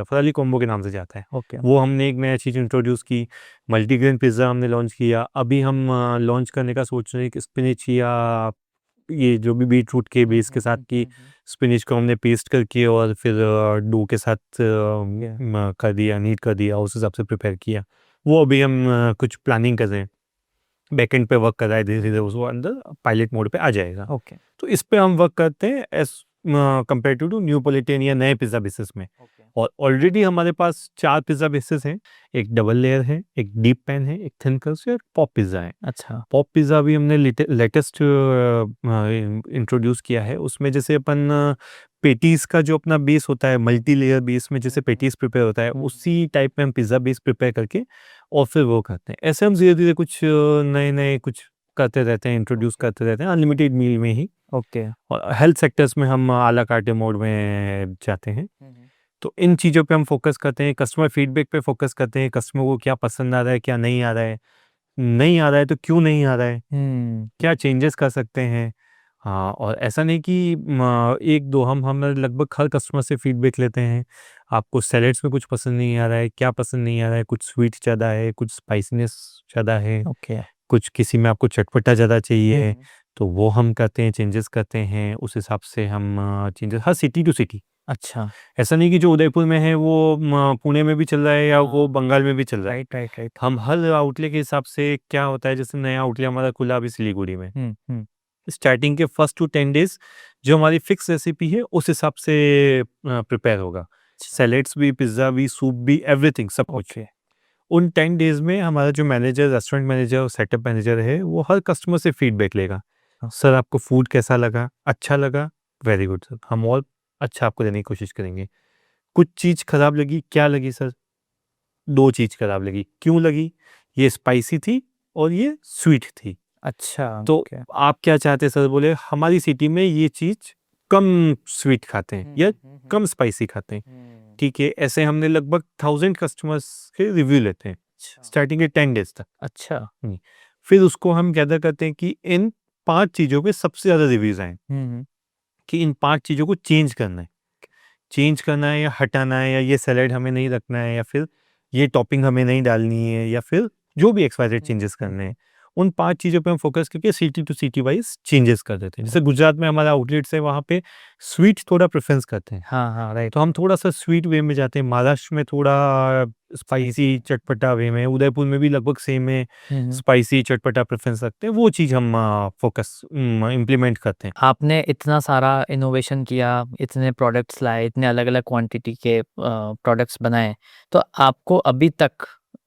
फरारी कॉम्बो के नाम से जाता है। ओके। वो हमने एक नया चीज़ इंट्रोड्यूस की। मल्टीग्रेन पिज़्ज़ा हमने लॉन्च किया। अभी हम लॉन्च करने का सोच रहे हैं कि स्पिनच या ये जो भी बीटरूट के बेस के साथ की स्पिनच को हमने पेस्ट करके और फिर डो के साथ कर दिया, नीट कर दिया, उस हिसाब से प्रिपेयर किया। वो अभी हम कुछ प्लानिंग कर रहे हैं, बैकएंड पे वर्क कर रहा है, धीरे-धीरे वो अंदर पायलट मोड पे आ जाएगा। ओके। तो इस पे हम वर्क करते हैं एज़ कंपेरेटिव टू न्यूपॉलिटन या नए पिज़्ज़ा बेसेस में। ओके। और ऑलरेडी हमारे पास 4 पिज़्ज़ा बेसेस हैं, एक डबल लेयर है, एक डीप पैन है, एक थिन क्रस्ट है, और पॉप पिज़्ज़ा है। अच्छा। पॉप पिज़्ज़ा भी हमने लेटेस्ट इंट्रोड्यूस किया है। उसमें जैसे अपन पैटीज़ का जो अपना बेस होता है, मल्टी लेयर बेस में जैसे पैटीज़ प्रिपेयर होता है, उसी टाइप में हम पिज़्ज़ा बेस प्रिपेयर करके और फिर वो करते हैं। ऐसे हम धीरे-धीरे कुछ नए-नए कुछ करते रहते हैं, इंट्रोड्यूस करते रहते हैं, अनलिमिटेड मील में ही। ओके। और हेल्थ सेक्टर्स में हम आ ला कार्टे मोड में जाते हैं। तो इन चीज़ों पे हम फ़ोकस करते हैं, कस्टमर फीडबैक पे फ़ोकस करते हैं, कस्टमर को क्या पसंद आ रहा है, क्या नहीं आ रहा है, नहीं आ रहा है तो क्यों नहीं आ रहा है, हुँ। क्या चेंजेस कर सकते हैं। हाँ, और ऐसा नहीं कि 1-2 हम लगभग हर कस्टमर से फीडबैक लेते हैं। आपको सैलेड्स में कुछ पसंद नहीं आ रहा है, क्या पसंद नहीं आ रहा है, कुछ स्वीट ज़्यादा है, कुछ स्पाइसीनेस ज़्यादा है, ओके। कुछ किसी में आपको चटपटा ज़्यादा चाहिए, तो वो हम करते हैं, चेंजेस करते हैं। उस हिसाब से हम चेंजेस हर सिटी टू सिटी, अच्छा। ऐसा नहीं कि जो उदयपुर में है वो पुणे में भी चल रहा है या वो हाँ। बंगाल में भी चल रहा है। Right, right, right. हम हर आउटलेट के हिसाब से क्या होता है, जैसे नया आउटलेट हमारा खुला अभी सिलीगुड़ी में, स्टार्टिंग के फर्स्ट टू 10 डेज जो हमारी फिक्स रेसिपी है उस हिसाब से प्रिपेयर होगा। सैलेड्स भी, पिज्ज़ा भी, सूप भी, एवरीथिंग सब कुछ। ओके। उन 10 डेज में हमारा जो मैनेजर, रेस्टोरेंट मैनेजर और सेटअप मैनेजर है, वो हर कस्टमर से फीडबैक लेगा। हाँ। सर आपको फूड कैसा लगा? अच्छा लगा? वेरी गुड सर, हम और अच्छा आपको देने की कोशिश करेंगे। कुछ चीज़ खराब लगी? क्या लगी सर? 2 चीज़ खराब लगी। क्यों लगी? ये स्पाइसी थी और ये स्वीट थी। अच्छा। तो ओके। आप क्या चाहते हैं सर? बोले हमारी सिटी में ये चीज़ कम स्वीट खाते हैं या कम स्पाइसी खाते हैं। ठीक है, ऐसे हमने लगभग 1000 कस्टमर्स के रिव्यू लेते हैं स्टार्टिंग के 10 डेज तक। अच्छा। फिर उसको हम गैदर करते हैं कि इन 5 चीज़ों पे सबसे ज़्यादा रिव्यूज़ आए, कि इन 5 चीज़ों को चेंज करना है या हटाना है, या ये सैलेड हमें नहीं रखना है, या फिर ये टॉपिंग हमें नहीं डालनी है, या फिर जो भी एक्सवाइज़ेड चेंजेस करने हैं। उन 5 चीज़ों पे हम फ़ोकस करके city to city wise changes कर देते हैं। जैसे गुजरात में हमारा आउटलेट्स है, वहाँ पे स्वीट थोड़ा प्रेफ़रेंस करते हैं। हाँ, हाँ, राइट। तो हम थोड़ा-सा स्वीट वे में जाते हैं। महाराष्ट्र में थोड़ा स्पाइसी चटपटा वे में, उदयपुर में भी लगभग सेम है, स्पाइसी चटपटा प्रेफ़रेंस रखते हैं। वो चीज़ हम इम्प्लीमेंट करते हैं। आपने इतना सारा इनोवेशन किया, इतने प्रोडक्ट्स लाए, इतने अलग-अलग क्वांटिटी के प्रोडक्ट्स बनाए, तो आपको अभी तक,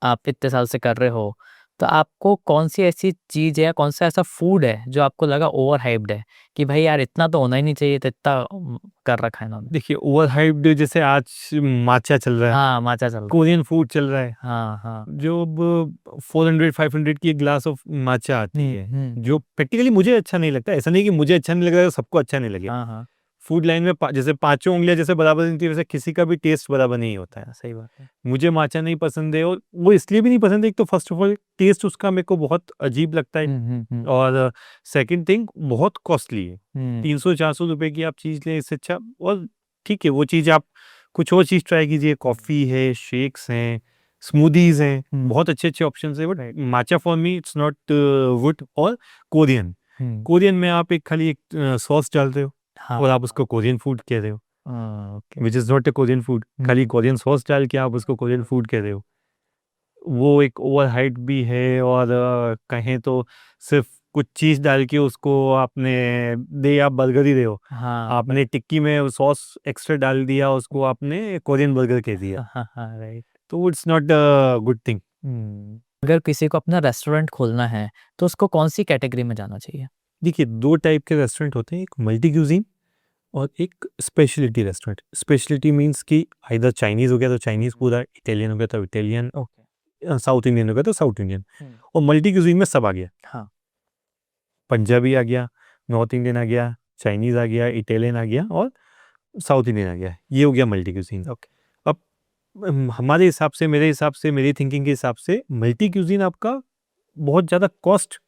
आप इतने साल से कर रहे हो, तो आपको कौन-सी ऐसी चीज़ है या कौन-सा ऐसा फूड है जो आपको लगा ओवर हाइप्ड है, कि भाई यार इतना तो होना ही नहीं चाहिए था, इतना कर रखा है इन्होंने? देखिए, ओवर हाइप्ड जैसे आज माचा चल रहा है, हाँ, माचा चल रहा है। कोरियन फूड चल रहा है, हाँ, हाँ। जो अब 400-500 की एक ग्लास ऑफ माचा आती है, जो प्रैक्टिकली मुझे अच्छा नहीं लगता। ऐसा नहीं कि मुझे अच्छा नहीं लग रहा है, सबको अच्छा नहीं लगेगा। हाँ, हाँ। फूड लाइन में जैसे पाँचों उँगलियाँ जैसे बराबर नहीं थी, वैसे किसी का भी टेस्ट बराबर नहीं होता है। सही बात है। मुझे माचा नहीं पसंद है, और वो इसलिए भी नहीं पसंद है, एक तो फर्स्ट ऑफ ऑल टेस्ट उसका मेरे को बहुत अजीब लगता है, और सेकंड थिंग बहुत कॉस्टली है। 300-400 रुपए की आप चीज़ लें, इससे अच्छा, और ठीक है वो चीज़ आप कुछ और चीज़ ट्राई कीजिए। कॉफ़ी है, शेक्स हैं, स्मूदीज़ हैं, बहुत अच्छे-अच्छे ऑप्शंस हैं, but matcha for me it's not good. और कोरियन, कोरियन में आप एक खाली एक सॉस डालते हो हाँ। और आप उसको कोरियन फूड कह रहे हो, okay. Which is not a Korean food. खाली कोरियन सॉस डाल के आप उसको कोरियन फूड कह रहे हो। वो एक ओवर हाइप्ड भी है, और कहें तो सिर्फ़ कुछ चीज़ डाल के उसको आपने दे, आप बर्गर ही रहे हो। हाँ, आपने टिक्की में सॉस एक्स्ट्रा डाल दिया, उसको आपने कोरियन बर्गर कह दिया। हाँ, हाँ, राइट। तो it's not a good thing. अगर किसी को अपना रेस्टोरेंट खोलना है, तो उसको कौन-सी कैटेगरी में जाना चाहिए? देखिए, 2 टाइप के रेस्टोरेंट होते हैं, एक मल्टी क्यूज़ीन और एक स्पेशलिटी रेस्टोरेंट। स्पेशलिटी मीन्स कि आइदर चाइनीज़ हो गया तो चाइनीज़ पूरा, इटालियन हो गया तो इटालियन, ओके। साउथ इंडियन हो गया तो साउथ इंडियन। और मल्टी क्यूज़ीन में सब आ गया। हाँ। पंजाबी आ गया, नॉर्थ इंडियन आ गया, चाइनीज़ आ गया, इटालियन आ गया और साउथ इंडियन आ गया। ये हो गया मल्टी क्यूज़ीन। ओके। अब हमारे हिसाब से, मेरे हिसाब से, मेरी थिंकिंग के हिसाब से मल्टी क्यूज़ीन आपका बहुत ज़्यादा कॉस्ट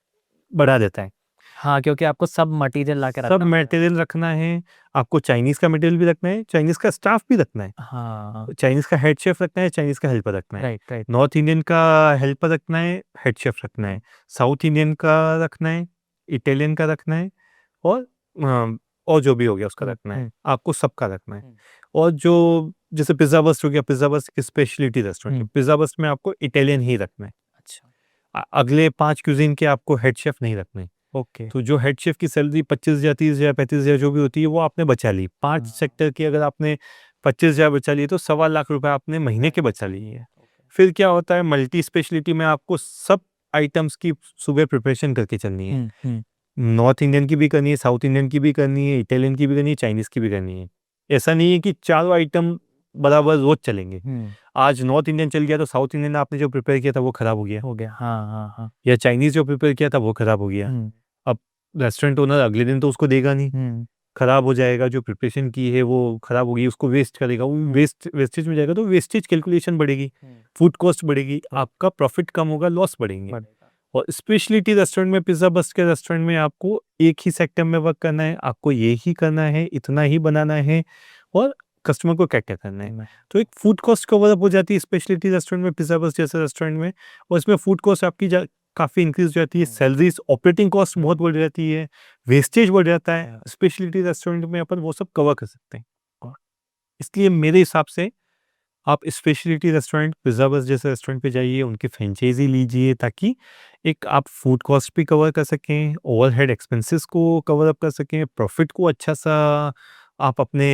बढ़ा देता है। हाँ, क्योंकि आपको सब मटेरियल लाके सब रखना पड़ेगा। मटेरियल रखना है, आपको चाइनीज़ का मटेरियल भी रखना है, चाइनीज़ का स्टाफ भी रखना है, हाँ, चाइनीज़ का हेड शेफ़ रखना है, चाइनीज़ का हेल्पर रखना है, राइट, राइट। नॉर्थ इंडियन का हेल्पर रखना है, हेड शेफ़ रखना है, साउथ इंडियन का रखना है, इटालियन का रखना है, और और जो भी हो गया उसका रखना है। आपको सबका रखना है। और जो जैसे पिज़्ज़ा बस्ट हो गया, पिज़्ज़ा बस्ट की स्पेशलिटी रेस्टोरेंट है, पिज़्ज़ा बस्ट में आपको इटालियन ही रखना है। अच्छा। अगले 5 क्यूज़ीन के आपको हेड शेफ़ नहीं रखने। ओके। तो जो हेड शेफ़ की सैलरी 25,000, 30,000, 35,000 जो भी होती है, वो आपने बचा ली। 5 हाँ। सेक्टर की अगर आपने 25,000 बचा लिए, तो सवा लाख रुपए आपने महीने के बचा लिए हैं। फिर क्या होता है, मल्टी स्पेशलिटी में आपको सब आइटम्स की सुबह प्रिपरेशन करके चलनी है। नॉर्थ इंडियन की भी करनी है, साउथ इंडियन की भी करनी है, इटालियन की भी करनी है, चाइनीज़ की भी करनी है। ऐसा नहीं है कि चारों आइटम बराबर रोज़ चलेंगे। आज नॉर्थ इंडियन चल गया तो साउथ इंडियन आपने जो प्रिपेयर किया था वो खराब हो गया, हो गया। हाँ, हाँ, हाँ। या चाइनीज़ जो प्रिपेयर किया था वो खराब हो गया। अब रेस्टोरेंट ओनर अगले दिन तो उसको देगा नहीं, खराब हो जाएगा। जो प्रिपरेशन की है वो खराब होगी, उसको वेस्ट करेगा, वो वेस्टेज में जाएगा, तो वेस्टेज कैलकुलेशन बढ़ेगी, फूड कॉस्ट बढ़ेगी, आपका प्रॉफिट कम होगा, लॉस बढ़ेंगे। और स्पेशलिटी रेस्टोरेंट में, पिज़्ज़ा बस्ट के रेस्टोरेंट में आपको एक ही सेक्टर में वर्क करना है, आपको ये ही करना है, इतना ही बनाना है और कस्टमर को क्या-क्या करना है। तो एक फूड कॉस्ट कवर अप हो जाती है स्पेशलिटी रेस्टोरेंट में, पिज़्ज़ा बस्ट जैसे रेस्टोरेंट में, और इसमें फूड कॉस्ट आपकी काफ़ी इंक्रीज़ हो जाती है, सैलरीज़, ऑपरेटिंग कॉस्ट बहुत बढ़ जाती है, वेस्टेज बढ़ जाता है। स्पेशलिटी रेस्टोरेंट में अपन वो सब कवर कर सकते हैं। और इसलिए मेरे हिसाब से आप स्पेशलिटी रेस्टोरेंट, पिज़्ज़ा बस्ट जैसे रेस्टोरेंट पे जाइए, उनकी फ्रेंचाइज़ी लीजिए ताकि एक आप फूड कॉस्ट भी कवर कर सकें, ओवरहेड एक्सपेंसेस को कवर अप कर सकें, प्रॉफिट को अच्छा-सा आप अपने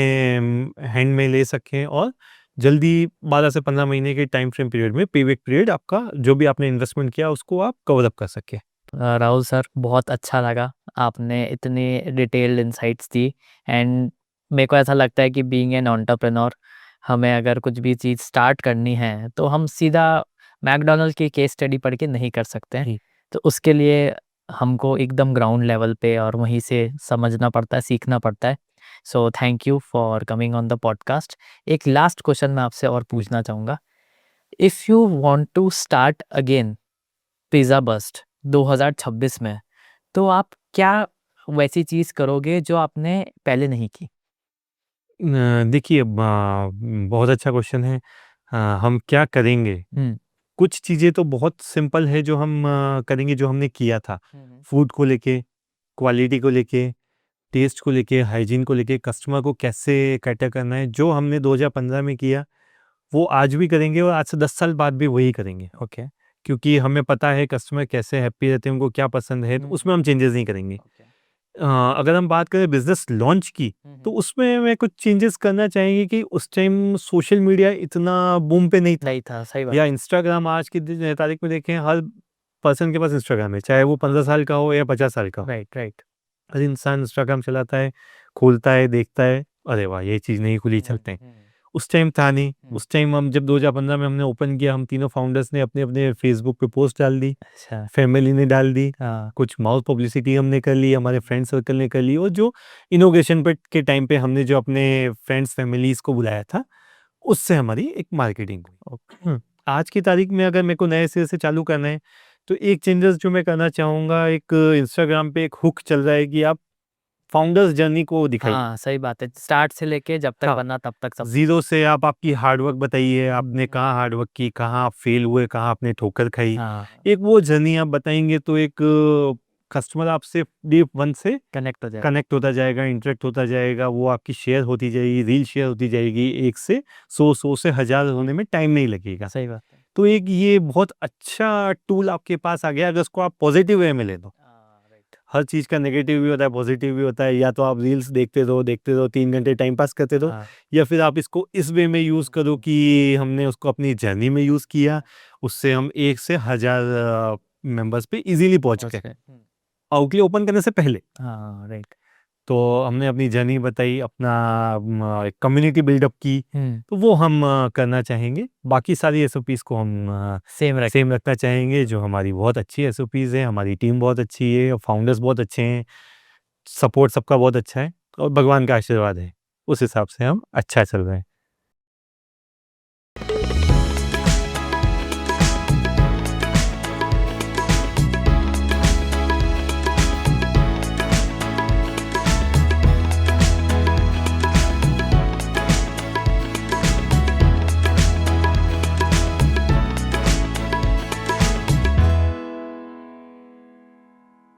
हैंड में ले सकें और जल्दी 12 से 15 महीने के टाइम फ्रेम पीरियड में, पेबैक पीरियड आपका जो भी आपने इन्वेस्टमेंट किया उसको आप कवर अप कर सकें। राहुल सर, बहुत अच्छा लगा, आपने इतनी डिटेल्ड इंसाइट्स दी। एंड मेरे को ऐसा लगता है कि बीइंग एन एंटरप्रेन्योर, हमें अगर कुछ भी चीज़ स्टार्ट करनी है तो हम सीधा मैकडॉनल्ड की केस स्टडी पढ़ के नहीं कर सकते हैं। जी। तो उसके लिए हमको एकदम ग्राउंड लेवल पे और वहीं से समझना पड़ता है, सीखना पड़ता है। So thank you for coming on the podcast. एक लास्ट क्वेश्चन मैं आपसे और पूछना चाहूँगा, if you want to start again Pizza Bust 2026 में, तो आप क्या वैसी चीज़ करोगे जो आपने पहले नहीं की? देखिए बहुत अच्छा क्वेश्चन है। हम क्या करेंगे? हुँ। कुछ चीज़ें तो बहुत सिंपल है जो हम करेंगे जो हमने किया था। फूड को लेके, क्वालिटी को लेके, टेस्ट को लेके, हाइजीन को लेके, कस्टमर को कैसे कैटर करना है, जो हमने 2015 में किया, वो आज भी करेंगे और आज से 10 साल बाद भी वही करेंगे। ओके। क्योंकि हमें पता है कस्टमर कैसे हैप्पी रहते हैं, उनको क्या पसंद है, तो उसमें हम चेंजेस नहीं करेंगे। अगर हम बात करें बिज़नेस लॉन्च की, तो उसमें मैं कुछ चेंजेस करना चाहेंगे कि उस टाइम सोशल मीडिया इतना बूम पे नहीं था। नहीं था, सही बात। या इंस्टाग्राम आज की तारीख में देखें, हर पर्सन के पास इंस्टाग्राम है, चाहे वो 15 साल का हो या 50 साल का हो। Right, right. हर इंसान इंस्टाग्राम चलाता है, खोलता है, देखता है, अरे वाह! ये चीज़ नहीं खुली, चलते हैं। उस टाइम था नहीं, उस टाइम हम जब 2015 में हमने ओपन किया, हम तीनों फाउंडर्स ने अपने-अपने फेसबुक पे पोस्ट डाल दी, अच्छा। फैमिली ने डाल दी, हाँ। कुछ माउथ पब्लिसिटी हमने कर ली, हमारे फ्रेंड सर्कल ने कर ली, और जो इनॉग्रेशन पे के टाइम पे हमने जो अपने फ्रेंड्स फैमिलीज़ को बुलाया था, उससे हमारी एक मार्केटिंग हुई। आज की तारीख में अगर मेरे को नए सिरे से चालू करना है, तो एक चेंजेस जो मैं करना चाहूँगा, एक इंस्टाग्राम पे एक हुक चल रहा है कि आप फाउंडर्स जर्नी को दिखाइए। हाँ, सही बात है। स्टार्ट से लेके जब तक हाँ, बना तब तक सब। ज़ीरो से आप आपकी हार्ड वर्क बताइए, आपने कहाँ हार्ड वर्क की, कहाँ आप फेल हुए, कहाँ आपने ठोकर खाई। हाँ, एक वो जर्नी आप बताएँगे तो एक कस्टमर आपसे डे 1 से कनेक्ट हो जाए। कनेक्ट होता जाएगा, इंटरेक्ट होता जाएगा, वो आपकी शेयर होती जाएगी, रील शेयर होती जाएगी, 1 से 100, 100 से 1000 होने में टाइम नहीं लगेगा। सही बात है। तो एक ये बहुत अच्छा टूल आपके पास आ गया, अगर उसको आप पॉजिटिव वे में ले लो। हाँ, राइट। हर चीज़ का नेगेटिव भी होता है, पॉजिटिव भी होता है। या तो आप रील्स देखते रहो 3 घंटे टाइम पास करते रहो, हाँ, या फिर आप इसको इस वे में यूज़ करो कि हमने उसको अपनी जर्नी में यूज़ किया, उससे हम 1 से 1000 मेंबर्स पे ईज़िली पहुँच गए, आउटलेट ओपन करने से पहले। हाँ, राइट। तो हमने अपनी जर्नी बताई, अपना कम्युनिटी बिल्डअप की, तो वो हम करना चाहेंगे। बाकी सारी एसओपीज़ को हम सेम रखना चाहेंगे, जो हमारी बहुत अच्छी एसओपीज़ हैं, हमारी टीम बहुत अच्छी है और फाउंडर्स बहुत अच्छे हैं, सपोर्ट सबका बहुत अच्छा है और भगवान का आशीर्वाद है। उस हिसाब से हम अच्छा चल रहे हैं।